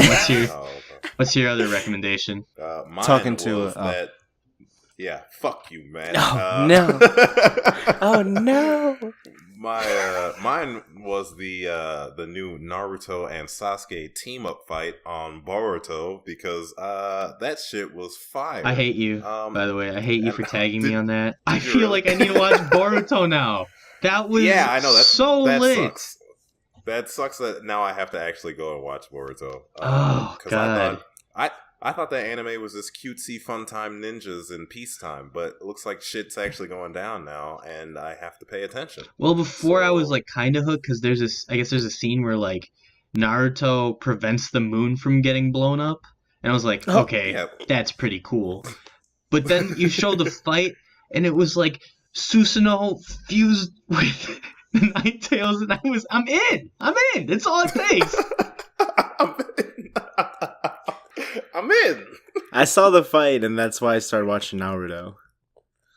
What's your other recommendation?
Yeah, fuck you, man.
Oh, no. Oh, no.
Mine was the new Naruto and Sasuke team-up fight on Boruto because that shit was fire.
I hate you, by the way. I hate you for tagging me on that. I feel like I need to watch Boruto now. That was I know, that lit.
Sucks. That sucks that now I have to actually go and watch Boruto.
God.
I thought that anime was this cutesy fun time ninjas in peacetime, but it looks like shit's actually going down now, and I have to pay attention.
Well, before I was like kind of hooked because there's a scene where like Naruto prevents the moon from getting blown up, and I was like, that's pretty cool. But then you show the fight, and it was like Susanoo fused with the Night Tails, and I'm in. That's all it takes.
I'm in.
I saw the fight, and that's why I started watching Naruto.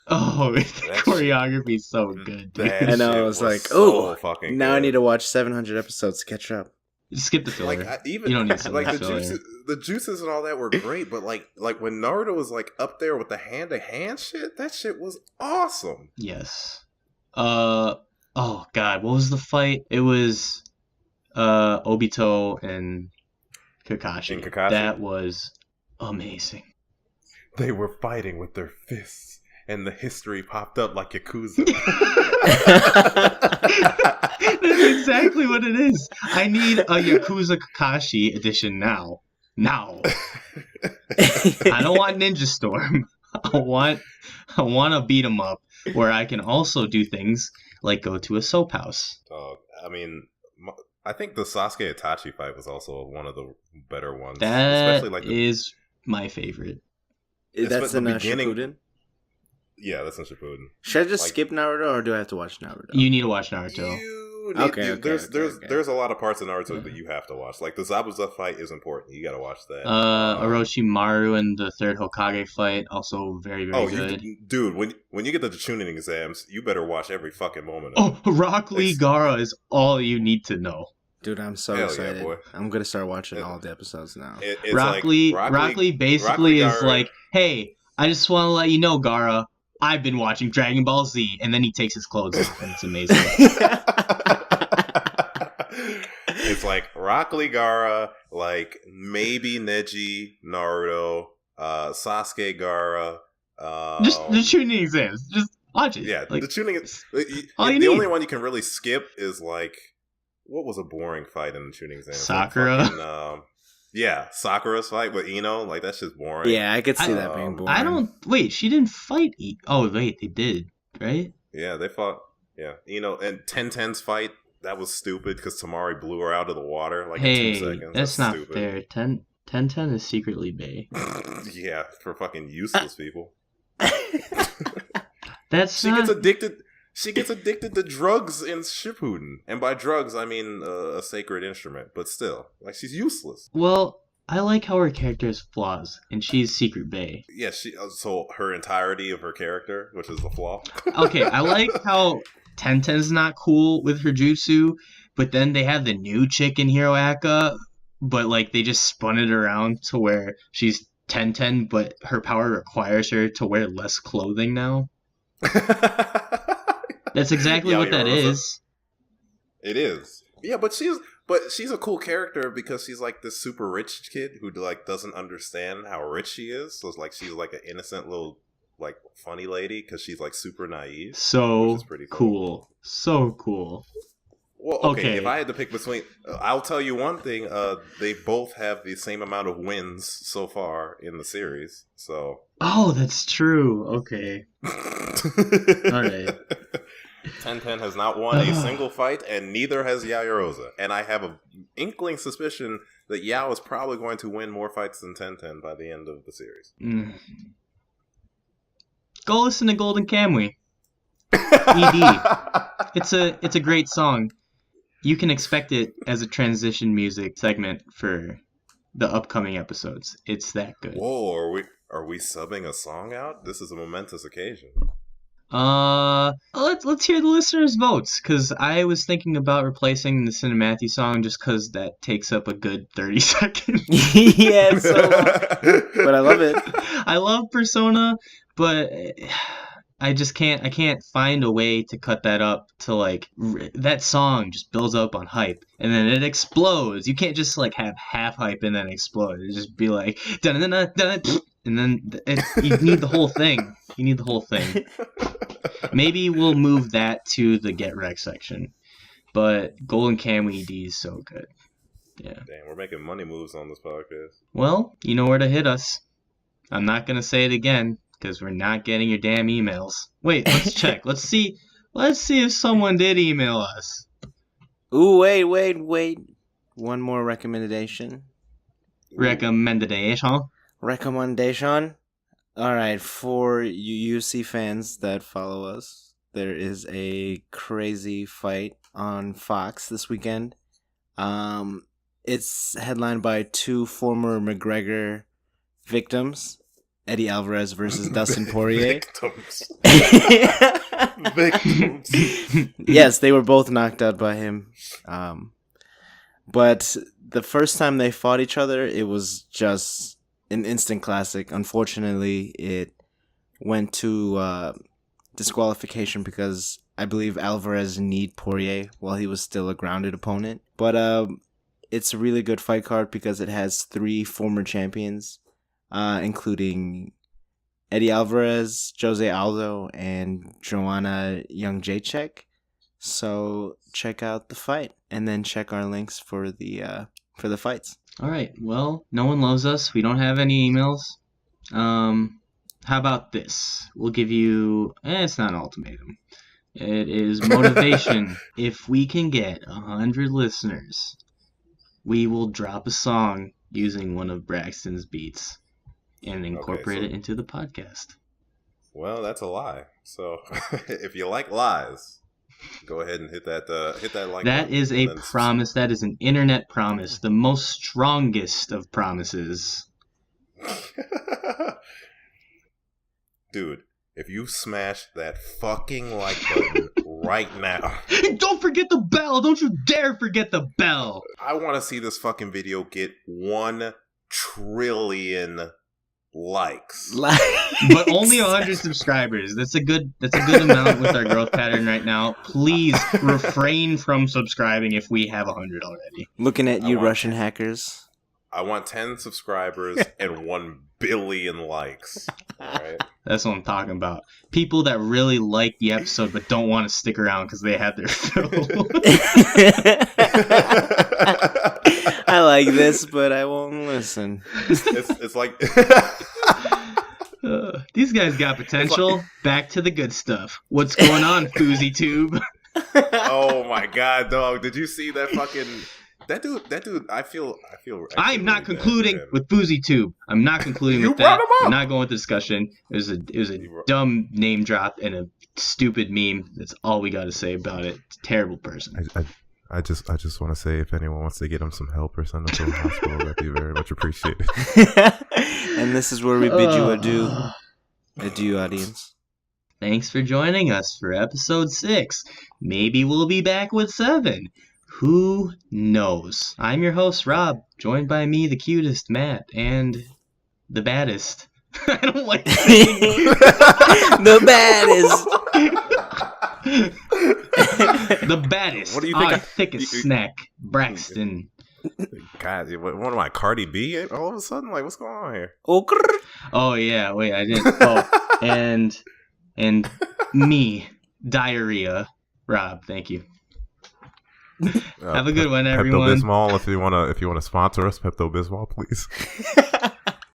Oh, the choreography is so good, dude.
And I was like, oh, now I need to watch 700 episodes to catch up.
Skip the filler. You don't need to
like the juices and all that were great, but like when Naruto was like up there with the hand-to-hand shit, that shit was awesome.
Yes. Oh God, what was the fight? It was Obito and Kakashi. That was amazing.
They were fighting with their fists, and the history popped up like Yakuza.
That's exactly what it is. I need a Yakuza Kakashi edition now. Now. I don't want Ninja Storm. I want a beat 'em up where I can also do things like go to a soap house.
I mean, I think the Sasuke Itachi fight was also one of the better ones.
That
Especially like
is my favorite.
That's in
the beginning.
Shippuden?
Yeah, that's in Shippuden.
Should I just skip Naruto, or do I have to watch Naruto?
You need to watch Naruto.
There's a lot of parts of Naruto that you have to watch. Like the Zabuza fight is important. You got to watch that.
Orochimaru and the third Hokage fight also very good.
Dude, when you get to the Chunin exams, you better watch every fucking moment of
it. Rock Lee Gaara is all you need to know.
Dude, I'm so excited. Yeah, I'm gonna start watching all the episodes now.
Rock Lee basically is like, hey, I just want to let you know, Gaara, I've been watching Dragon Ball Z, and then he takes his clothes off, and it's amazing.
It's like Rock Lee Gaara, like maybe Neji, Naruto, Sasuke Gaara.
Just the Chunin exams. Just watch it.
Yeah,
like,
the Chunin. The only one you can really skip is like, what was a boring fight in the Chunin exam?
Sakura.
Like fucking, yeah, Sakura's fight with Ino. Like that's just boring.
Yeah, I could see that being boring.
Wait, she didn't fight. Oh wait, they did, right?
Yeah, they fought. Yeah, Ino and 10-10's fight. That was stupid because Tamari blew her out of the water like in 2 seconds.
That's not stupid. Fair. 10-10 is secretly bae.
Yeah, for fucking useless people.
She gets
addicted. She gets addicted to drugs in Shippuden, and by drugs I mean a sacred instrument. But still, like she's useless.
Well, I like how her character has flaws, and she's secret bae.
Yeah, so her entirety of her character, which is the flaw.
Okay, I like how 10-10's not cool with her jutsu, but then they have the new chick in Hero Aka, but like they just spun it around to where she's 10-10, but her power requires her to wear less clothing now. That's exactly what that is.
It is. Yeah, but she's a cool character because she's like this super rich kid who like doesn't understand how rich she is. So it's like she's like an innocent little like funny lady because she's like super naive.
So pretty cool. So cool.
Well, okay. If I had to pick between, I'll tell you one thing. They both have the same amount of wins so far in the series. So.
Oh, that's true. Okay. All right.
10-10 has not won a single fight, and neither has Yaoyoroza. And I have an inkling suspicion that Yao is probably going to win more fights than 10-10 by the end of the series.
Go listen to Golden Kamui. ED. It's a great song. You can expect it as a transition music segment for the upcoming episodes. It's that good.
Whoa, are we subbing a song out? This is a momentous occasion.
Let's hear the listeners' votes, because I was thinking about replacing the Cine Matthew song just because that takes up a good 30 seconds.
Yeah, it's so long. But I love it.
I love Persona, but I can't find a way to cut that up to like that song just builds up on hype and then it explodes. You can't just like have half hype and then explode. It just be like dun dun dun dun, and then you need the whole thing. You need the whole thing. Maybe we'll move that to the Get Wrecked section. But Golden Kamui ED is so good. Yeah.
Damn, we're making money moves on this podcast.
Well, you know where to hit us. I'm not gonna say it again because we're not getting your damn emails. Wait, let's check. Let's see if someone did email us.
Ooh, wait. One more recommendation.
Recommendation.
All right, for you UC fans that follow us, there is a crazy fight on Fox this weekend. It's headlined by two former McGregor victims, Eddie Alvarez versus Dustin Poirier.
Victims.
Yes, they were both knocked out by him. But the first time they fought each other, it was just an instant classic. Unfortunately, it went to disqualification because I believe Alvarez kneed Poirier while he was still a grounded opponent. But it's a really good fight card because it has three former champions, including Eddie Alvarez, Jose Aldo, and Joanna Young-Jacek. So check out the fight, and then check our links for the fights.
All right. Well, no one loves us. We don't have any emails. How about this? We'll give you. It's not an ultimatum. It is motivation. If we can get 100 listeners, we will drop a song using one of Braxton's beats and incorporate it into the podcast.
Well, that's a lie. So if you like lies, go ahead and hit that like.
That is a promise. That is an internet promise. The most strongest of promises.
Dude, if you smash that fucking like button right now.
Don't forget the bell. Don't you dare forget the bell.
I want to see this fucking video get 1 trillion likes.
But only 100 subscribers. That's a good amount with our growth pattern right now. Please refrain from subscribing if we have 100 already.
Looking at you, Russian hackers.
I want 10 subscribers and 1 billion likes. All right.
That's what I'm talking about. People that really like the episode but don't want to stick around because they had their fill.
I like this, but I won't listen.
It's like
these guys got potential. Back to the good stuff. What's going on, Foozy Tube?
Oh my god, dog! Did you see that fucking? That dude. I feel.
I'm not concluding with Boozy Tube. I'm not concluding with that. I'm not going with the discussion. It was a dumb name drop and a stupid meme. That's all we got to say about it. It's a terrible person.
I just want to say, if anyone wants to get him some help or send him to the hospital, that'd be very much appreciated.
And this is where we bid you adieu. Adieu, audience.
Thanks for joining us for episode 6. Maybe we'll be back with 7. Who knows? I'm your host, Rob, joined by me, the cutest, Matt, and the baddest. I don't like saying
the baddest.
The baddest.
What do you think?
Our thickest snack, Braxton.
God, what am I, Cardi B? All of a sudden, like, what's going on here?
Oh yeah, wait, I didn't. Oh, and me, diarrhea, Rob. Thank you. Have a good one, everyone.
Pepto-Bismol, if you wanna sponsor us, Pepto-Bismol, please.